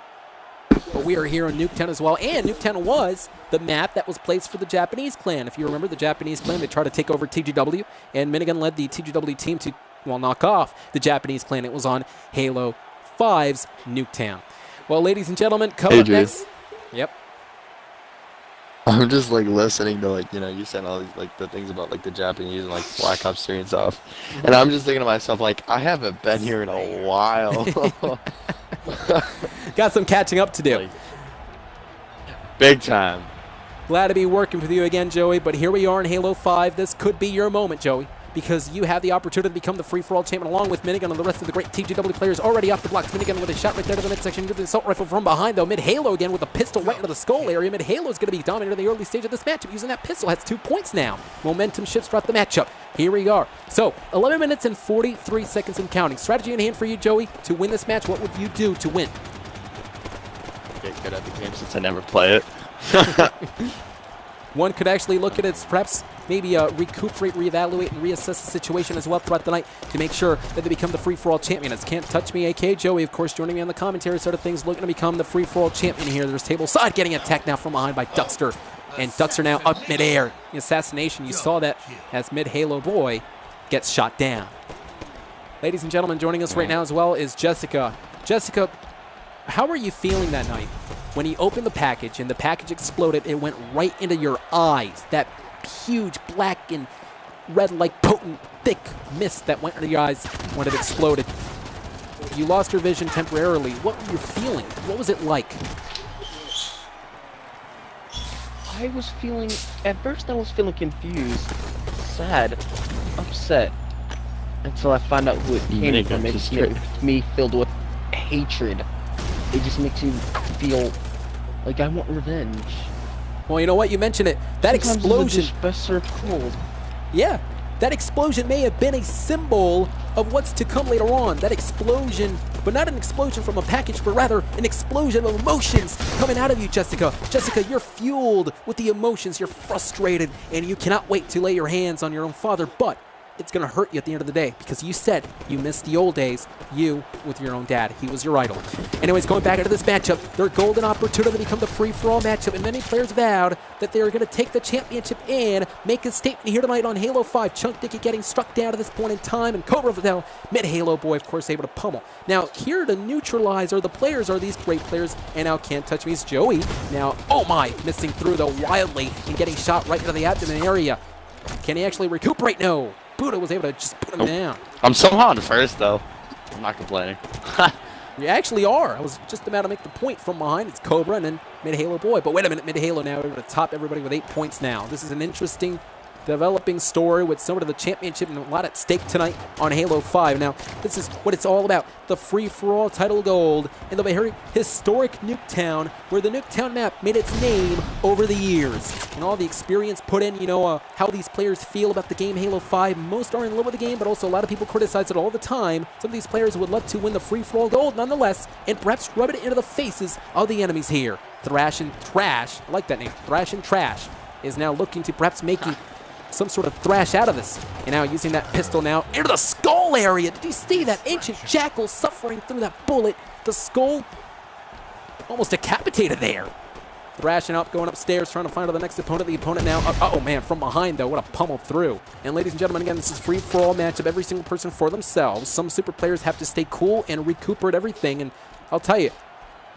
But we are here in Nuketown as well, and Nuketown was the map that was placed for the Japanese clan. If you remember, the Japanese clan, they tried to take over TGW, and Minigun led the TGW team to, well, knock off the Japanese clan. It was on Halo 5's Nuketown. Well, ladies and gentlemen, coming up Adrian. next. Yep. I'm just like listening to like, you know, you said all these like the things about like the Japanese and like Black Ops 3 and stuff. And I'm just thinking to myself like, I haven't been here in a while. Got some catching up to do. Like, big time. Glad to be working with you again, Joey, but here we are in Halo 5. This could be your moment, Joey, because you have the opportunity to become the free-for-all champion along with Minigun and the rest of the great TGW players already off the blocks. Minigun with a shot right there to the midsection into the assault rifle from behind, though. Mid-Halo again with a pistol right into the skull area. Mid-Halo is going to be dominated in the early stage of this matchup. Using that pistol, has 2 points now. Momentum shifts throughout the matchup. Here we are. So, 11 minutes and 43 seconds and counting. Strategy in hand for you, Joey, to win this match. What would you do to win? Get good at the game since I never play it. One could actually look at it as perhaps maybe recuperate, reevaluate, and reassess the situation as well throughout the night to make sure that they become the free-for-all champion. It's Can't Touch Me, a.k.a. Joey, of course, joining me on the commentary side of things, looking to become the free-for-all champion here. There's table side getting attacked now from behind by Duckster. And Duckster now up mid-air. The assassination, you saw that as mid-Halo boy gets shot down. Ladies and gentlemen, joining us right now as well is Jessica. Jessica, how were you feeling that night? When he opened the package and the package exploded, it went right into your eyes. That huge black and red, like potent, thick mist that went into your eyes when it exploded. You lost your vision temporarily. What were you feeling? What was it like? I was feeling, at first I was feeling confused, sad, upset, until I found out who it came from. It makes me filled with hatred. It just makes you feel like I want revenge. Well, you know what? You mentioned it. That explosion. Best served cold. Yeah, that explosion may have been a symbol of what's to come later on. That explosion, but not an explosion from a package, but rather an explosion of emotions coming out of you, Jessica. Jessica, you're fueled with the emotions. You're frustrated, and you cannot wait to lay your hands on your own father, but it's going to hurt you at the end of the day because you said you missed the old days, you with your own dad. He was your idol. Anyways, going back into this matchup, their golden opportunity to become the free-for-all matchup, and many players vowed that they were going to take the championship and make a statement here tonight on Halo 5. Chunk Dicky getting struck down at this point in time, and Cobra now mid-Halo boy, of course, able to pummel. Now, here to neutralize the players are these great players, and now Can't Touch Me's Joey. Now, oh my, missing through though wildly and getting shot right into the abdomen area. Can he actually recuperate? No. Buddha was able to just put him down. I'm somehow on first, though. I'm not complaining. You actually are. I was just about to make the point from behind. It's Cobra and then mid-Halo boy. But wait a minute, mid-Halo now able to top everybody with 8 points now. This is an interesting developing story with somewhat of the championship and a lot at stake tonight on Halo 5. Now, this is what it's all about. The free-for-all title gold in the very historic Nuketown, where the Nuketown map made its name over the years. And all the experience put in, you know, how these players feel about the game Halo 5. Most are in love with the game, but also a lot of people criticize it all the time. Some of these players would love to win the free-for-all gold nonetheless, and perhaps rub it into the faces of the enemies here. Thrash and Trash, I like that name, Thrash and Trash, is now looking to perhaps making some sort of thrash out of this. And now using that pistol now into the skull area. Did you see that ancient jackal suffering through that bullet? The skull almost decapitated there. Thrashing up, going upstairs, trying to find the next opponent. The opponent now, oh man, from behind though, what a pummel through. And ladies and gentlemen, again, this is free-for-all matchup. Every single person for themselves. Some super players have to stay cool and recuperate everything. And I'll tell you,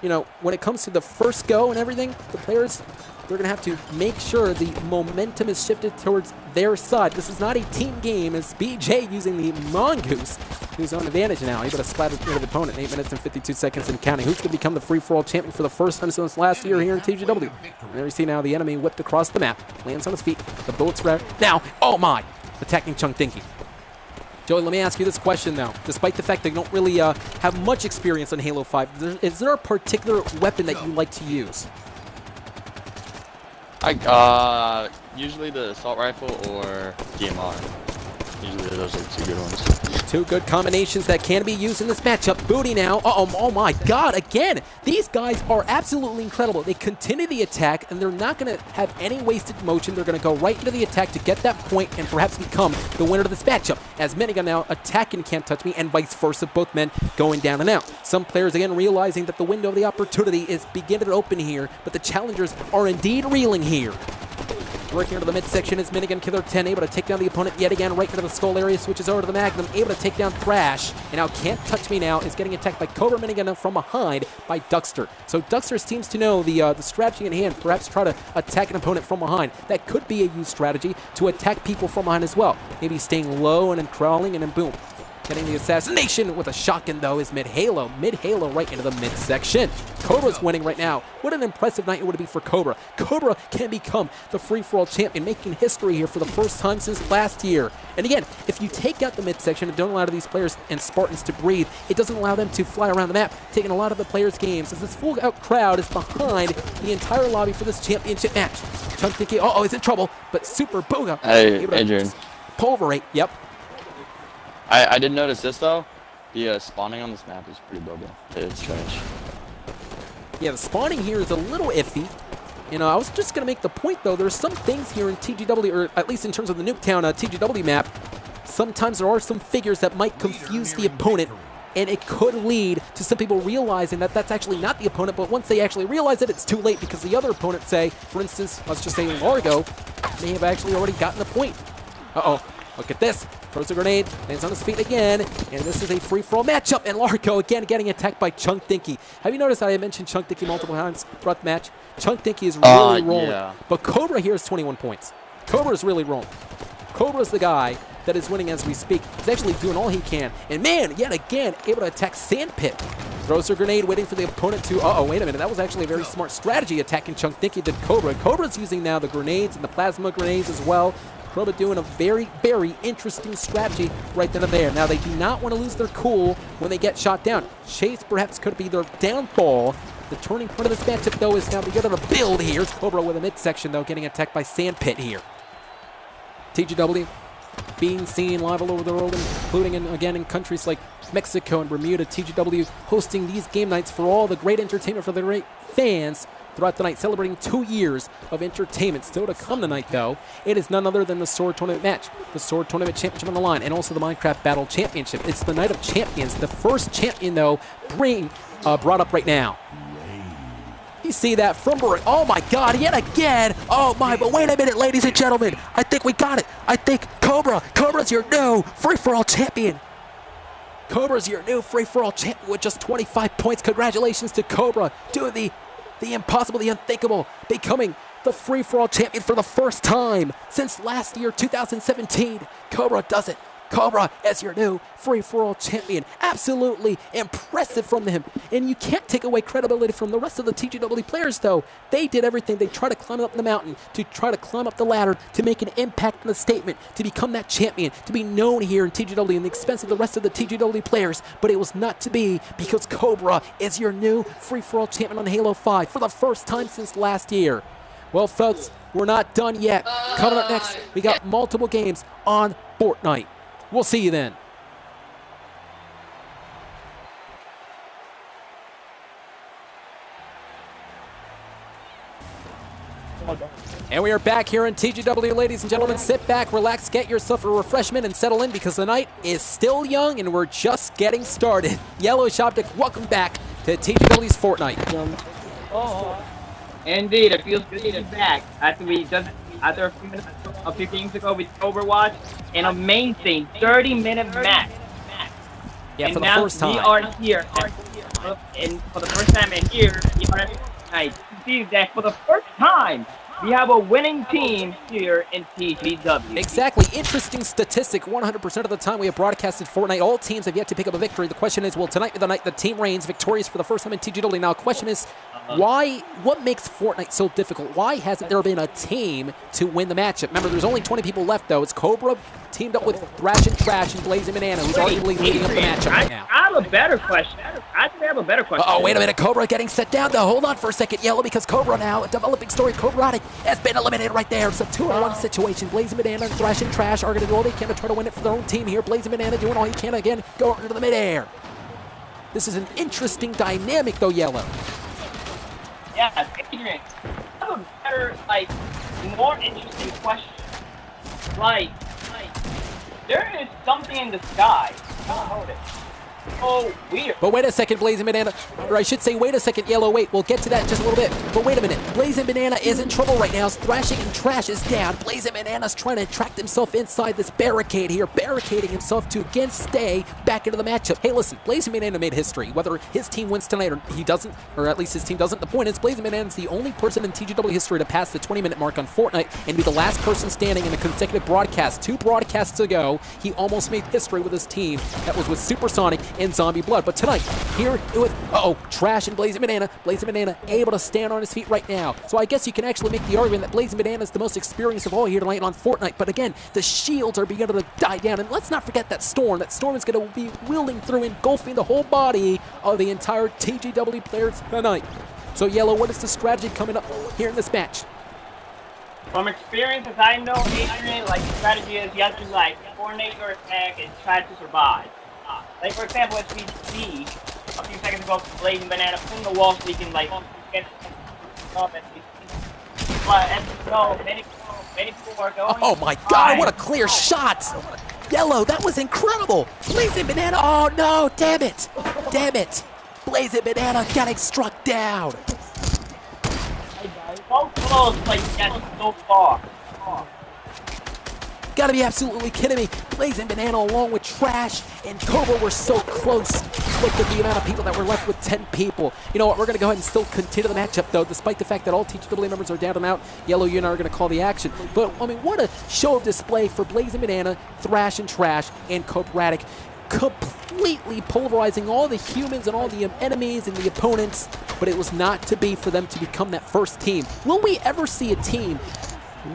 you know, when it comes to the first go and everything, the players, they're going to have to make sure the momentum is shifted towards their side. This is not a team game. It's BJ using the Mongoose, who's on advantage now, able to splatter through the opponent. 8 minutes and 52 seconds and counting. Who's going to become the free-for-all champion for the first time since last year here in TGW? And there you see now the enemy whipped across the map, lands on his feet, the bullets right now. Oh my! Attacking Chunk Dinky. Joey, let me ask you this question though. Despite the fact that you don't really have much experience on Halo 5, is there a particular weapon that you like to use? Usually the assault rifle or DMR. Usually those are two good ones. Two good combinations that can be used in this matchup. Booty now. Oh my god, again! These guys are absolutely incredible. They continue the attack, and they're not going to have any wasted motion. They're going to go right into the attack to get that point and perhaps become the winner of this matchup. As Minigun now attacking Can't Touch Me, and vice versa, both men going down and out. Some players, again, realizing that the window of the opportunity is beginning to open here, but the challengers are indeed reeling here. Working into the midsection is Minigun Killer 10, able to take down the opponent yet again right into the skull area, switches over to the Magnum, able to take down Thrash, and now Can't Touch Me now is getting attacked by Cobra Minigun from behind by Duckster. So Duckster seems to know the strategy in hand, perhaps try to attack an opponent from behind. That could be a used strategy to attack people from behind as well. Maybe staying low and then crawling and then boom. Getting the assassination with a shotgun, though, is Mid-Halo. Mid-Halo right into the midsection. Cobra's winning right now. What an impressive night it would be for Cobra. Cobra can become the free-for-all champion, making history here for the first time since last year. And again, if you take out the midsection and don't allow these players and Spartans to breathe, it doesn't allow them to fly around the map, taking a lot of the players' games, as this full-out crowd is behind the entire lobby for this championship match. Chunk thinking, uh-oh, he's in trouble, but Super Booga. Hey, Adrian. Pulverate, yep. I did notice this though. The spawning on this map is pretty buggy. It's trash. Yeah, the spawning here is a little iffy. You know, I was just going to make the point though, there's some things here in TGW, or at least in terms of the Nuketown TGW map, sometimes there are some figures that might confuse the opponent, and it could lead to some people realizing that that's actually not the opponent, but once they actually realize it, it's too late because the other opponent, say, for instance, let's just say Largo, may have actually already gotten the point. Uh-oh. Look at this. Throws a grenade, lands on his feet again, and this is a free-for-all matchup, and Largo again getting attacked by Chunk Dinky. Have you noticed that I mentioned Chunk Dinky multiple times throughout the match? Chunk Dinky is really rolling, yeah. But Cobra here is 21 points. Cobra is really rolling. Cobra's the guy that is winning as we speak. He's actually doing all he can, and man, yet again, able to attack Sandpit. Throws a grenade, waiting for the opponent to, uh-oh, wait a minute, that was actually a very smart strategy attacking Chunk Dinky than Cobra. Cobra's using now the grenades and the plasma grenades as well. Cobra doing a very, very interesting strategy right then and there. Now, they do not want to lose their cool when they get shot down. Chase perhaps could be their downfall. The turning point of this matchup, though, is now beginning to build here. Here's Cobra with a midsection, though, getting attacked by Sandpit here. TGW being seen live all over the world, including, again, in countries like Mexico and Bermuda. TGW hosting these game nights for all the great entertainment for the great fans throughout the night, celebrating 2 years of entertainment. Still to come tonight, though, it is none other than the Sword Tournament match, the Sword Tournament Championship on the line, and also the Minecraft Battle Championship. It's the Night of Champions. The first champion, though, brought up right now. You see that from oh my god, yet again. Oh my, but wait a minute, ladies and gentlemen. I think we got it. I think Cobra's your new free-for-all champion. Cobra's your new free-for-all champion with just 25 points. Congratulations to Cobra doing the impossible, the unthinkable, becoming the free-for-all champion for the first time since last year, 2017. Cobra does it. Cobra as your new free-for-all champion. Absolutely impressive from him. And you can't take away credibility from the rest of the TGW players, though. They did everything. They tried to climb up the mountain, to try to climb up the ladder, to make an impact in the statement, to become that champion, to be known here in TGW at the expense of the rest of the TGW players. But it was not to be, because Cobra is your new free-for-all champion on Halo 5 for the first time since last year. Well, folks, we're not done yet. Coming up next, we got multiple games on Fortnite. We'll see you then. And we are back here in TGW, ladies and gentlemen. Sit back, relax, get yourself a refreshment, and settle in because the night is still young and we're just getting started. Yellowish Optic, welcome back to TGW's Fortnite. Oh, indeed, it feels good to be back. After a few games ago with Overwatch, an amazing 30-minute match. Yeah, and for the now first time. we are here, and for the first time in here, we are tonight. See that for the first time, we have a winning team here in TGW. Exactly. Interesting statistic. 100% of the time we have broadcasted Fortnite, all teams have yet to pick up a victory. The question is, will tonight be the night the team reigns victorious for the first time in TGW? Now, the question is, what makes Fortnite so difficult? Why hasn't there been a team to win the matchup? Remember, there's only 20 people left, though. It's Cobra teamed up with Thrash and Trash and Blazing Banana, who's arguably leading up the matchup right now. I have a better question. I think I have a better question. Oh, wait a minute. Cobra getting set down, though. Hold on for a second, Yellow, because Cobra now, a developing story. Cobra has been eliminated right there. It's a 2-on-1 situation. Blazing Banana and Thrash and Trash are going to do all they can to try to win it for their own team here. Blazing Banana doing all he can again, go into the midair. This is an interesting dynamic, though, Yellow. Yeah, Adrian, I have a better, more interesting question. There is something in the sky. Oh, hold it. Oh, weird. But wait a second, Blazing Banana. Or I should say, wait a second, Yellow. Wait, we'll get to that in just a little bit. But wait a minute. Blazing Banana is in trouble right now. Thrashing and Trash is down. Blazing Banana's trying to track himself inside this barricade here, barricading himself to again stay back into the matchup. Hey, listen, Blazing Banana made history. Whether his team wins tonight or he doesn't, or at least his team doesn't, the point is Blazing Banana's the only person in TGW history to pass the 20-minute mark on Fortnite and be the last person standing in a consecutive broadcast. 2 broadcasts ago, he almost made history with his team. That was with Supersonic and Zombie Blood. But tonight, here with, Trash and Blazing Banana. Blazing Banana able to stand on his feet right now. So I guess you can actually make the argument that Blazing Banana is the most experienced of all here tonight on Fortnite. But again, the shields are beginning to die down. And let's not forget that Storm. That Storm is going to be wielding through, engulfing the whole body of the entire TGW players tonight. So Yellow, what is the strategy coming up here in this match? From experience, as I know, Adrian, the strategy is you have to coordinate your attack and try to survive. For example, as we see a few seconds ago, Blazing Banana putting the wall so he can get up and but as you know, many people are going. Oh my God! What a clear shot! Yellow, that was incredible! Blazing Banana. Oh no! Damn it! Damn it! Blazing Banana getting struck down. So close, that's so far. Gotta be absolutely kidding me. Blazing Banana along with Trash and Cobra were so close. Look at the amount of people that were left with 10 people. You know what, we're gonna go ahead and still continue the matchup though, despite the fact that all TGW members are down and out. Yellow, you and I are gonna call the action. But, I mean, what a show of display for Blazing Banana, Thrash and Trash, and Cobratic. Completely pulverizing all the humans and all the enemies and the opponents, but it was not to be for them to become that first team. Will we ever see a team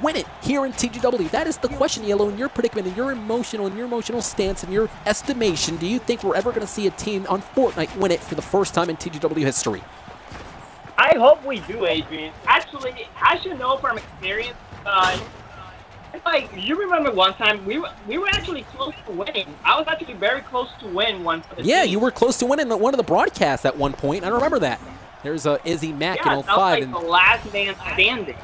win it here in TGW? That is the question, Yellow, in your predicament, in your emotional stance, in your estimation. Do you think we're ever going to see a team on Fortnite win it for the first time in TGW history? I hope we do, Adrian. Actually, I should know from experience. You remember one time we were actually close to winning. I was actually very close to win one for the team. You were close to winning one of the broadcasts at one point. I remember that. There's Izzy Mack in 05. That was the last man standing.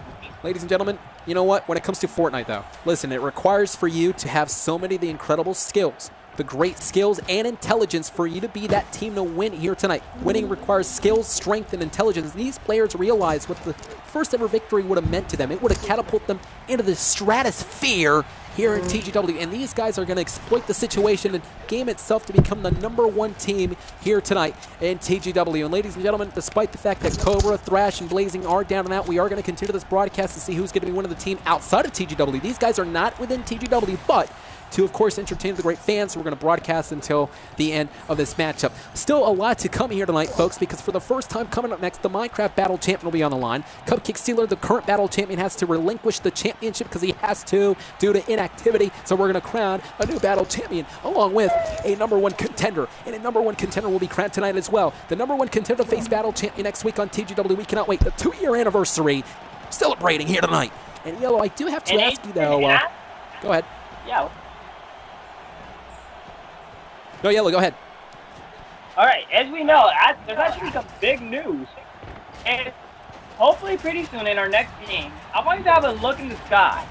Ladies and gentlemen, you know what? When it comes to Fortnite, though, listen, it requires for you to have so many of the incredible skills, the great skills and intelligence for you to be that team to win here tonight. Winning requires skills, strength, and intelligence. These players realize what the first ever victory would have meant to them. It would have catapulted them into the stratosphere here in TGW, and these guys are going to exploit the situation and game itself to become the #1 team here tonight in TGW. And ladies and gentlemen, despite the fact that Cobra, Thrash, and Blazing are down and out, we are going to continue this broadcast to see who's going to be one of the team outside of TGW. These guys are not within TGW, but to, of course, entertain the great fans. We're going to broadcast until the end of this matchup. Still a lot to come here tonight, folks, because for the first time coming up next, the Minecraft Battle Champion will be on the line. Cupcake Stealer, the current Battle Champion, has to relinquish the championship because he has to due to inactivity. So we're going to crown a new Battle Champion along with a #1 contender. And a #1 contender will be crowned tonight as well. The #1 contender face Battle Champion next week on TGW. We cannot wait. The 2-year anniversary celebrating here tonight. And Yellow, I do have to ask you though. Go ahead. Yeah. No, Yellow, go ahead. All right, as we know, there's actually some big news. And hopefully pretty soon in our next game, I want you to have a look in the sky.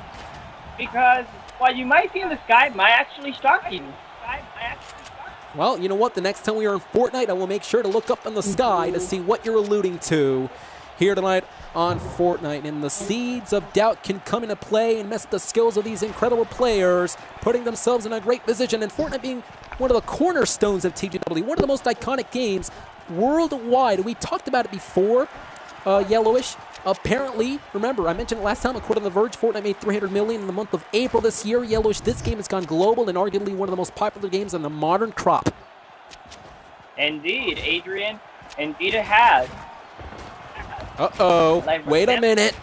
Because what you might see in the sky might actually shock you. Well, you know what? The next time we are in Fortnite, I will make sure to look up in the sky to see what you're alluding to here tonight on Fortnite. And the seeds of doubt can come into play and mess with the skills of these incredible players, putting themselves in a great position. And Fortnite being one of the cornerstones of TGW, one of the most iconic games worldwide. We talked about it before, Yellowish. Apparently, remember, I mentioned it last time, according to The Verge, Fortnite made $300 million in the month of April this year. Yellowish, this game has gone global and arguably one of the most popular games in the modern crop. Indeed, Adrian. Indeed it has. Uh-oh. Like, Wait a minute.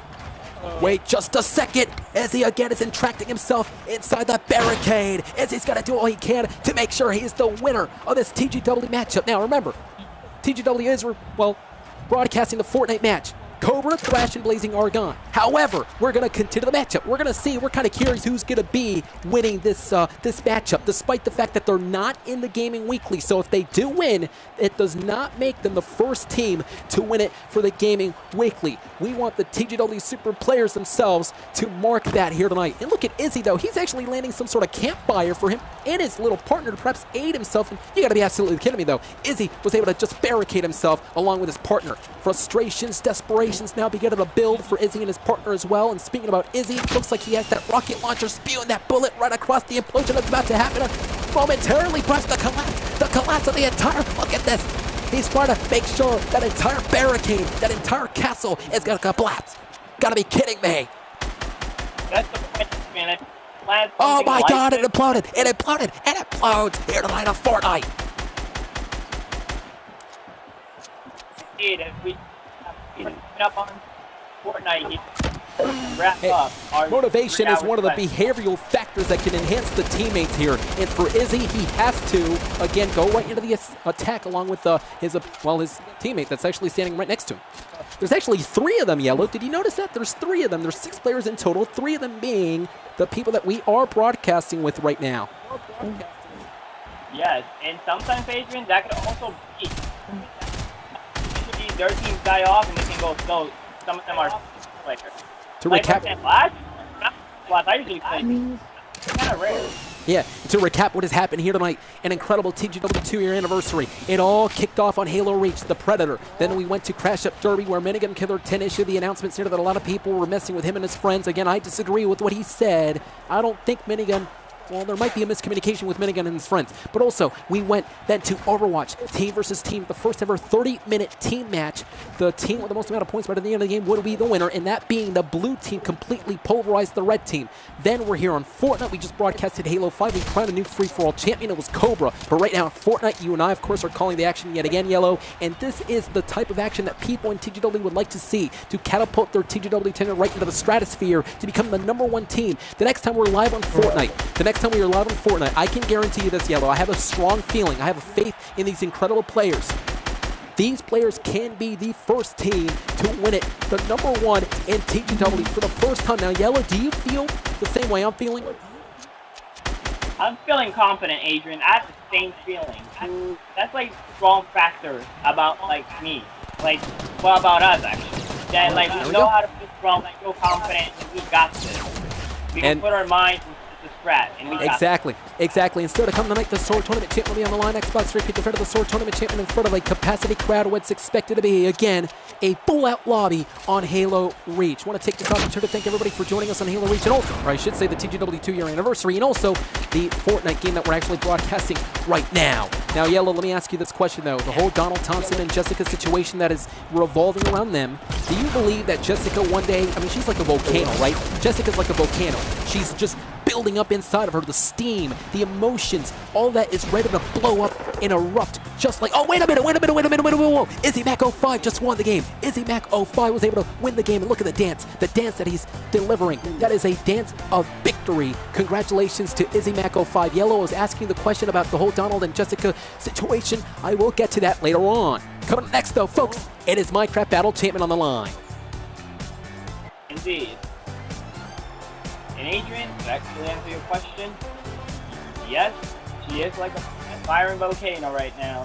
Wait just a second. Izzy again is entracting himself inside the barricade. Izzy's got to do all he can to make sure he is the winner of this TGW matchup. Now remember, TGW is, well, broadcasting the Fortnite match. Cobra, Thrash, and Blazing Argon. However, we're going to continue the matchup. We're going to see, we're kind of curious who's going to be winning this this matchup, despite the fact that they're not in the Gaming Weekly. So if they do win, it does not make them the first team to win it for the Gaming Weekly. We want the TGW Super players themselves to mark that here tonight. And look at Izzy, though. He's actually landing some sort of campfire for him and his little partner to perhaps aid himself. And you got to be absolutely kidding me, though. Izzy was able to just barricade himself along with his partner. Frustrations, desperation now beginning to build for Izzy and his partner as well. And speaking about Izzy, it looks like he has that rocket launcher spewing that bullet right across the implosion that's about to happen. Momentarily press the collapse of the entire, look at this. He's trying to make sure that entire barricade, that entire castle is gonna collapse. Gotta be kidding me. That's the point, man. Oh my God, it imploded, it implodes here tonight on Fortnite. If we up on Fortnite, wrap up. Motivation is one of the behavioral factors that can enhance the teammates here. And for Izzy, he has to, again, go right into the attack along with his teammate that's actually standing right next to him. There's actually 3 of them, Yellow. Did you notice that? There's 3 of them. There's 6 players in total, 3 of them being the people that we are broadcasting with right now. Yes, and sometimes, Adrian, that could also be their teams die off and they can go slow. Some of them are players. To like recap, I usually play. It's kind of rare. Yeah, to recap what has happened here tonight, an incredible TGW 2-year anniversary. It all kicked off on Halo Reach, the Predator. Then we went to Crash Up Derby, where Minigun Killer 10 issued the announcements here that a lot of people were messing with him and his friends. Again, I disagree with what he said. I don't think Minigun... Well, there might be a miscommunication with Minigun and his friends. But also, we went then to Overwatch, team versus team, the first ever 30-minute team match. The team with the most amount of points by the end of the game would be the winner, and that being the blue team completely pulverized the red team. Then we're here on Fortnite. We just broadcasted Halo 5. We crowned a new free-for-all champion. It was Cobra. But right now, Fortnite, you and I, of course, are calling the action yet again, Yellow. And this is the type of action that people in TGW would like to see to catapult their TGW tenure right into the stratosphere to become the #1 team. The next time we're live on Fortnite, I can guarantee you this, Yellow. I have a strong feeling. I have a faith in these incredible players. These players can be the first team to win it, the #1 in TGW for the first time. Now, Yellow, do you feel the same way I'm feeling? I'm feeling confident, Adrian. I have the same feeling. That's like strong factor about like me, like about us actually. That like we know how to feel strong, feel confident, and we got this. We can put our minds into strat, and we got Exactly. And still to come tonight, the Sword Tournament champion will be on the line. Xbox repeat the front of the Sword Tournament champion in front of a capacity crowd. What's expected to be, again, a full-out lobby on Halo Reach. I want to take this opportunity to thank everybody for joining us on Halo Reach, and also, or I should say, the TGW 2-year anniversary, and also the Fortnite game that we're actually broadcasting right now. Now, Yellow, let me ask you this question, though. The whole Donald Thompson and Jessica situation that is revolving around them, do you believe that Jessica one day, I mean, she's like a volcano, right? Jessica's like a volcano. She's just building up inside of her, the steam, the emotions, all that is ready to blow up and erupt, just like, oh, wait a minute, whoa. Izzy Mac 05 just won the game. Izzy Mac 05 was able to win the game, and look at the dance that he's delivering. That is a dance of victory. Congratulations to Izzy Mac 05. Yellow was asking the question about the whole Donald and Jessica situation. I will get to that later on. Coming up next, though, folks, it is Minecraft Battle Champion on the line. Indeed. And Adrian, to actually answer your question, yes, she is like a firing volcano right now.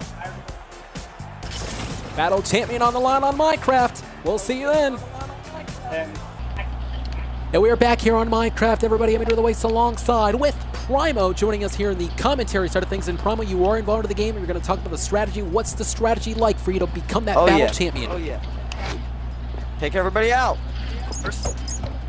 Battle Champion on the line on Minecraft. We'll see you then. And we are back here on Minecraft, everybody. I'm AdrianTheVoice alongside with Primo joining us here in the commentary side of things. And Primo, you are involved in the game, and we're going to talk about the strategy. What's the strategy like for you to become that battle champion? Oh, yeah. Take everybody out.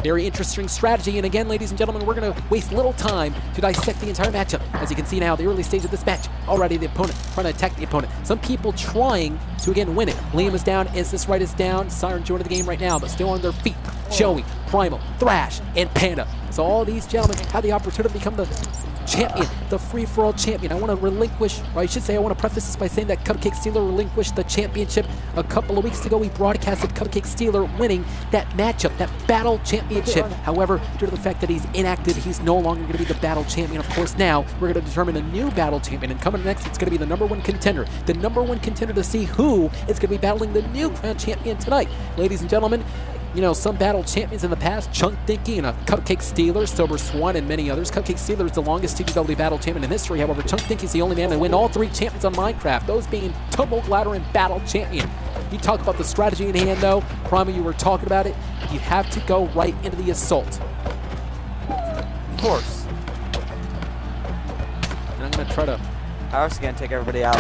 Very interesting strategy, and again, ladies and gentlemen, we're going to waste little time to dissect the entire matchup. As you can see now, the early stage of this match, already the opponent trying to attack the opponent. Some people trying to, again, win it. Liam is down, Is This Right is down, Siren joining the game right now, but still on their feet. Joey, Primal, Thrash, and Panda. So all these gentlemen have the opportunity to become the champion, the free-for-all champion. I want to relinquish, or I should say I want to preface this by saying that Cupcake Stealer relinquished the championship a couple of weeks ago. We broadcasted Cupcake Stealer winning that matchup, that battle championship. However, due to the fact that he's inactive, he's no longer going to be the battle champion. Of course, now we're going to determine a new battle champion, and coming next, it's going to be the number one contender. The number one contender to see who is going to be battling the new crown champion tonight. Ladies and gentlemen, you know, some battle champions in the past, Chunk Dinky and a Cupcake Stealer, Sober Swan, and many others. Cupcake Stealer is the longest TGW battle champion in history. However, Chunk Dinky is the only man to win all 3 champions on Minecraft, those being Tumble, Glider, and Battle Champion. You talk about the strategy in hand, though. Primal, you were talking about it. You have to go right into the assault. Of course. And I'm going to try to... Power's gonna take everybody out.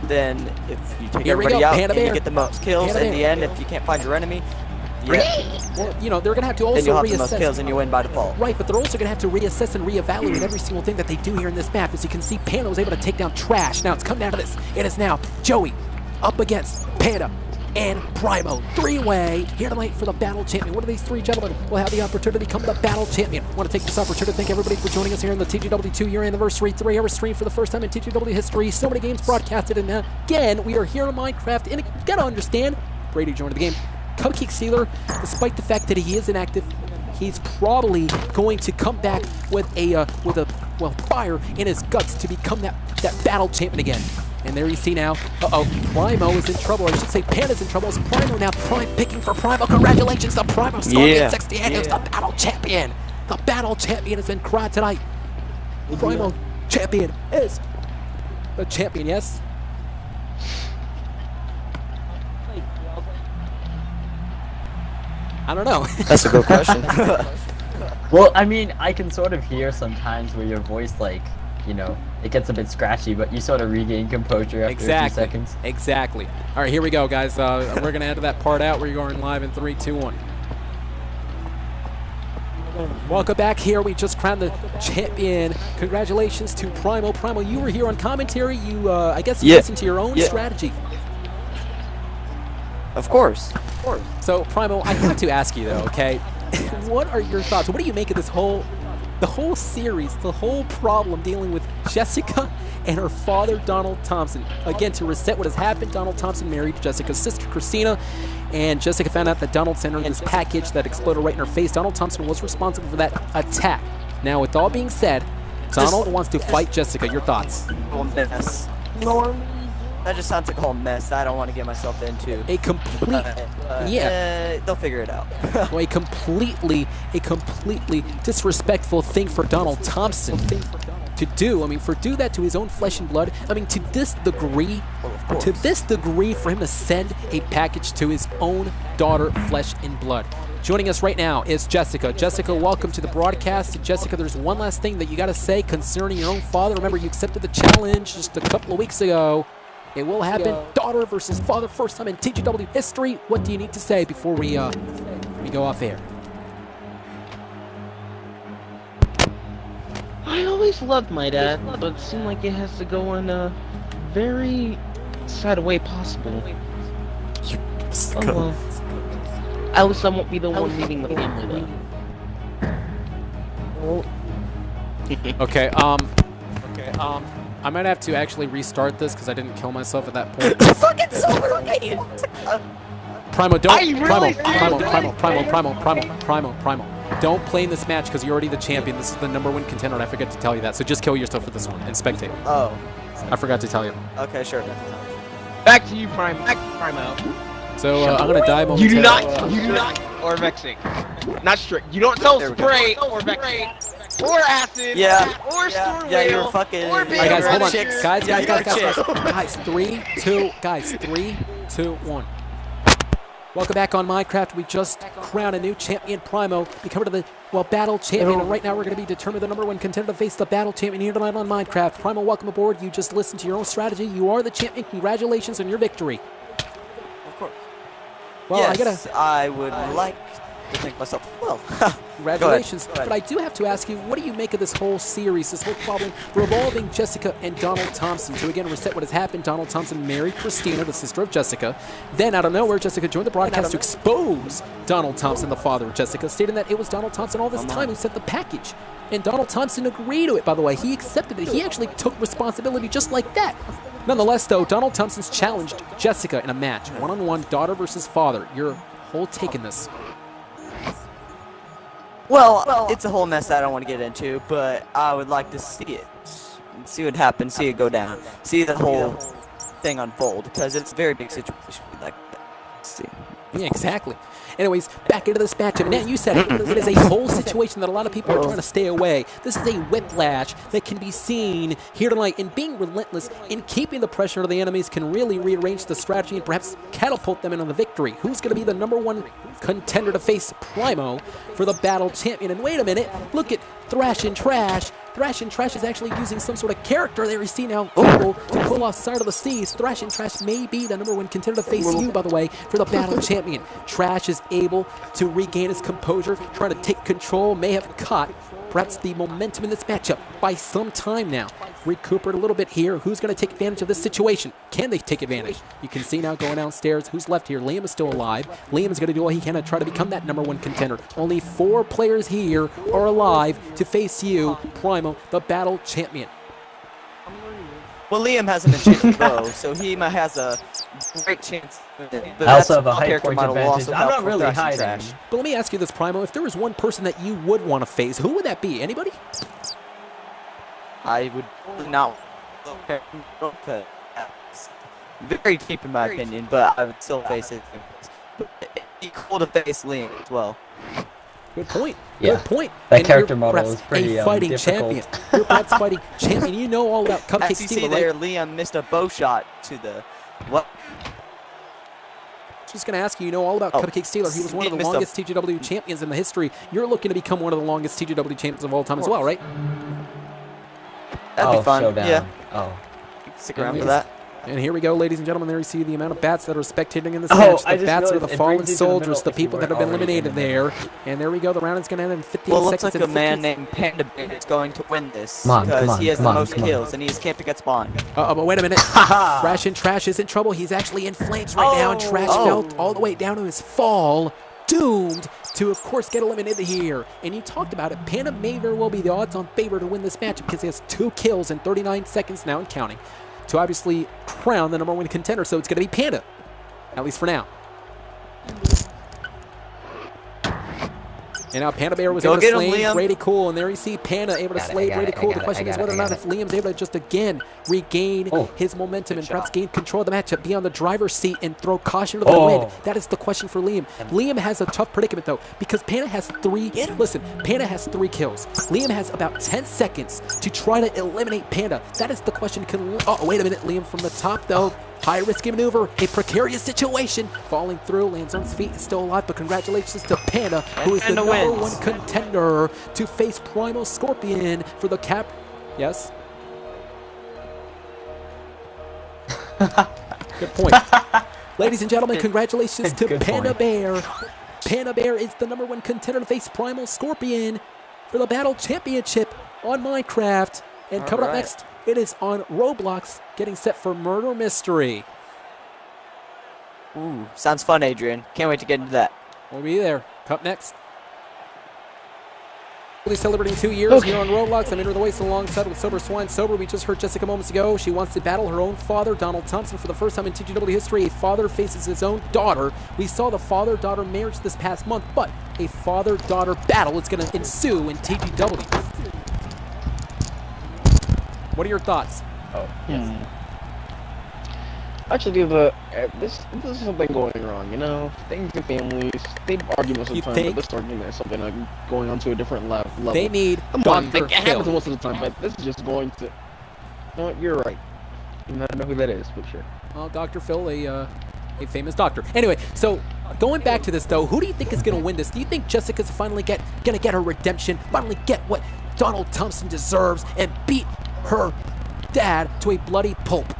Then, if you take Here we everybody go, out Panda and you Bear. get the most kills, Panda in the Bear. end, if you can't find your enemy, Well, you know, they're going to have to then also you'll have the most reassess. kills and you win by default. Right, but they're also going to have to reassess and reevaluate every single thing that they do here in this map. As you can see, Panda was able to take down Trash. Now it's come down to this. It is now Joey up against Panda and Primo. 3-way here tonight for the battle champion. One of these 3 gentlemen will have the opportunity to become the battle champion. I want to take this opportunity to thank everybody for joining us here in the TGW 2-year anniversary 3-hour stream for the first time in TGW history. So many games broadcasted, and again, we are here in Minecraft. And you gotta understand, Brady joined the game. Cupcake Stealer, despite the fact that he is inactive, he's probably going to come back with a fire in his guts to become that battle champion again. And there you see now, Primo is in trouble. Or I should say Panda's in trouble. It's Primo now. Prime picking for Primo. Congratulations to Primo. Scorpion 68 is the battle champion. The battle champion has been crowned tonight. Primo champion is the champion, yes? I don't know. That's a good question. Well, I mean, I can sort of hear sometimes where your voice, like, you know, it gets a bit scratchy, but you sort of regain composure after a few seconds. Exactly. All right, here we go, guys. We're going to edit that part out. We're going live in 3, 2, 1. Welcome back here. We just crowned the champion. Congratulations to Primo. Primo, you were here on commentary. You, I guess you listened to your own strategy. Of course. So, Primo, I have to ask you, though, okay? What are your thoughts? What do you make of this whole series, the whole problem dealing with Jessica and her father, Donald Thompson? Again, to reset what has happened, Donald Thompson married Jessica's sister, Christina, and Jessica found out that Donald sent her this package that exploded right in her face. Donald Thompson was responsible for that attack. Now, with all being said, Donald wants to fight Jessica. Your thoughts? Mess. That just sounds like a whole mess I don't want to get myself into. A complete, they'll figure it out. well, a completely disrespectful thing for Donald Thompson to do. I mean, do that to his own flesh and blood. I mean, to this degree for him to send a package to his own daughter, flesh and blood. Joining us right now is Jessica. Jessica, welcome to the broadcast. Jessica, there's one last thing that you got to say concerning your own father. Remember, you accepted the challenge just a couple of weeks ago. It will happen. Daughter versus father, first time in TGW history. What do you need to say before we go off air? I always loved my dad, but it seemed like it has to go in a very sad way possible. Oh well. At least I won't be the one leaving the family, though. Okay, I might have to actually restart this because I didn't kill myself at that point. Fucking sober idiot! Primo, don't. Really Primo. Don't play in this match because you're already the champion. This is the #1 contender, and I forgot to tell you that. So just kill yourself for this one and spectate. Oh. I forgot to tell you. Okay, sure. Back to you, Prime. Back to Primo. So I'm gonna die momentarily. You do not, or vexing. Not strict. You don't sell spray or vexing. Or acid. Yeah. Or store Yeah, wheel. you're fucking. Or All right, guys, hold on. Chicks. Guys. Yeah, you're chicks. Guys, 3, 2, 1. Welcome back on Minecraft. We just crowned a new champion, Primo, becoming the battle champion. And right now we're going to be determined the #1 contender to face the battle champion here tonight on Minecraft. Primo, welcome aboard. You just listened to your own strategy. You are the champion. Congratulations on your victory. Of course. Well, yes, I would like to think to myself, well, Congratulations. Go ahead. But I do have to ask you, what do you make of this whole series, this whole problem revolving Jessica and Donald Thompson? To again reset what has happened, Donald Thompson married Christina, the sister of Jessica. Then out of nowhere, Jessica joined the broadcast to expose Donald Thompson, the father of Jessica, stating that it was Donald Thompson all this time who sent the package. And Donald Thompson agreed to it, by the way. He accepted it. He actually took responsibility just like that. Nonetheless, though, Donald Thompson's challenged Jessica in a match, one-on-one, daughter versus father. Your whole take in this? well, it's a whole mess I don't want to get into, but I would like to see it. See what happens, see it go down. See the whole thing unfold, because it's a very big situation. Like that. See. Yeah, exactly. Anyways, back into this matchup. Now, you said it is a whole situation that a lot of people are trying to stay away. This is a whiplash that can be seen here tonight, and being relentless in keeping the pressure of the enemies can really rearrange the strategy and perhaps catapult them in on the victory. Who's going to be the #1 contender to face Primo for the battle champion? And wait a minute, look at Thrash and Trash. Thrash and Trash is actually using some sort of character there. You see now able to pull off Side of the Seas. Thrash and Trash may be the #1 contender to face you, by the way, for the battle champion. Trash is able to regain his composure, trying to take control, may have caught perhaps the momentum in this matchup by some time now. Recuperate a little bit here. Who's going to take advantage of this situation? Can they take advantage? You can see now going downstairs. Who's left here? Liam is still alive. Liam is going to do all he can to try to become that #1 contender. Only 4 players here are alive to face you, Primo, the battle champion. Well, Liam hasn't been chasing low, so he has a great chance. But I also have a that height character point model will advantage. also I'm help not with really Thrash and hiding. Trash. But let me ask you this, Primo. If there was one person that you would want to face, who would that be? Anybody? I would not. Very deep in my opinion, but I would still face it. It'd be cool to face Liam as well. Good point. Yeah. Good point. That And character you're model perhaps is pretty, a fighting difficult. champion. You're perhaps fighting champion. You know all about Cupcake As you see Stealer, there, right? Liam missed a bow shot to the what? Just going to ask you, you know all about Oh, Cupcake Stealer. He was one of the missed a- longest TGW champions in the history. You're looking to become one of the longest TGW champions of all time as well, right? That'd be fun. Showdown. Yeah, Oh. stick around for that. And here we go, ladies and gentlemen. There you see the amount of bats that are spectating in this Oh, match. I The just bats are realized the it fallen brings you to the soldiers, middle the if you people that have weren't been already in eliminated the there. And there we go. The round is going to end in 15 Well, it looks seconds. like a and man 15 named Panda Bear is going to win this Come on, because he has the come on, most come on. kills and he is camping at spawn. But wait a minute. Thrash and Trash is in trouble. He's actually in flames right now, and Trash fell all the way down to his fall, doomed to, of course, get eliminated here. And you talked about it. Panda may very well be the odds-on favorite to win this match because he has 2 kills in 39 seconds now and counting to obviously crown the #1 contender. So it's going to be Panda, at least for now. And now Panda Bear was Go able to get him, slay Liam. Grady Cool, and there you see Panda able to slay Grady Cool. The question is whether or not if Liam's able to just again regain his momentum and perhaps gain control of the matchup, be on the driver's seat and throw caution to the wind. That is the question for Liam. Liam has a tough predicament though, because Panda has 3. Listen, Panda has 3 kills. Liam has about 10 seconds to try to eliminate Panda. That is the question. Oh, wait a minute, Liam from the top though. High risky maneuver, a precarious situation. Falling through, lands on his feet, is still alive, but congratulations to Panda, who is the #1 contender to face Primal Scorpion for the cap. Yes? Good point. Ladies and gentlemen, congratulations to Good Panda point. Bear. Panda Bear is the #1 contender to face Primal Scorpion for the Battle Championship on Minecraft. And coming up right. next, it is on Roblox, getting set for Murder Mystery. Ooh, sounds fun, Adrian. Can't wait to get into that. We'll be there. Up next. We'll be celebrating 2 years here on Roblox. I'm AdrianTheVoice alongside with Sober Swine. Sober, we just heard Jessica moments ago. She wants to battle her own father, Donald Thompson, for the first time in TGW history. A father faces his own daughter. We saw the father-daughter marriage this past month, but a father-daughter battle is going to ensue in TGW. What are your thoughts? Oh, yes. Actually, this is something going wrong, you know? Things in families, they argue most of the You time, think? but this argument is something going on to a different level. They need Come on, Dr. it happens Phil. most of the time, but this is just going to... No, you're right. I don't know who that is, but sure. Well, Dr. Phil, a famous doctor. Anyway, so going back to this, though, who do you think is going to win this? Do you think Jessica's finally going to get her redemption, finally get what Donald Thompson deserves, and beat her dad to a bloody pulp?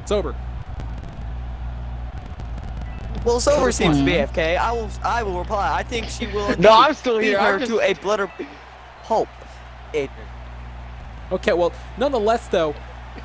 Sober. Well, Silver seems to be AFK. I will reply. I think she will No, I'm still lead here. her I'm just... to a blood hope. Okay, well, nonetheless, though,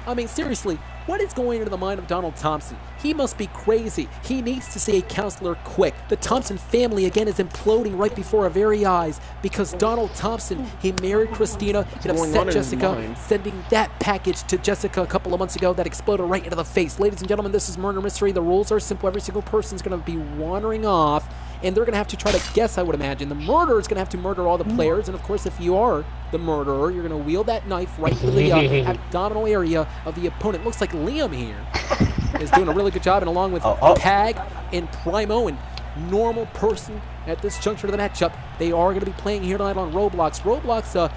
I mean, seriously, what is going into the mind of Donald Thompson? He must be crazy. He needs to see a counselor quick. The Thompson family, again, is imploding right before our very eyes because Donald Thompson, he married Christina and upset Jessica, sending that package to Jessica a couple of months ago that exploded right into the face. Ladies and gentlemen, this is Murder Mystery. The rules are simple. Every single person's going to be wandering off, and they're going to have to try to guess, I would imagine. The murderer is going to have to murder all the players, and of course, if you are the murderer, you're going to wield that knife right through the abdominal area of the opponent. Looks like Liam here is doing a really good job, and along with Tag and Primo and Normal Person at this juncture of the matchup, they are going to be playing here tonight on Roblox. Roblox,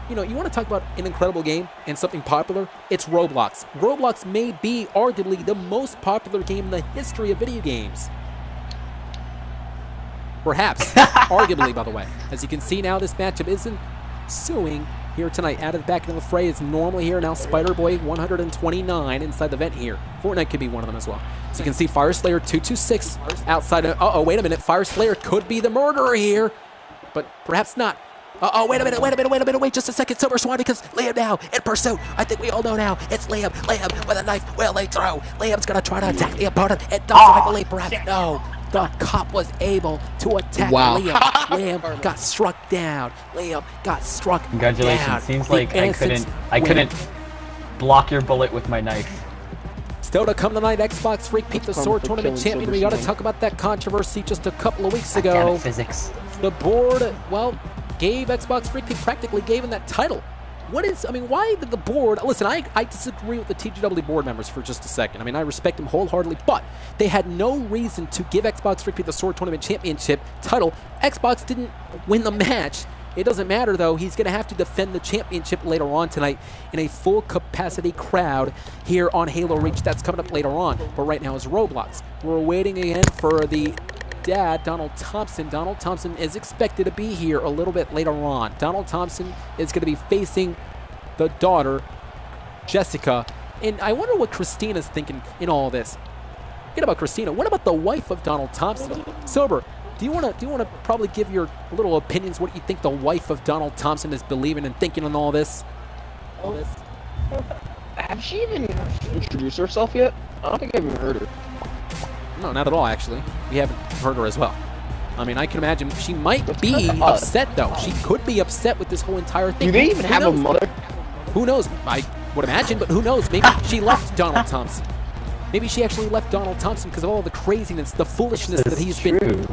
you know, you want to talk about an incredible game and something popular? It's Roblox. Roblox may be arguably the most popular game in the history of video games. Perhaps, arguably, by the way. As you can see now, this matchup isn't ensuing here tonight. Out of the back into the fray is normally here now. Spider-Boy 129 inside the vent here. Fortnite could be one of them as well. So you can see Fire Slayer 226 outside of, wait a minute. Fire Slayer could be the murderer here, but perhaps not. Wait just a second, Silver Swan, because Liam now in pursuit. I think we all know now. It's Liam with a knife, will they throw? Liam's gonna try to attack the opponent. It does, I believe, perhaps, no. The cop was able to attack Liam. Liam got struck down. Congratulations. Down. Seems like I couldn't block your bullet with my knife. Still to come tonight, Xbox Freak Peak, the Sword Tournament champion. We got to talk about that controversy just a couple of weeks ago. Damn it, physics. The board, well, gave Xbox Freak Peak, practically gave him that title. Why did the board... Listen, I disagree with the TGW board members for just a second. I mean, I respect them wholeheartedly, but they had no reason to give Xbox Freak Peak the Sword Tournament Championship title. Xbox didn't win the match. It doesn't matter, though. He's going to have to defend the championship later on tonight in a full-capacity crowd here on Halo Reach. That's coming up later on, but right now is Roblox. We're waiting again for the dad, Donald Thompson. Donald Thompson is expected to be here a little bit later on. Donald Thompson is going to be facing the daughter, Jessica. And I wonder what Christina's thinking in all this. Forget about Christina. What about the wife of Donald Thompson? Sober, do you want to probably give your little opinions what you think the wife of Donald Thompson is believing and thinking on all this? Have she even introduced herself yet? I don't think I've even heard her. No, not at all, actually. We haven't heard her as well. I mean, I can imagine she might be upset, though. She could be upset with this whole entire thing. Do they even have a mother? Who knows? I would imagine, but who knows? Maybe she left Donald Thompson. Maybe she actually left Donald Thompson because of all the craziness, the foolishness that he's been...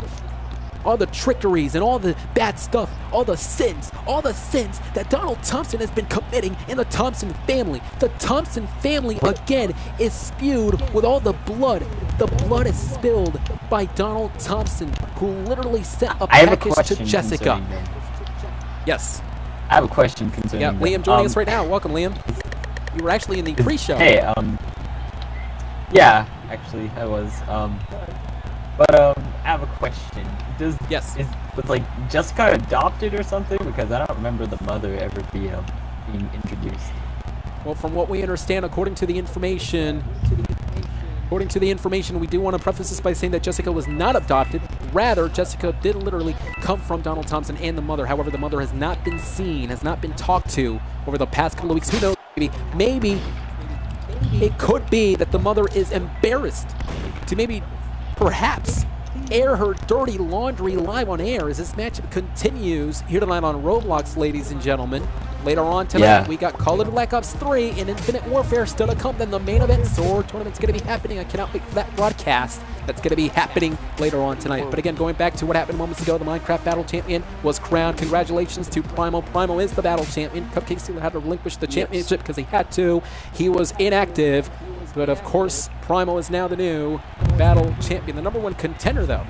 All the trickeries and all the bad stuff, all the sins that Donald Thompson has been committing in the Thompson family. The Thompson family, again, is spewed with all the blood. The blood is spilled by Donald Thompson, who literally sent a package to Jessica. Yes. I have a question concerning Yeah, Liam joining us right now. Welcome, Liam. You were actually in the pre-show. Hey, yeah, actually, I was. But I have a question. Was like Jessica adopted or something? Because I don't remember the mother ever being introduced. Well, from what we understand, according to the information, we do want to preface this by saying that Jessica was not adopted. Rather, Jessica did literally come from Donald Thompson and the mother. However, the mother has not been seen, has not been talked to over the past couple of weeks. Who knows? Maybe it could be that the mother is embarrassed to perhaps air her dirty laundry live on air as this matchup continues here tonight on Roblox, ladies and gentlemen. Later on tonight, we got Call of Duty Black Ops 3 and Infinite Warfare still to come. Then the main event Sword Tournament's going to be happening. I cannot wait for that broadcast. That's going to be happening later on tonight. But again, going back to what happened moments ago, the Minecraft Battle Champion was crowned. Congratulations to Primo. Primo is the Battle Champion. Cupcake Stealer had to relinquish the championship because he had to. He was inactive. But of course, Primo is now the new Battle Champion. The #1 contender, though.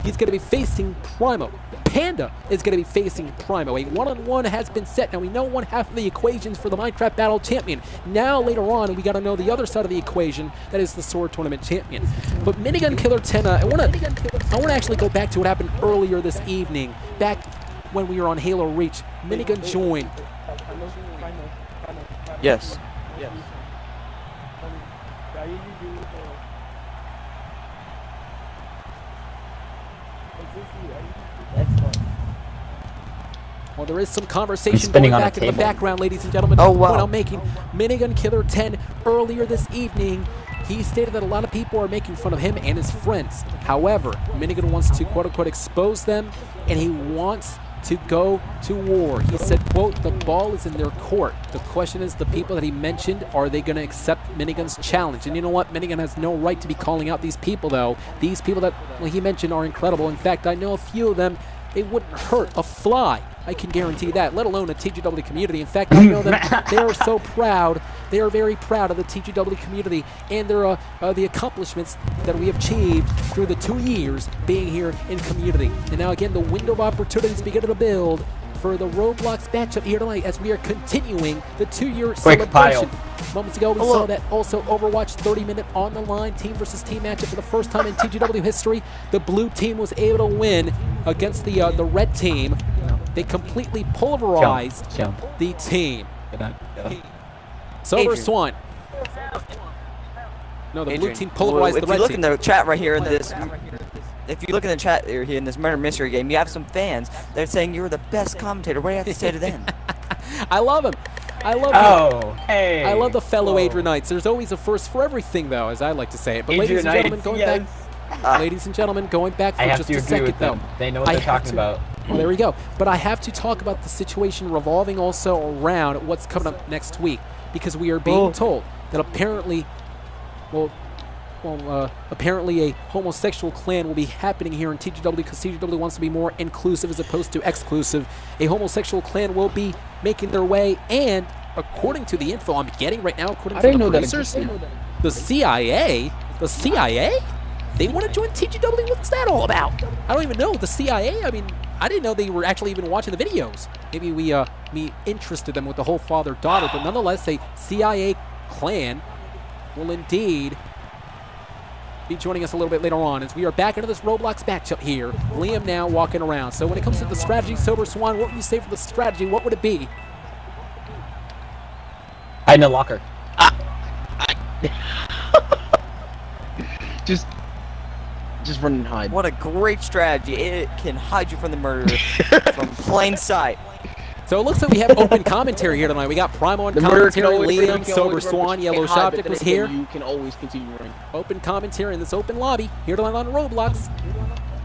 He's going to be facing Primo. Panda is going to be facing Primo. A one-on-one has been set. Now, we know one half of the equations for the Minecraft Battle Champion. Now, later on, we got to know the other side of the equation. That is the Sword Tournament Champion. But Minigun Killer 10, I want to actually go back to what happened earlier this evening. Back when we were on Halo Reach. Minigun joined. Yes. Well, there is some conversation going spinning on a back in the table. background, ladies and gentlemen. Oh, The wow. point I'm making, Minigun Killer 10 earlier this evening, he stated that a lot of people are making fun of him and his friends. However, Minigun wants to quote-unquote expose them, and he wants to go to war. He said, quote, the ball is in their court. The question is, the people that he mentioned, are they going to accept Minigun's challenge? And you know what? Minigun has no right to be calling out these people, though. These people that he mentioned are incredible. In fact, I know a few of them. They wouldn't hurt a fly. I can guarantee that, let alone a TGW community. In fact, I know that they are so proud. They are very proud of the TGW community and their the accomplishments that we have achieved through the 2 years being here in community. And now again, the window of opportunities beginning to build for the Roblox matchup here tonight as we are continuing the 2-year celebration. Moments ago, we saw that also Overwatch 30-minute on the line team versus team matchup for the first time in TGW history. The blue team was able to win against the red team. They completely pulverized the team. Sober Adrian. Swan. No, the blue Adrian, team polarized the if red you look team. in the chat right here in this, if you look in the chat here in this murder mystery game, you have some fans. They're saying you were the best commentator. What do you have to say to them? I love him. I love Oh, hey. I love the fellow Whoa. Adrianites. There's always a first for everything, though, as I like to say it. But ladies and gentlemen, going back, ladies and gentlemen, going back for I have just to a agree second, with though. them. They know what I they're have talking to- about. Well, there we go. But I have to talk about the situation revolving also around what's coming up next week, because we are being told that apparently, apparently a homosexual clan will be happening here in TGW because TGW wants to be more inclusive as opposed to exclusive. A homosexual clan will be making their way, and according to the info I'm getting right now, according I to didn't the know that producers, existed. the CIA, they want to join TGW? What's that all about? I don't even know. The CIA, I mean, I didn't know they were actually even watching the videos. Maybe we interested them with the whole father-daughter, but nonetheless, a CIA clan will indeed be joining us a little bit later on as we are back into this Roblox matchup here. Liam now walking around. So when it comes to the strategy, Sober Swan, what would you say for the strategy? What would it be? Hide in a locker. Just run and hide. What a great strategy. It can hide you from the murderer from plain sight. So it looks like we have open commentary here tonight. We got Primo on commentary, Liam, Sober Swan, Yellow Shoptic was here. You can always continue running. Open commentary in this open lobby here tonight on Roblox.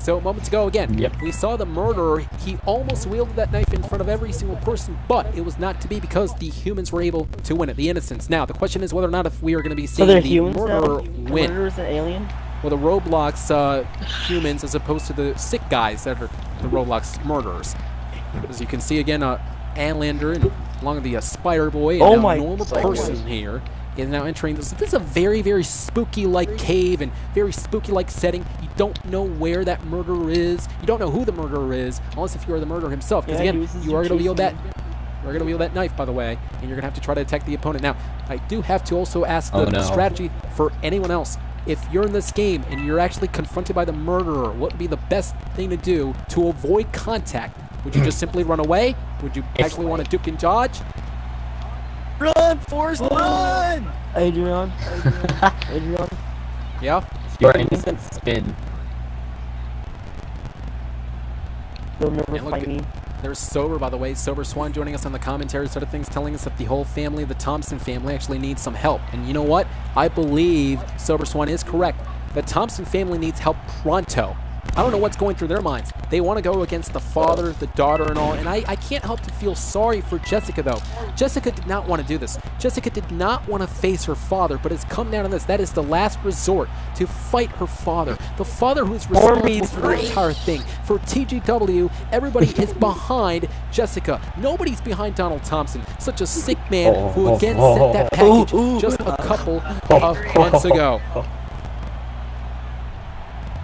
So moments ago, again, we saw the murderer. He almost wielded that knife in front of every single person, but it was not to be because the humans were able to win it, the innocents. Now, the question is whether or not if we are going to be seeing the murderer win. Murderer's an alien? Well, the Roblox humans as opposed to the sick guys that are the Roblox murderers. As you can see again, Anlander and along with the Spider Boy and now normal person here is now entering this. This is a very, very spooky-like cave and very spooky-like setting. You don't know where that murderer is. You don't know who the murderer is, unless if you are the murderer himself. Because again, you are going to wield that. You're going to wield that knife, by the way, and you're going to have to try to attack the opponent. Now, I do have to also ask the strategy for anyone else. If you're in this game and you're actually confronted by the murderer, what would be the best thing to do to avoid contact? Would you just simply run away? Would you actually want to duke and dodge? Run, Forrest, run! Adrian. Yeah? Your innocent spin. They'll never fight me. There's Sober, by the way. Sober Swan joining us on the commentary sort of things, telling us that the whole family, the Thompson family, actually needs some help. And you know what? I believe Sober Swan is correct. The Thompson family needs help pronto. I don't know what's going through their minds. They want to go against the father, the daughter, and all. And I can't help to feel sorry for Jessica, though. Jessica did not want to do this. Jessica did not want to face her father, but it's come down to this. That is the last resort to fight her father. The father who's responsible for the entire thing. For TGW, everybody is behind Jessica. Nobody's behind Donald Thompson. Such a sick man who again sent that package just a couple of months ago.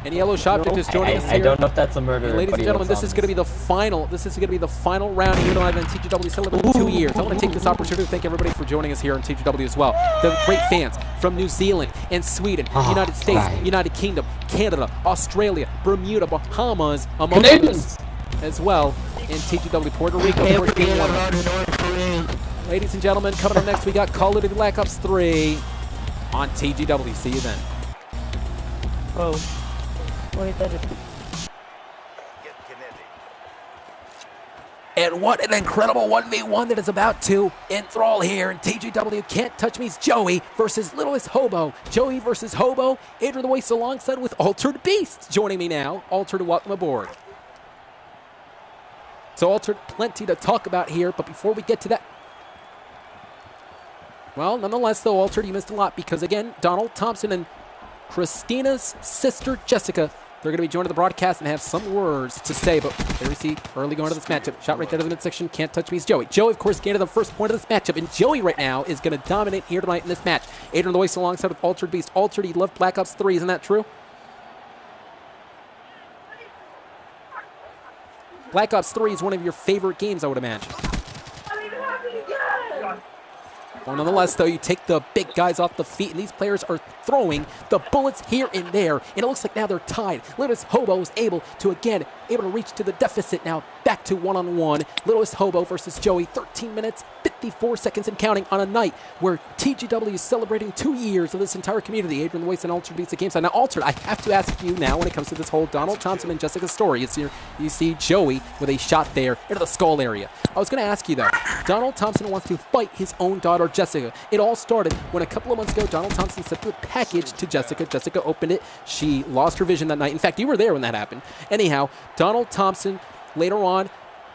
And Yellow Shoptic is joining us here. I don't know if that's a murder. Ladies and gentlemen, this is going to be the final. This is going to be the final round here tonight on TGW celebrating 2 years. I want to take this opportunity to thank everybody for joining us here on TGW as well. The great fans from New Zealand and Sweden, United States, United Kingdom, Canada, Australia, Bermuda, Bahamas, among others, as well in TGW Puerto Rico. Of course, being one of them. Ladies and gentlemen, coming up next, we got Call of Duty Black Ops 3 on TGW. See you then. Oh. Wait, that is... And what an incredible 1v1 that is about to enthrall here. And TGW Can't Touch Me's Joey versus Littlest Hobo. Joey versus Hobo. AdrianTheVoice alongside with Altered Beast joining me now. Altered, welcome aboard. So Altered, plenty to talk about here, but before we get to that, well, nonetheless, though, Altered, you missed a lot because, again, Donald Thompson and Christina's sister, Jessica, they're going to be joining the broadcast and have some words to say, but there we see early going to this matchup. Shot right there to the midsection. Can't Touch Me's Joey. Joey, of course, gained the first point of this matchup, and Joey right now is going to dominate here tonight in this match. AdrianTheVoice alongside with Altered Beast. Altered, he loved Black Ops 3, isn't that true? Black Ops 3 is one of your favorite games, I would imagine. Well, nonetheless, though, you take the big guys off the feet, and these players are throwing the bullets here and there, and it looks like now they're tied. Littlest Hobo is able to reach to the deficit now, back to one-on-one. Littlest Hobo versus Joey, 13 minutes, 54 seconds and counting on a night where TGW is celebrating 2 years of this entire community. AdrianTheVoice and Altered beats the game side. Now, Altered, I have to ask you now when it comes to this whole Donald Thompson and Jessica story. It's here, you see Joey with a shot there into the skull area. I was going to ask you, though, Donald Thompson wants to fight his own daughter, Jessica. It all started when a couple of months ago, Donald Thompson sent the package to Jessica. Jessica opened it. She lost her vision that night. In fact, you were there when that happened. Anyhow, Donald Thompson later on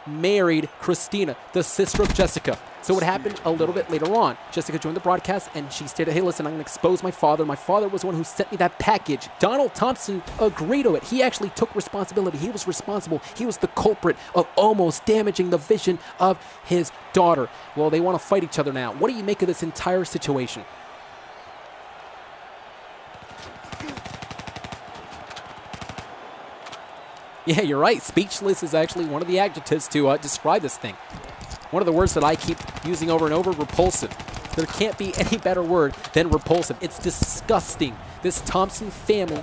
married Christina, the sister of Jessica. So what happened a little bit later on, Jessica joined the broadcast and she stated, hey, listen, I'm going to expose my father. My father was the one who sent me that package. Donald Thompson agreed to it. He actually took responsibility. He was responsible. He was the culprit of almost damaging the vision of his daughter. Well, they want to fight each other now. What do you make of this entire situation? Yeah, you're right. Speechless is actually one of the adjectives to describe this thing. One of the words that I keep using over and over, repulsive. There can't be any better word than repulsive. It's disgusting. This Thompson family,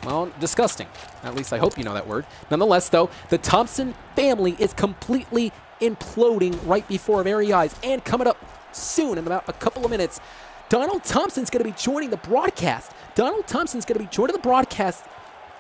well, disgusting. At least I hope you know that word. Nonetheless, though, the Thompson family is completely imploding right before our very eyes. And coming up soon, in about a couple of minutes, Donald Thompson's going to be joining the broadcast. Donald Thompson's going to be joining the broadcast.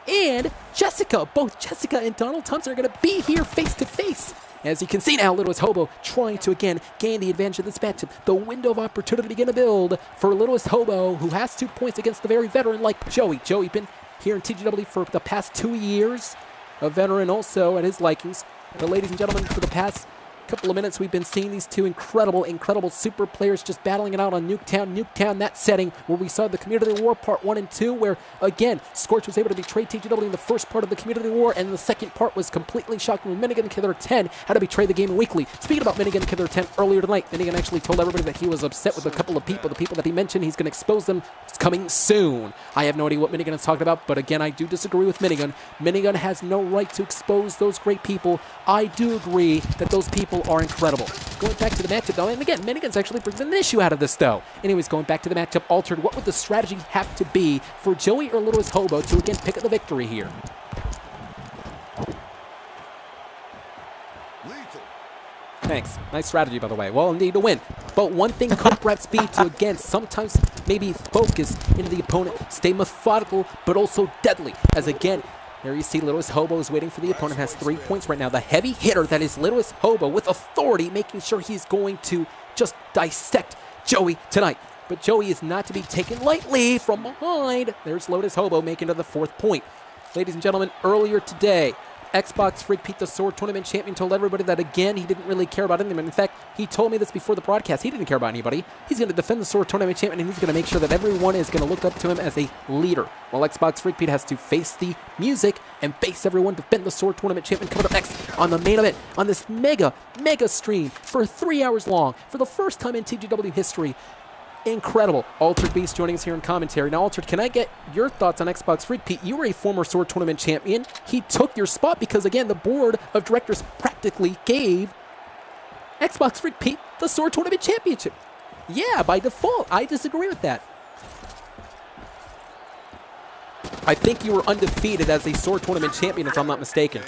And Jessica, both Jessica and Donald Thompson are going to be here face to face. As you can see now, Littlest Hobo trying to again gain the advantage of this matchup. The window of opportunity begin to build for Littlest Hobo, who has 2 points against the very veteran like Joey. Joey been here in TGW for the past 2 years. A veteran also at his likings. But ladies and gentlemen, for the past couple of minutes, we've been seeing these two incredible super players just battling it out on Nuketown, that setting where we saw the Community War Part 1 and 2, where, again, Scorch was able to betray TGW in the first part of the Community War, and the second part was completely shocking when Minigun Killer 10 had to betray the game weekly. Speaking about Minigun Killer 10, earlier tonight, Minigun actually told everybody that he was upset with a couple of people. The people that he mentioned, he's going to expose them. It's coming soon. I have no idea what Minigun is talking about, but again, I do disagree with Minigun. Minigun has no right to expose those great people. I do agree that those people are incredible. Going back to the matchup, though, and again, Minigun's actually brings an issue out of this, though. Anyways, going back to the matchup, Altered, what would the strategy have to be for Joey or Littlest Hobo to, again, pick up the victory here? Thanks. Nice strategy, by the way. Well, indeed, to win. But one thing could perhaps be to, again, sometimes maybe focus into the opponent, stay methodical, but also deadly. As, again, there you see Littlest Hobo is waiting for the opponent, has 3 points right now. The heavy hitter that is Littlest Hobo with authority, making sure he's going to just dissect Joey tonight. But Joey is not to be taken lightly from behind. There's Littlest Hobo making it to the 4th point. Ladies and gentlemen, earlier today, Xbox Freak Pete, the Sword Tournament champion, told everybody that, again, he didn't really care about anyone. In fact, he told me this before the broadcast. He didn't care about anybody. He's going to defend the Sword Tournament champion, and he's going to make sure that everyone is going to look up to him as a leader. While Xbox Freak Pete has to face the music and face everyone, defend the Sword Tournament champion. Coming up next on the main event on this mega stream for 3 hours long for the first time in TGW history. Incredible. Altered Beast joining us here in commentary. Now, Altered, can I get your thoughts on Xbox Freak Pete? You were a former Sword Tournament champion. He took your spot because, again, the board of directors practically gave Xbox Freak Pete the Sword Tournament championship. Yeah, by default. I disagree with that. I think you were undefeated as a Sword Tournament champion, if I'm not mistaken.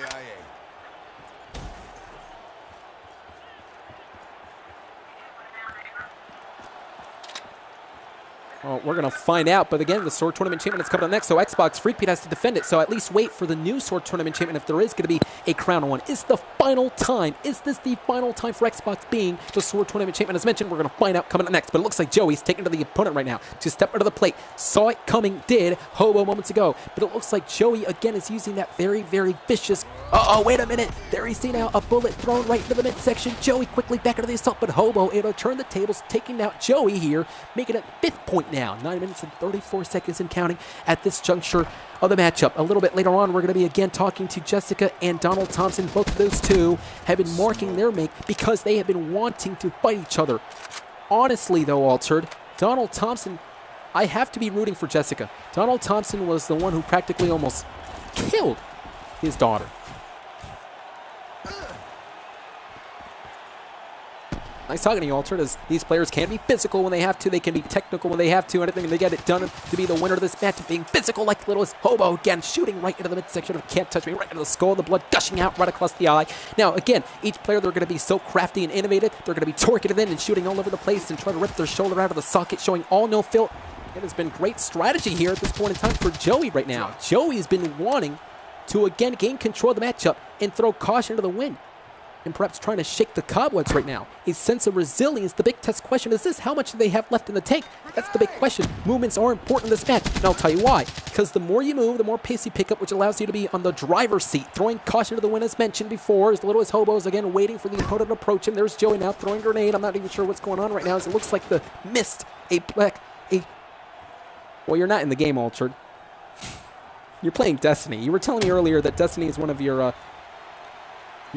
Well, we're going to find out, but again, the Sword Tournament Champion is coming up next, so Xbox Freak Pete has to defend it, so at least wait for the new Sword Tournament Champion if there is going to be a crown one. Is the final time? Is this the final time for Xbox being the Sword Tournament Champion? As mentioned, we're going to find out coming up next, but it looks like Joey's taking to the opponent right now to step into the plate. Saw it coming, did Hobo moments ago, but it looks like Joey again is using that very, very vicious, wait a minute, there you see now a bullet thrown right into the midsection. Joey quickly back into the assault, but Hobo able to turn the tables, taking out Joey here, making it 5th point now. 9 minutes and 34 seconds and counting at this juncture of the matchup. A little bit later on, we're going to be again talking to Jessica and Donald Thompson. Both of those two have been marking their make because they have been wanting to fight each other. Honestly, though, Altered, Donald Thompson, I have to be rooting for Jessica. Donald Thompson was the one who practically almost killed his daughter. Nice talking to you, Altered, as these players can be physical when they have to. They can be technical when they have to. Anything they get it done to be the winner of this match, being physical like Littlest Hobo. Again, shooting right into the midsection of Can't Touch Me, right into the skull, the blood gushing out right across the eye. Now, again, each player, they're going to be so crafty and innovative. They're going to be torquing it in and shooting all over the place and trying to rip their shoulder out of the socket, showing all no fill. It has been great strategy here at this point in time for Joey right now. Joey's been wanting to, again, gain control of the matchup and throw caution to the wind, and perhaps trying to shake the cobwebs right now. A sense of resilience. The big test question is this: how much do they have left in the tank? That's the big question. Movements are important in this match, and I'll tell you why. Because the more you move, the more pace you pick up, which allows you to be on the driver's seat. Throwing caution to the wind, as mentioned before, as Littlest Hobo's again waiting for the opponent to approach him. There's Joey now throwing a grenade. I'm not even sure what's going on right now, as it looks like the missed well, you're not in the game, Altered. You're playing Destiny. You were telling me earlier that Destiny is one of your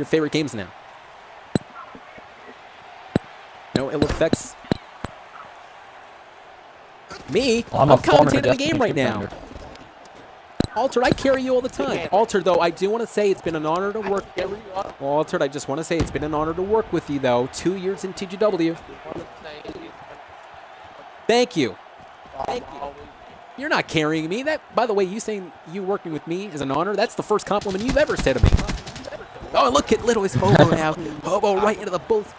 favorite games now. No ill effects. Me? I'm commentating the game right now. Altered, I carry you all the time. Altered, though, I do want to say it's been an honor to work. Well, Altered, I just want to say it's been an honor to work with you, though. 2 years in TGW. Thank you. Thank you. You're not carrying me. That, by the way, you saying you working with me is an honor. That's the first compliment you've ever said to me. Oh, look at Littlest Hobo now. Hobo right into the both.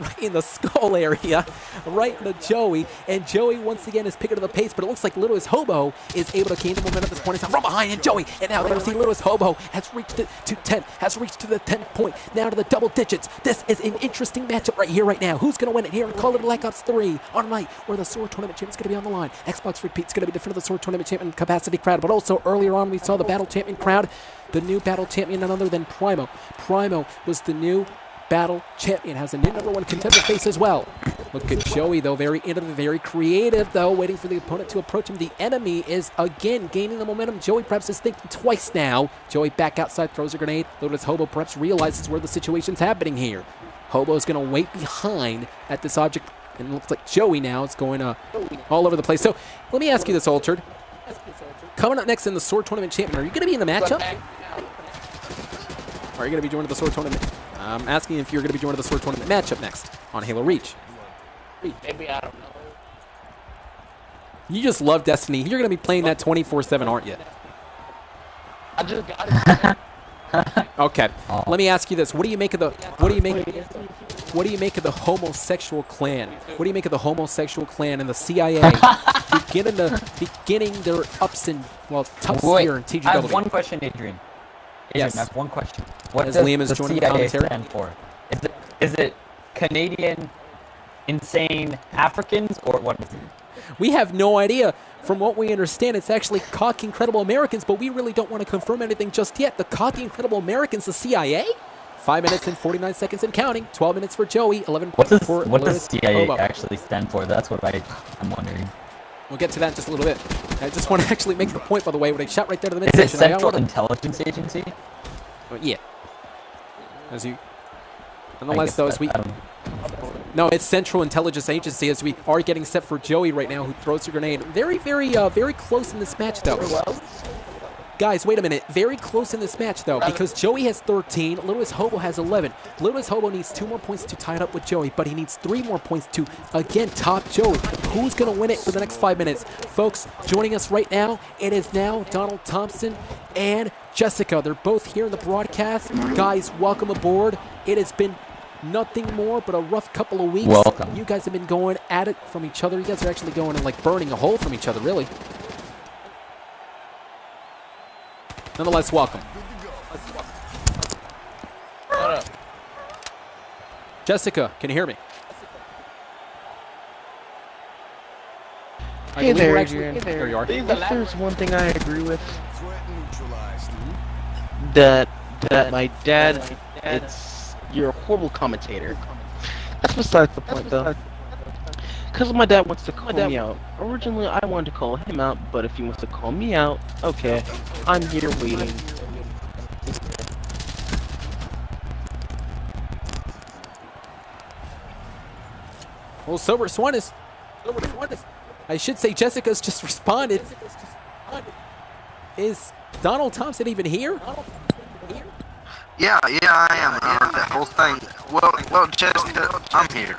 Right in the skull area, right into Joey, and Joey once again is picking up the pace, but it looks like Littlest Hobo is able to gain the momentum at this point in time from behind, and Joey, and now we're going to see Littlest Hobo has reached it to 10, has reached to the 10 point, now to the double digits. This is an interesting matchup right here, right now. Who's going to win it here in Call of Black Ops 3 on night where the Sword Tournament Champion is going to be on the line? Xbox Freak Pete's going to be defending the Sword Tournament Champion capacity crowd, but also earlier on we saw the Battle Champion crowd, the new Battle Champion, none other than Primo. Primo was the new Battle Champion, has a new #1 contender face as well. Look at Joey, though, very innovative, very creative, though, waiting for the opponent to approach him. The enemy is, again, gaining the momentum. Joey perhaps is thinking twice now. Joey back outside, throws a grenade. Littlest Hobo perhaps realizes where the situation's happening here. Hobo's going to wait behind at this object, and it looks like Joey now is going all over the place. So, let me ask you this, Altered. Coming up next in the Sword Tournament Champion, are you going to be in the matchup? Or are you going to be joining the Sword Tournament? I'm asking if you're going to be joining the Sword Tournament matchup next on Halo Reach. Maybe, I don't know. You just love Destiny. You're going to be playing that 24/7, aren't you? I just got it. Okay. Let me ask you this: what do you make of the homosexual clan? What do you make of the homosexual clan and the CIA beginning their ups and toughs here in TGW? I have one question, Adrian. Yes. I have one question. What As does Liam is the joining the CIA commentary? stand for? Is it Canadian Insane Africans, or what is it? We have no idea. From what we understand, it's actually Cocky Incredible Americans, but we really don't want to confirm anything just yet. The Cocky Incredible Americans, the CIA? 5 minutes and 49 seconds and counting. 12 minutes for Joey. 11 What does for CIA Hobo. actually stand for? That's what I'm wondering. We'll get to that in just a little bit. I just want to actually make the point, by the way, when I shot right there to the Is it midsection. Central Intelligence Agency? Yeah. Nonetheless, though, as we... No, it's Central Intelligence Agency, as we are getting set for Joey right now, who throws a grenade. Very, very close in this match, though. Guys, wait a minute. Very close in this match, though, because Joey has 13, Littlest Hobo has 11. Littlest Hobo needs 2 more points to tie it up with Joey, but he needs 3 more points to, again, top Joey. Who's going to win it for the next 5 minutes? Folks, joining us right now, it is now Donald Thompson and Jessica. They're both here in the broadcast. Guys, welcome aboard. It has been nothing more but a rough couple of weeks. Welcome. You guys have been going at it from each other. You guys are actually going and like burning a hole from each other, really. Nonetheless, welcome. Jessica, can you hear me? Hey there, actually, Adrian. there you are. If there's one thing I agree with, that my dad, you're a horrible commentator. That's besides the point, though. Because my dad wants to call me out. Originally, I wanted to call him out, but if he wants to call me out, okay, I'm here waiting. Well, Sober Swan I should say Jessica's just responded. Is Donald Thompson even here? Yeah, I am. That whole thing. Well, Jessica, I'm here.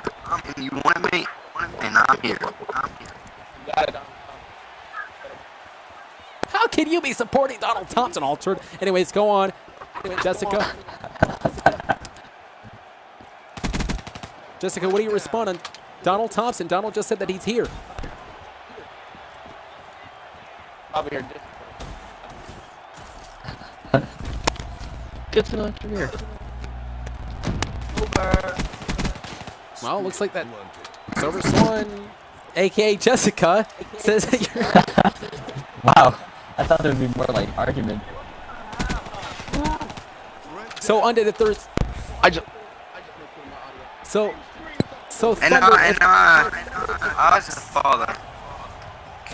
You wanted me, and I'm here. How can you be supporting Donald Thompson, Altered? Anyways, go on. Jessica. Jessica, what do you respond on Donald Thompson? Donald just said that he's here. Good to know that you're here. Well, looks like that Silver Swan, aka Jessica, says that you're. Wow, I thought there would be more like argument. So under the third. So And I, as a father,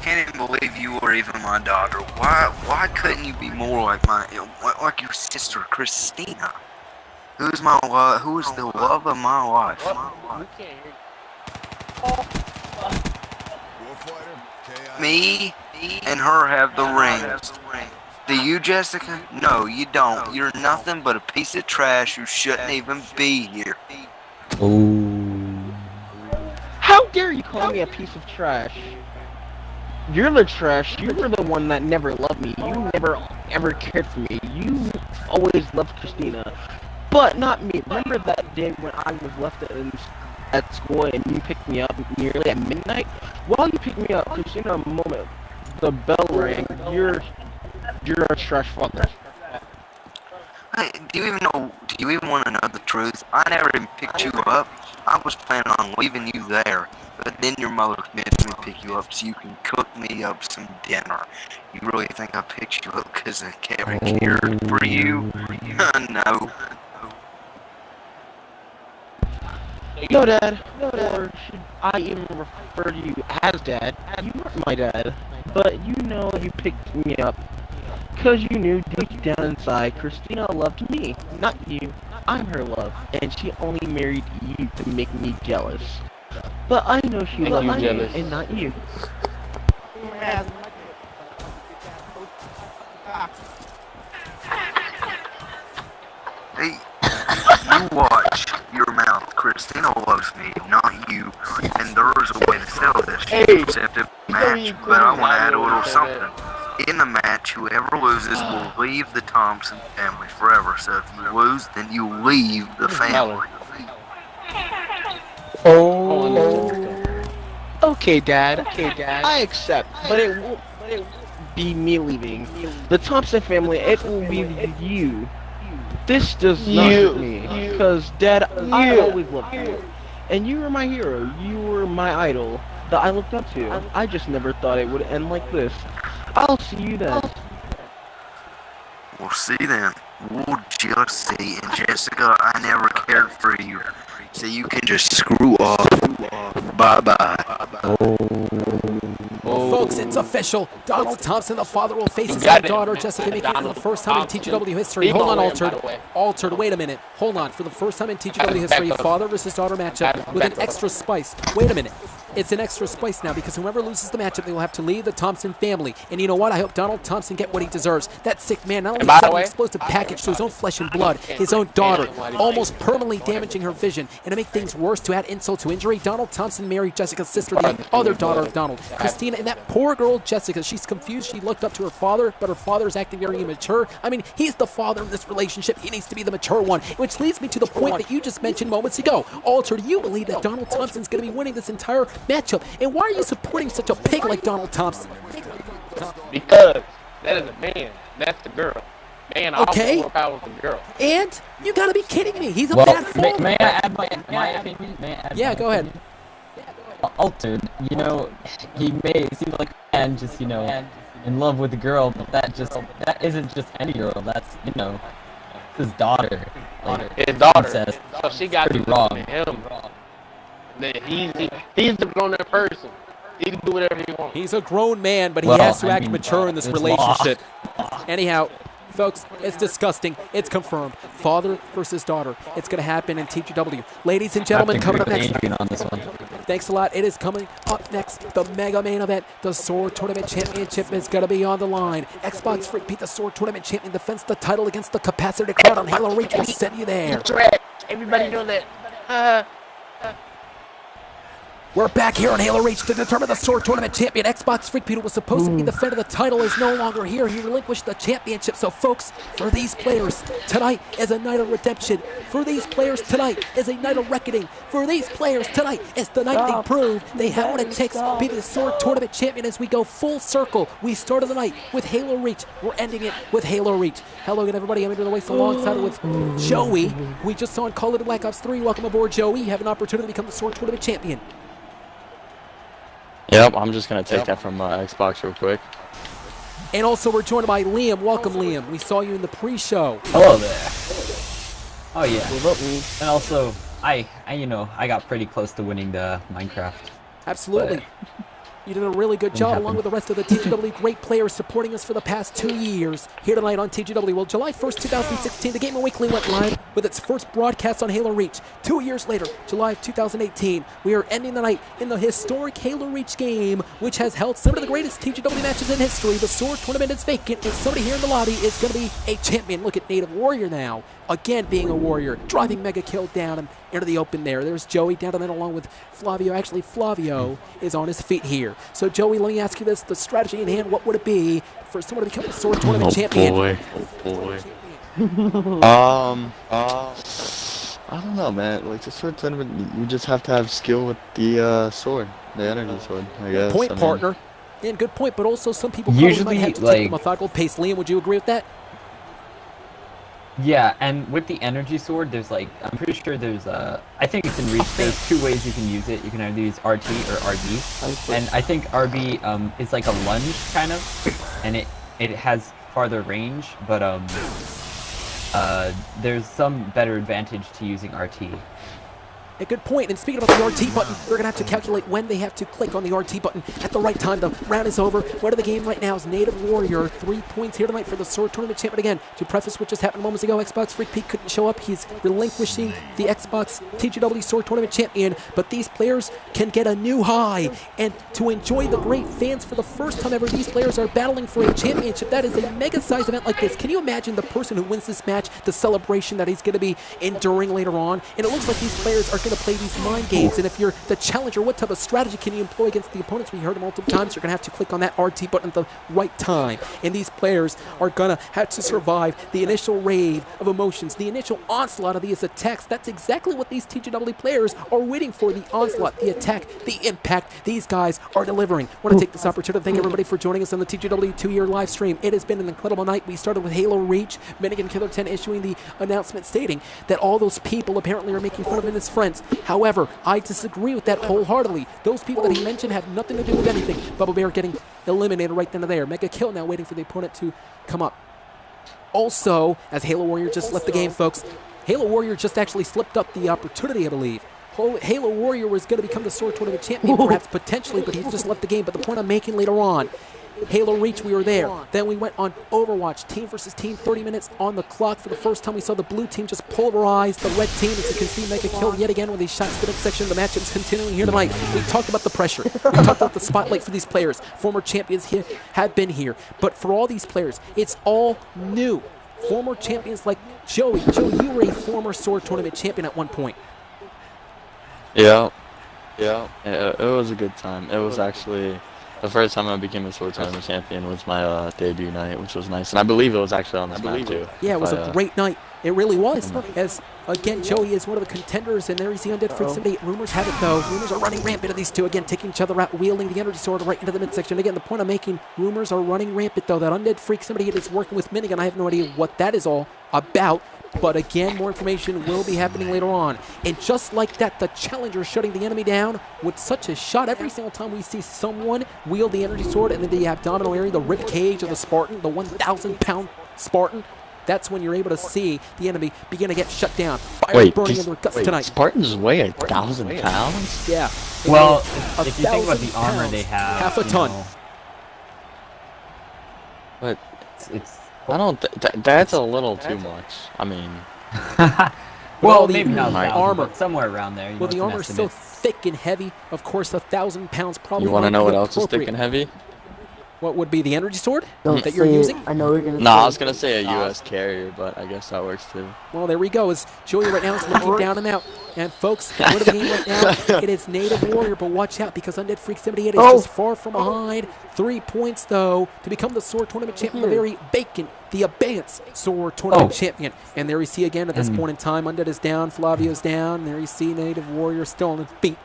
can't even believe you were even my daughter. Why couldn't you be more like like your sister Christina? Who is the love of my life? Me and her have the rings. Do you, Jessica? No, you don't. You're nothing but a piece of trash who shouldn't even be here. How dare you call me a piece of trash? You're the trash. You were the one that never loved me. You never ever cared for me. You always loved Christina, but not me. Remember that day when I was left at school and you picked me up nearly at midnight? While you picked me up, Christina, a moment, the bell rang. You're a trash father. Hey, do you even want to know the truth? I never even picked you up. I was planning on leaving you there. But then your mother convinced me to pick you up so you can cook me up some dinner. You really think I picked you up because I cared for you? No. No, Dad. Or should I even refer to you as Dad? You weren't my dad. But you know you picked me up. Because you knew deep down inside, Christina loved me, not you. I'm her love, and she only married you to make me jealous. But I know she loved me, and not you. Hey, you watch your mouth. Christina loves me, not you. And there's a way to sell this. Except a match, but I want to add a little something. In the match, whoever loses will leave the Thompson family forever. So if you lose, then you leave the family. Okay, Dad. I accept, but it won't be me leaving. The Thompson family, it will be you. This does not hurt me, because Dad, I always loved you. And you were my hero. You were my idol that I looked up to. I just never thought it would end like this. I'll see you then. We'll see then. We'll just see. And Jessica, I never cared for you. So you can just screw off. Bye-bye. Well, folks, it's official. Donald Thompson, the father, will face his own daughter, Jessica, making it for the first time in TGW history. Hold on, Altered. Altered, wait a minute. Hold on. For the first time in TGW history, father versus daughter matchup with an extra spice. Wait a minute. it's an extra spice now because whoever loses the matchup, they will have to leave the Thompson family. And you know what? I hope Donald Thompson get what he deserves. That sick man not only sent an explosive package to his own flesh and blood, his own daughter, almost permanently damaging her vision. And to make things worse, to add insult to injury, Donald Thompson married Jessica's sister, the other daughter of Donald, Christina. And that poor girl, Jessica, she's confused. She looked up to her father, but her father is acting very immature. I mean, he's the father of this relationship. He needs to be the mature one. Which leads me to the point that you just mentioned moments ago. Alter, do you believe that Donald Thompson's going to be winning this entire matchup? And why are you supporting such a pig like Donald Thompson? Because that is a man. That's the girl. Man, okay. also power with the girl. And you got to be kidding me. He's a bad father. May I add my opinion? Yeah, go ahead. Altered, you know, he may seem like a man just, you know, in love with the girl, but that isn't just any girl. That's, you know, his daughter. Like, his daughter. Incest. So she got pretty to wrong. him. He's the grown-up person. He can do whatever he wants. He's a grown man, but he has to act mature in this relationship. Anyhow, folks, it's disgusting. It's confirmed. Father versus daughter. It's going to happen in TGW. Ladies and gentlemen, coming up next. On this one. Thanks a lot. It is coming up next. The mega main event. The Sword Tournament Championship is going to be on the line. Xbox Freak Pete, the Sword Tournament Champion, defends the title against the capacitor crowd on Halo Reach. We'll send you there. Everybody know that. We're back here on Halo Reach to determine the Sword Tournament Champion. Xbox Freak Peter was supposed to be defending the title, is no longer here. He relinquished the championship. So, folks, for these players, tonight is a night of redemption. For these players, tonight is a night of reckoning. For these players, tonight is the night they prove they have what it takes to be the Sword Tournament Champion as we go full circle. We started the night with Halo Reach. We're ending it with Halo Reach. Hello again, everybody. I'm AdrianTheVoice alongside with Joey. We just saw in Call of Duty Black Ops 3. Welcome aboard, Joey. You have an opportunity to become the Sword Tournament Champion. Yep, I'm just going to take that from Xbox real quick. And also we're joined by Liam. Welcome, Liam. We saw you in the pre-show. Hello there. Oh yeah. And also, I you know, I got pretty close to winning the Minecraft. Absolutely. You did a really good job along with the rest of the TGW great players supporting us for the past 2 years. Here tonight on TGW, well, July 1st, 2016, the Gaming Weekly went live with its first broadcast on Halo Reach. 2 years later, July of 2018, we are ending the night in the historic Halo Reach game, which has held some of the greatest TGW matches in history. The Sword Tournament is vacant, and somebody here in the lobby is going to be a champion. Look at Native Warrior now. Again, being a warrior, driving Mega Kill down and into the open there. There's Joey down the middle along with Flavio. Actually, Flavio is on his feet here. So, Joey, let me ask you this. The strategy in hand, what would it be for someone to become a Sword Tournament champion? I don't know, man. Like, the Sword Tournament, you just have to have skill with the sword, the energy sword, I guess. Good point, partner. And good point, but also some people probably might have to take a methodical pace. Liam, would you agree with that? Yeah, and with the energy sword, there's like, I'm pretty sure there's I think it's in Reach, there's two ways you can use it. You can either use RT or RB. And I think RB is like a lunge, kind of, and it has farther range, but there's some better advantage to using RT. A good point. And speaking about the RT button, they're going to have to calculate when they have to click on the RT button at the right time. The round is over. Winner of the game right now is Native Warrior. 3 points here tonight for the Sword Tournament Champion. Again, to preface what just happened moments ago, Xbox Freak Pete couldn't show up. He's relinquishing the Xbox TGW Sword Tournament Champion. But these players can get a new high. And to enjoy the great fans for the first time ever, these players are battling for a championship. That is a mega-sized event like this. Can you imagine the person who wins this match, the celebration that he's going to be enduring later on? And it looks like these players are going to play these mind games, and if you're the challenger, what type of strategy can you employ against the opponents? We heard it multiple times. You're going to have to click on that RT button at the right time, and these players are going to have to survive the initial rave of emotions, the initial onslaught of these attacks. That's exactly what these TGW players are waiting for, the onslaught, the attack, the impact. These guys are delivering. I want to take this opportunity to thank everybody for joining us on the TGW 2-year live stream. It has been an incredible night. We started with Halo Reach, Minigan Killer 10 issuing the announcement stating that all those people apparently are making fun of him and his friends. However, I disagree with that wholeheartedly. Those people that he mentioned have nothing to do with anything. Bubble Bear getting eliminated right then and there. Mega Kill now waiting for the opponent to come up. Also, as Halo Warrior just left the game, folks, Halo Warrior just actually slipped up the opportunity, I believe. Halo Warrior was going to become the Sword Tournament champion, perhaps potentially, but he's just left the game. But the point I'm making later on, Halo Reach, we were there. Then we went on Overwatch, team versus team, 30 minutes on the clock. For the first time, we saw the blue team just pulverize the red team. As you can see, make a kill yet again with these shots to the section. The matchup is continuing here tonight. We talked about the pressure. We talked about the spotlight for these players. Former champions here have been here. But for all these players, it's all new. Former champions like Joey. Joey, you were a former Sword Tournament champion at one point. Yeah. It was a good time. It was actually the first time I became a Sword Tournament champion was my debut night, which was nice. And I believe it was actually on this map too. Yeah, it was a great night. It really was. As, again, Joey is one of the contenders, and there is the Undead Freak 78. Rumors have it, though. Rumors are running rampant of these two. Again, taking each other out, wielding the energy sword right into the midsection. Again, the point I'm making, rumors are running rampant, though. That Undead Freak 78 is working with Minigun. I have no idea what that is all about. But again, more information will be happening later on. And just like that, the Challenger shutting the enemy down with such a shot. Every single time we see someone wield the energy sword and then the abdominal area, the rib cage of the Spartan, the 1,000-pound Spartan, that's when you're able to see the enemy begin to get shut down. Fire burning in their guts tonight. Spartans weigh 1,000 pounds? Yeah. Well, if you think about the armor they have, half a ton. But it's I don't. That's a little too much. I mean. well, the maybe not armor, but somewhere around there. Well, the armor is so thick and heavy. Of course, 1,000 pounds probably. You want to know what else is thick and heavy? What would be the energy sword that you're using? I know you're gonna. No, I was gonna say a U.S. carrier, but I guess that works too. Well, there we go. As Joey right now is looking down and out. And folks, what are the game right now? It is Native Warrior, but watch out because Undead Freak 78 is just far from behind. 3 points though to become the Sword Tournament champion. The very vacant, the Abeyance Sword Tournament champion. And there you see again at this point in time, Undead is down, Flavio's down. And there you see Native Warrior still on his feet.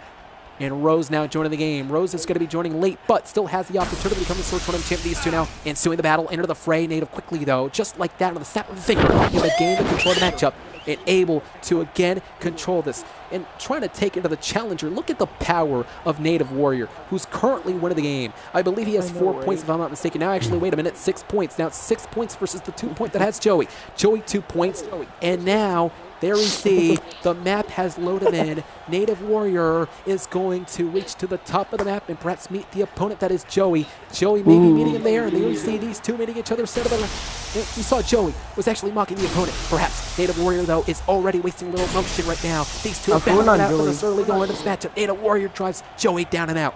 And Rose now joining the game. Rose is going to be joining late, but still has the opportunity to become the Sword Tournament champion. These two now ensuing the battle, enter the fray. Native quickly, though, just like that, on the snap of a finger, in the game to control the matchup. And able to, again, control this. And trying to take it to the Challenger. Look at the power of Native Warrior, who's currently winning the game. I believe he has 4 points, if I'm not mistaken. Now, actually, wait a minute, 6 points. Now, it's 6 points versus the 2 point that has Joey. Joey, 2 points. And now, there we see the map has loaded in. Native Warrior is going to reach to the top of the map and perhaps meet the opponent that is Joey. Joey may be meeting him there, and there you see these two meeting each other. You saw Joey was actually mocking the opponent. Perhaps Native Warrior, though, is already wasting a little motion right now. These two are battling out for this early going into this matchup. Native Warrior drives Joey down and out.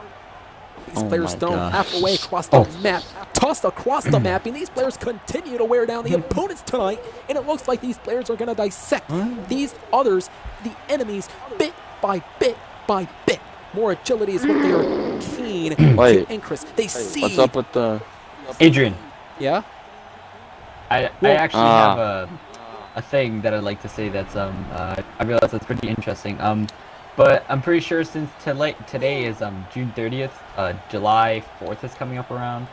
These players thrown halfway across the map, tossed across the map, and these players continue to wear down the opponents tonight, and it looks like these players are going to dissect these others, the enemies, bit by bit by bit. More agility is what they are keen to increase. They see. What's up with the... Adrian. Yeah? I actually have a thing that I'd like to say that's, I realize that's pretty interesting. But I'm pretty sure since today is June 30th, July 4th is coming up around.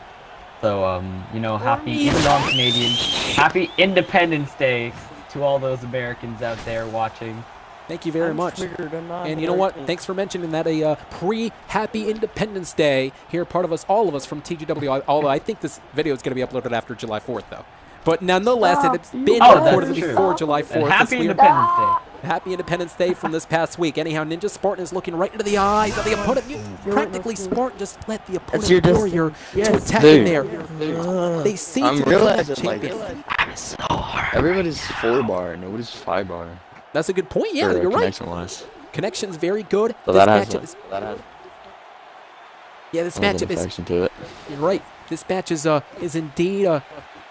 So, you know, happy, even though I'm Canadian, happy Independence Day to all those Americans out there watching. Thank you very much. And you know what? Thanks for mentioning that a pre-Happy Independence Day here, part of us, all of us from TGW, although I think this video is going to be uploaded after July 4th, though. But nonetheless, it's been recorded before July 4th. Happy Independence Day. Happy Independence Day from this past week. Anyhow, Ninja Spartan is looking right into the eyes of the opponent. Practically Spartan just let the opponent Warrior to attack him there. They seem to be the champion. Everybody's 4-bar, nobody's 5-bar. That's a good point. Yeah, you're right. Connection-wise. Connection's very good. So this that matchup is. Yeah, this matchup is. You're right. This match is indeed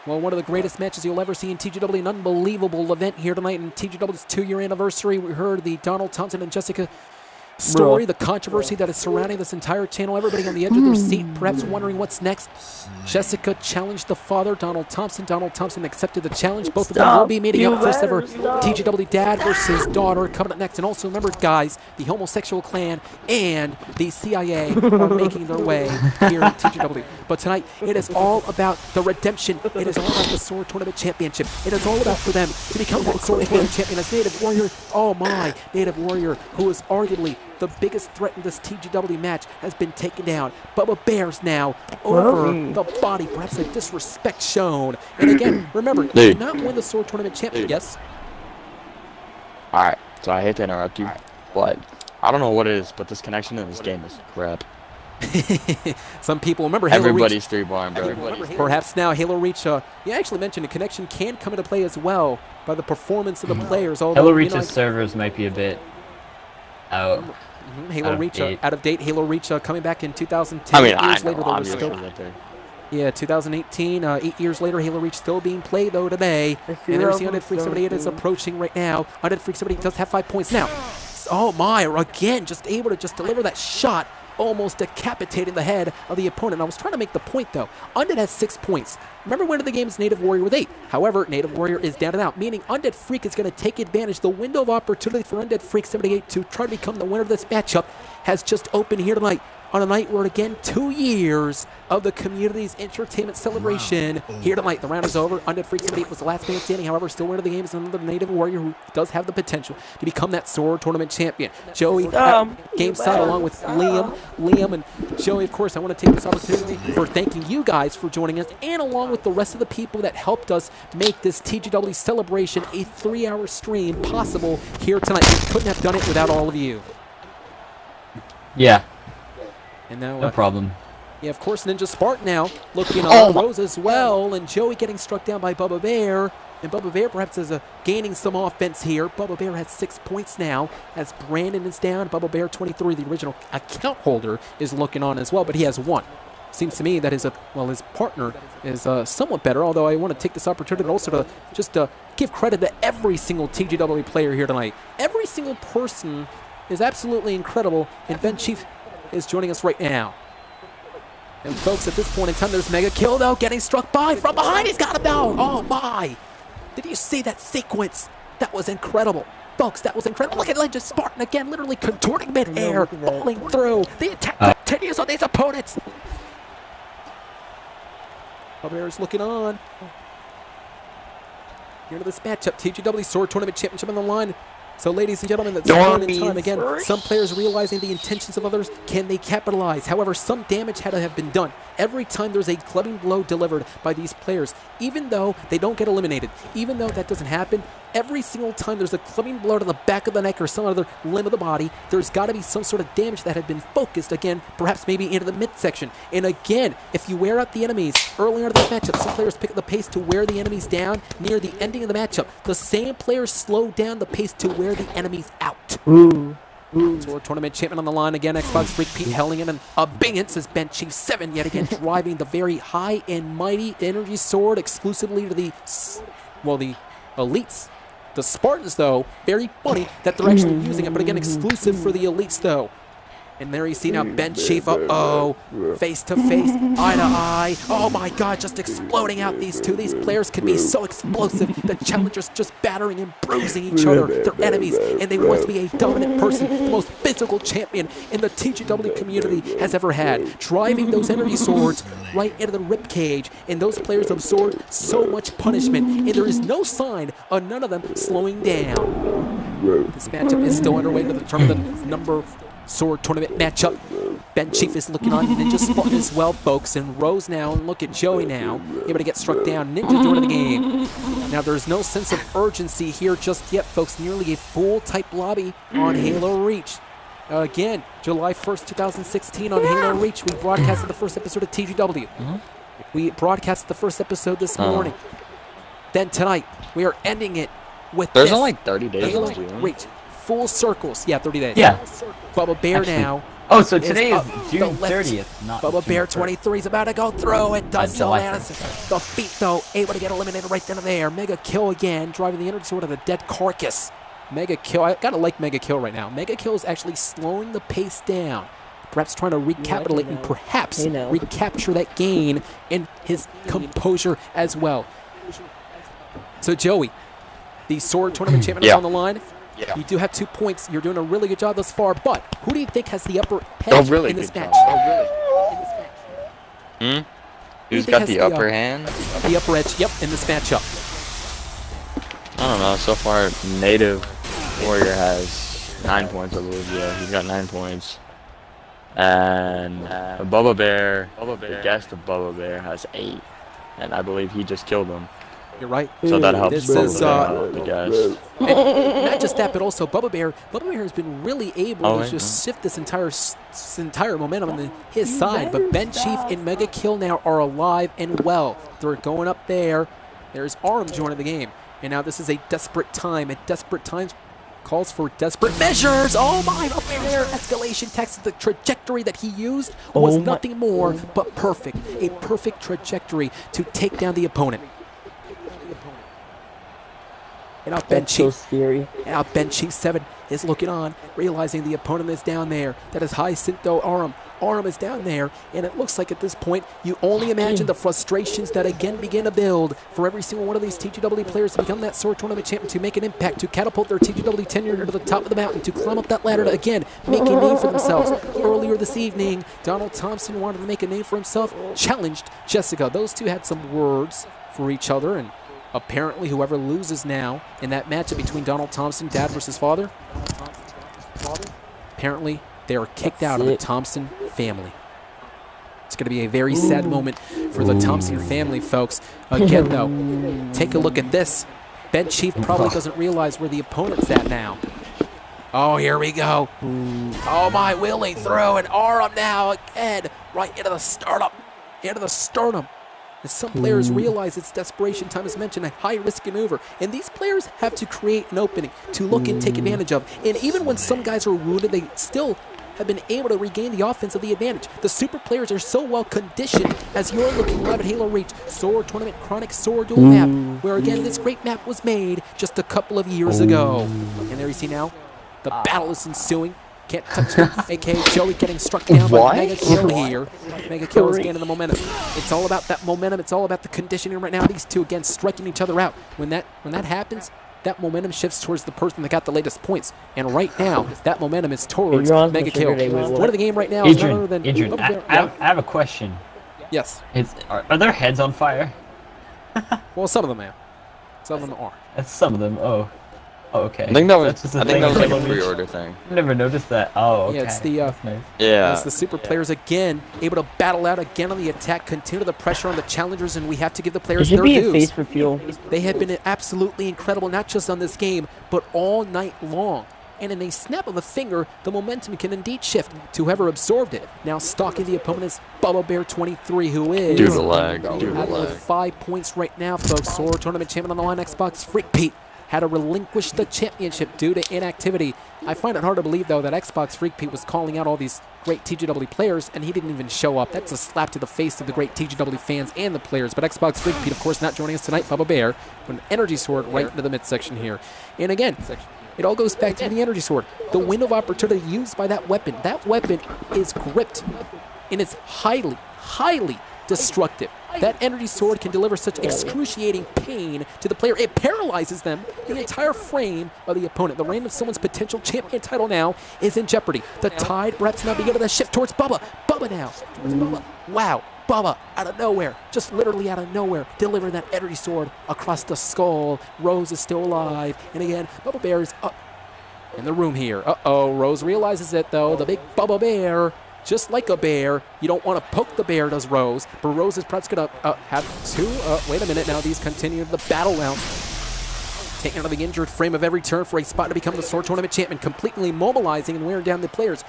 well, one of the greatest matches you'll ever see in TGW. An unbelievable event here tonight in TGW's 2-year anniversary. We heard the Donald Thompson and Jessica story, the controversy that is surrounding this entire channel. Everybody on the edge of their seat, perhaps wondering what's next. Jessica challenged the father, Donald Thompson. Donald Thompson accepted the challenge. Both of them will be meeting up first ever TGW dad versus daughter coming up next. And also remember, guys, the homosexual clan and the CIA are making their way here in TGW. But tonight, it is all about the redemption. It is all about the Sword Tournament Championship. It is all about for them to become that Sword Tournament champion as Native Warrior. Oh my, Native Warrior, who is arguably the biggest threat in this TGW match, has been taken down. Bubba Bears now over the body, perhaps a disrespect shown. And again, remember, you did not win the Sword Tournament Championship. Yes? Alright, so I hate to interrupt you, but I don't know what it is, but this connection in this game is crap. Some people remember Halo Everybody's Reach. 3-bar, bro. Perhaps now Halo Reach, you actually mentioned a connection can come into play as well by the performance of the players. Although, Halo Reach's servers might be a bit out. Halo Reach out of date. Halo Reach coming back in 2010. I mean, years I later, know, they were obviously. still, yeah, 2018. 8 years later, Halo Reach still being played though today. And there's the Undead Freak 78 is approaching right now. Undead Freak 78 does have 5 points now. Oh my! Again, just able to just deliver that shot, almost decapitating the head of the opponent. I was trying to make the point though. Undead has 6 points. Remember when the game's Native Warrior with 8. However, Native Warrior is down and out, meaning Undead Freak is going to take advantage. The window of opportunity for Undead Freak 78 to try to become the winner of this matchup has just opened here tonight. On a night where, again, 2 years of the community's entertainment celebration. Here tonight, the round is over. Undead Freak 78 was the last man standing. However, still winner of the game is another Native Warrior who does have the potential to become that Sword Tournament champion. Joey, game side, along with Liam and Joey, of course, I want to take this opportunity for thanking you guys for joining us, and along with the rest of the people that helped us make this TGW celebration, a 3-hour stream, possible here tonight. We couldn't have done it without all of you. Yeah. And now, no problem. Yeah, of course, Ninja Spartan now looking on Rose as well, and Joey getting struck down by Bubba Bear. And Bubba Bear perhaps is gaining some offense here. Bubba Bear has 6 points now as Brandon is down. Bubba Bear 23, the original account holder, is looking on as well, but he has 1. Seems to me that his partner is somewhat better, although I want to take this opportunity also to just give credit to every single TGW player here tonight. Every single person is absolutely incredible, and Ben Chief is joining us right now. And folks, at this point in time, there's Mega Kill though, getting struck by from behind. He's got him down. Oh my! Did you see that sequence? That was incredible. Folks, that was incredible. Look at Ninja Spartan again, literally contorting mid-air, falling through. The attack continues on these opponents. Bear is looking on. Here to this matchup, TGW Sword Tournament Championship on the line. So, ladies and gentlemen, at this point in time, again, some players realizing the intentions of others, can they capitalize? However, some damage had to have been done every time there's a clubbing blow delivered by these players, even though they don't get eliminated. Even though that doesn't happen, every single time there's a clubbing blow to the back of the neck or some other limb of the body, there's got to be some sort of damage that had been focused, again, perhaps maybe into the midsection. And again, if you wear out the enemies earlier in this matchup, some players pick up the pace to wear the enemies down near the ending of the matchup. The same players slow down the pace to wear the enemies out. Sword Tournament champion on the line again. Xbox Freak Pete Hellion and abeyance as Ben Chief 7 yet again driving the very high and mighty energy sword exclusively to the elites. The Spartans, though, very funny that they're actually using it, but again, exclusive for the elites, though. And there you see now Ben Chief, face to face, eye to eye. Oh my God, just exploding out these two. These players can be so explosive. The challengers just battering and bruising each other, their enemies, and they want to be a dominant person, the most physical champion in the TGW community has ever had. Driving those energy swords right into the ribcage, and those players absorb so much punishment, and there is no sign of none of them slowing down. This matchup is still underway to determine the number Sword Tournament matchup. Ben Chief is looking on Ninja Spartan as well, folks, and Rose now, and look at Joey now, able to get struck down. Ninja joining the game. Now, there's no sense of urgency here just yet, folks. Nearly a full-type lobby on Halo Reach. Again, July 1st, 2016 on Halo Reach, we broadcasted the first episode of TGW. We broadcasted the first episode this morning. Then tonight, we are ending it with There's only like 30 days Halo in June. Reach. Full circles. Yeah, 30 days. Yeah. Bubba Bear Actually, now. Oh, so today is up June the left. 30th, not Bubba June Bear 1st. 23 is about to go through and does so. July Anderson. 1st, The feet, though, able to get eliminated right then and there. Mega Kill again, driving the energy sword of the dead carcass. Mega Kill. I gotta like Mega Kill right now. Mega Kill is actually slowing the pace down. Perhaps trying to recapitulate and perhaps recapture that gain in his composure as well. So, Joey, the Sword Tournament champion is on the line. Yeah. You do have 2 points. You're doing a really good job thus far, but who do you think has the upper edge in this match? Who's got the upper hand? The upper edge, yep, in this matchup. I don't know. So far, Native Warrior has 9 points, I believe. Yeah, he's got 9 points. And Bubba Bear, the guest of Bubba Bear, has 8. And I believe he just killed him. You're right. So that helps This Bubba is, Bear out, I guess. and not just that, but also Bubba Bear. Bubba Bear has been really able to wait, just shift this entire momentum on his side. But Ben Chief and Mega Kill now are alive and well. They're going up there. There's Arm joining the game. And now this is a desperate time. At desperate times calls for desperate measures. Oh my, Bubba Bear escalation text. The trajectory that he used was nothing more but perfect. A perfect trajectory to take down the opponent. And now Ben Chief, scary. now Ben Chief 7 is looking on, realizing the opponent is down there. That is Jacinto Aram. Aram is down there, and it looks like at this point, you only imagine the frustrations that again begin to build for every single one of these TGW players to become that Sword Tournament champion, to make an impact, to catapult their TGW tenure to the top of the mountain, to climb up that ladder to again make a name for themselves. Earlier this evening, Donald Thompson wanted to make a name for himself, challenged Jessica. Those two had some words for each other, and apparently whoever loses now in that matchup between Donald Thompson, dad versus father, apparently they are kicked out of the Thompson family. It's going to be a very sad moment for the Thompson family, folks. Again, though, take a look at this. Ben Chief probably doesn't realize where the opponent's at now. Oh, here we go. Oh, my, wheeling through, and Aram now again, right into the sternum. Into the sternum. As some players realize it's desperation time, as mentioned, a high-risk maneuver. And these players have to create an opening to look and take advantage of. And even when some guys are wounded, they still have been able to regain the offense of the advantage. The super players are so well conditioned as you're looking live at Halo Reach, Sword Tournament Chronic Sword Duel map, where again this great map was made just a couple of years ago. And there you see now, the battle is ensuing. Can't touch him, a.k.a. Joey getting struck down by Mega Kill here. Mega Kill is gaining the momentum. It's all about that momentum. It's all about the conditioning right now. These two, again, striking each other out. When that happens, that momentum shifts towards the person that got the latest points. And right now, that momentum is towards Mega Kill. One of the game right now is none other than... Adrian, I have a question. Yes. Are their heads on fire? Well, some of them are. Some of them are. That's some of them. Oh, okay. I think that was like a pre-order thing. I never noticed that. Oh, okay. Yeah, it's the nice. it's the super players again able to battle out again on the attack, continue the pressure on the challengers, and we have to give the players their dues. They have been absolutely incredible, not just on this game, but all night long. And in a snap of a finger, the momentum can indeed shift to whoever absorbed it. Now stalking the opponent is Bubba Bear 23, who is Do the lag. Do the lag. 5 points right now, folks. Sword Tournament champion on the line, Xbox Freak Pete had to relinquish the championship due to inactivity. I find it hard to believe, though, that Xbox Freak Pete was calling out all these great TGW players, and he didn't even show up. That's a slap to the face of the great TGW fans and the players. But Xbox Freak Pete, of course, not joining us tonight. Bubba Bear with an energy sword right into the midsection here. And again, it all goes back to the energy sword. The window of opportunity used by that weapon. That weapon is gripped, and it's highly, highly destructive. That energy sword can deliver such excruciating pain to the player. It paralyzes them, the entire frame of the opponent. The reign of someone's potential champion title now is in jeopardy. The tide perhaps now beginning to shift towards Bubba. Bubba now. Bubba. Wow. Bubba, out of nowhere, just literally out of nowhere, delivering that energy sword across the skull. Rose is still alive. And again, Bubba Bear is up in the room here. Uh-oh, Rose realizes it, though. The big Bubba Bear. Just like a bear, you don't want to poke the bear, does Rose. But Rose is perhaps going to have two. Wait a minute now. These continue the battle round. Taking out of the injured frame of every turn for a spot to become the Sword Tournament champion. Completely mobilizing and wearing down the players.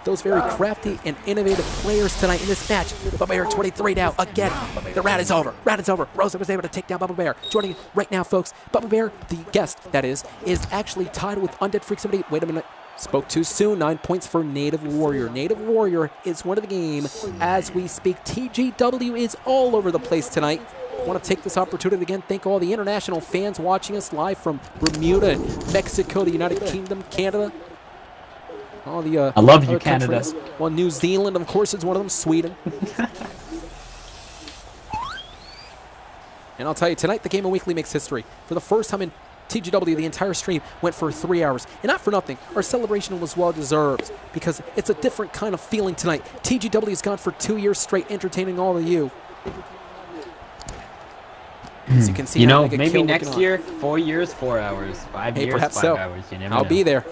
Those very crafty and innovative players tonight in this match. Bubba Bear 23 now. Again, the rat is over. Rat is over. Rose was able to take down Bubba Bear. Joining right now, folks. Bubba Bear, the guest, that is actually tied with Undead Freak 78. Wait a minute. Spoke too soon. 9 points for Native Warrior. Native Warrior is one of the game as we speak. TGW is all over the place tonight. I want to take this opportunity again, thank all the international fans watching us live from Bermuda, Mexico, the United Kingdom, Canada. All the I love you, Canada. Well, New Zealand, of course, is one of them. Sweden. And I'll tell you, tonight the Game of Weekly makes history. For the first time in TGW, the entire stream went for 3 hours. And not for nothing, our celebration was well-deserved because it's a different kind of feeling tonight. TGW has gone for 2 years straight entertaining all of you. As you can see, maybe next year, 4 years, 4 hours. 5 years, perhaps 5 so. hours. You never I'll know. be there.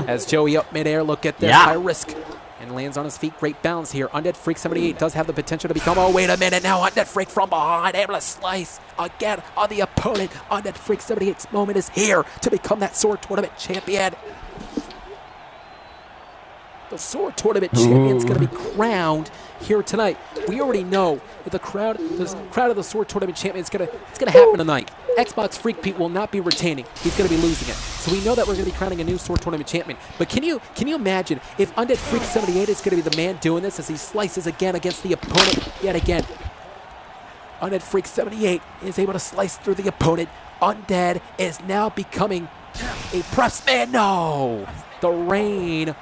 As Joey up midair, look at this high risk. and lands on his feet. Great balance here. Undead Freak 78 does have the potential to become, oh, wait a minute now. Undead Freak from behind, able to slice again on the opponent. Undead Freak 78's moment is here to become that Sword Tournament champion. The Sword Tournament champion's going to be crowned here tonight. We already know that the crown of the Sword Tournament champion it's going to happen tonight. Xbox Freak Pete will not be retaining. He's going to be losing it. So we know that we're going to be crowning a new Sword Tournament champion. But can you imagine if Undead Freak 78 is going to be the man doing this as he slices again against the opponent yet again? Undead Freak 78 is able to slice through the opponent. Undead is now becoming a press man. No! The reign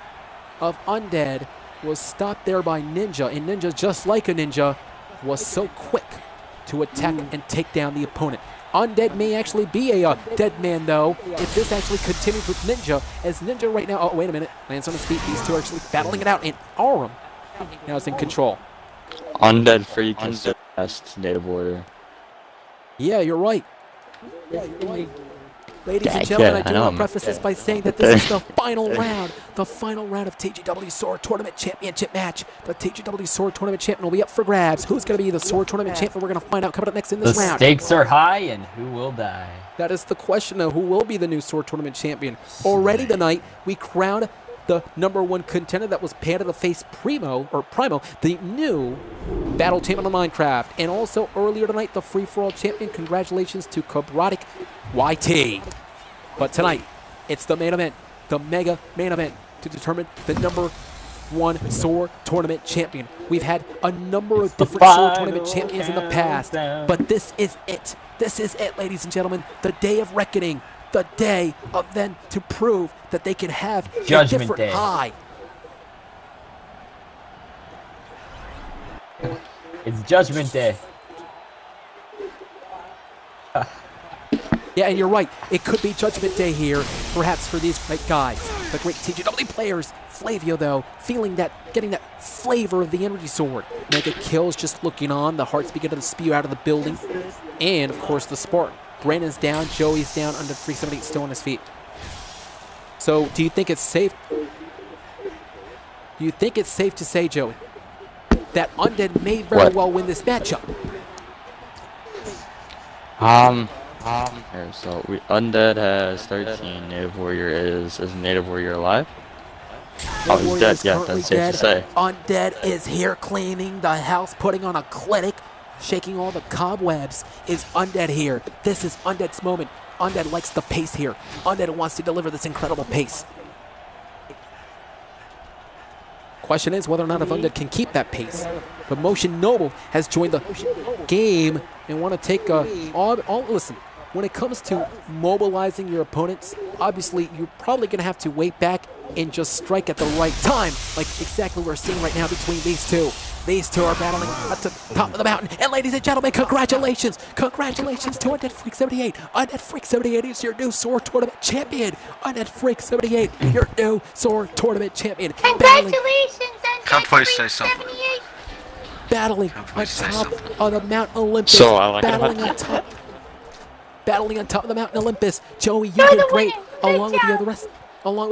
of Undead was stopped there by Ninja, and Ninja, just like a ninja, was so quick to attack and take down the opponent. Undead may actually be a dead man, though, if this actually continues with Ninja, as Ninja right now, oh, wait a minute, lands on his feet. These two are actually battling it out, and Aurum now is in control. Undead Freak is the best native warrior. Yeah, you're right. Ladies and gentlemen, I do want to preface this by saying that this is the final round of TGW Sword Tournament Championship match. The TGW Sword Tournament Champion will be up for grabs. Who's going to be the Sword Tournament Champion? We're going to find out coming up next in this round. The stakes are high, and who will die? That is the question of who will be the new Sword Tournament Champion. Already tonight, we crowned the #1 contender that was Panda to face Primo, the new Battle Champion of Minecraft. And also earlier tonight, the Free-For-All Champion. Congratulations to Cabrotic YT. But tonight, it's the main event, the mega main event, to determine the #1 Sword Tournament Champion. We've had a number of different Sword Tournament Champions in the past, but this is it. This is it, ladies and gentlemen. The day of reckoning. The day of them to prove that they can have a different high. It's Judgment Day. Yeah, and you're right. It could be Judgment Day here, perhaps for these great guys, the great TGW players. Flavio, though, getting that flavor of the energy sword. Mega kills just looking on. The hearts begin to spew out of the building. And, of course, the spark. Brandon's down, Joey's down, under 378 still on his feet. So, do you think it's safe? Do you think it's safe to say, Joey, that Undead may very well win this matchup? Here, so Undead has 13. Native Warrior is Native Warrior alive? Oh, he's dead. Yeah, that's safe to say. Undead is here cleaning the house, putting on a clinic, shaking all the cobwebs. Is Undead here? This is Undead's moment. Undead likes the pace here. Undead wants to deliver this incredible pace. Question is whether or not if Undead can keep that pace. But Motion Noble has joined the game and want to take listen. When it comes to mobilizing your opponents, obviously you're probably going to have to wait back and just strike at the right time, like exactly what we're seeing right now between these two. These two are battling at the top of the mountain. And ladies and gentlemen, congratulations. Congratulations to Undead Freak 78. Undead Freak 78 is your new Sword Tournament champion. Undead Freak 78, your new Sword Tournament champion. Congratulations, Undead Can I please say Freak something? 78. Battling on top of the Mount Olympus. So I like battling on top of the Mountain Olympus. Joey, you did great, along with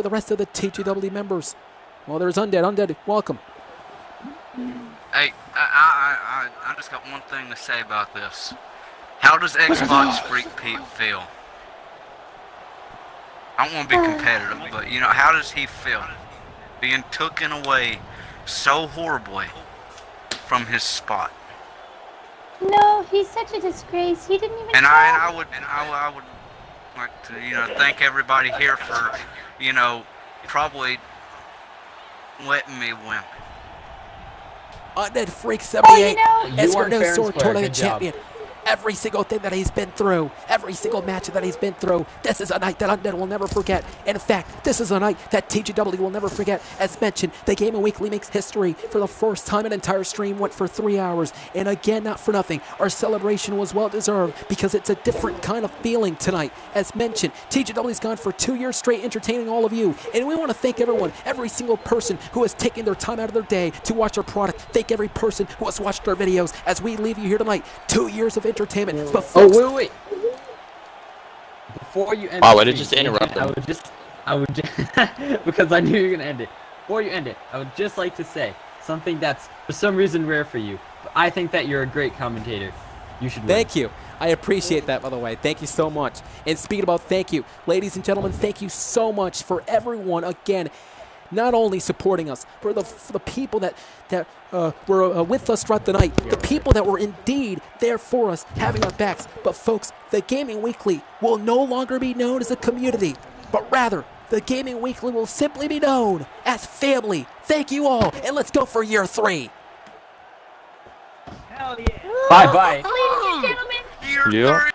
the rest of the TGW members. Well, there's Undead. Undead, welcome. Hey, I just got one thing to say about this. How does Xbox Freak Pete feel? I don't want to be competitive, but you know, how does he feel? Being taken away so horribly from his spot. No, he's such a disgrace. He didn't even. And I would like to, you know, thank everybody here for, you know, probably letting me win. Undead Freak 78 is You our are new fair and Sword square. Tournament Good job. champion. Every single thing that he's been through, every single match that he's been through, this is a night that Undead will never forget. In fact, this is a night that TGW will never forget. As mentioned, the Gaming Weekly makes history. For the first time, an entire stream went for 3 hours. And again, not for nothing, our celebration was well deserved because it's a different kind of feeling tonight. As mentioned, TGW's gone for 2 years straight entertaining all of you. And we want to thank everyone, every single person who has taken their time out of their day to watch our product. Thank every person who has watched our videos as we leave you here tonight. 2 years of entertainment. But Oh, wait. Before you end Wow, I just interrupted. I would just, because I knew you were going to end it. before you end it, I would just like to say something that's for some reason rare for you. But I think that you're a great commentator. You should win. Thank you. I appreciate that, by the way. Thank you so much. And speaking about thank you, ladies and gentlemen, thank you so much for everyone, again, not only supporting us, for the people that were with us throughout the night, the people that were indeed there for us, having our backs. But folks, the Gaming Weekly will no longer be known as a community, but rather, the Gaming Weekly will simply be known as family. Thank you all, and let's go for year 3. Hell yeah. Bye-bye. Ladies and gentlemen, Yeah.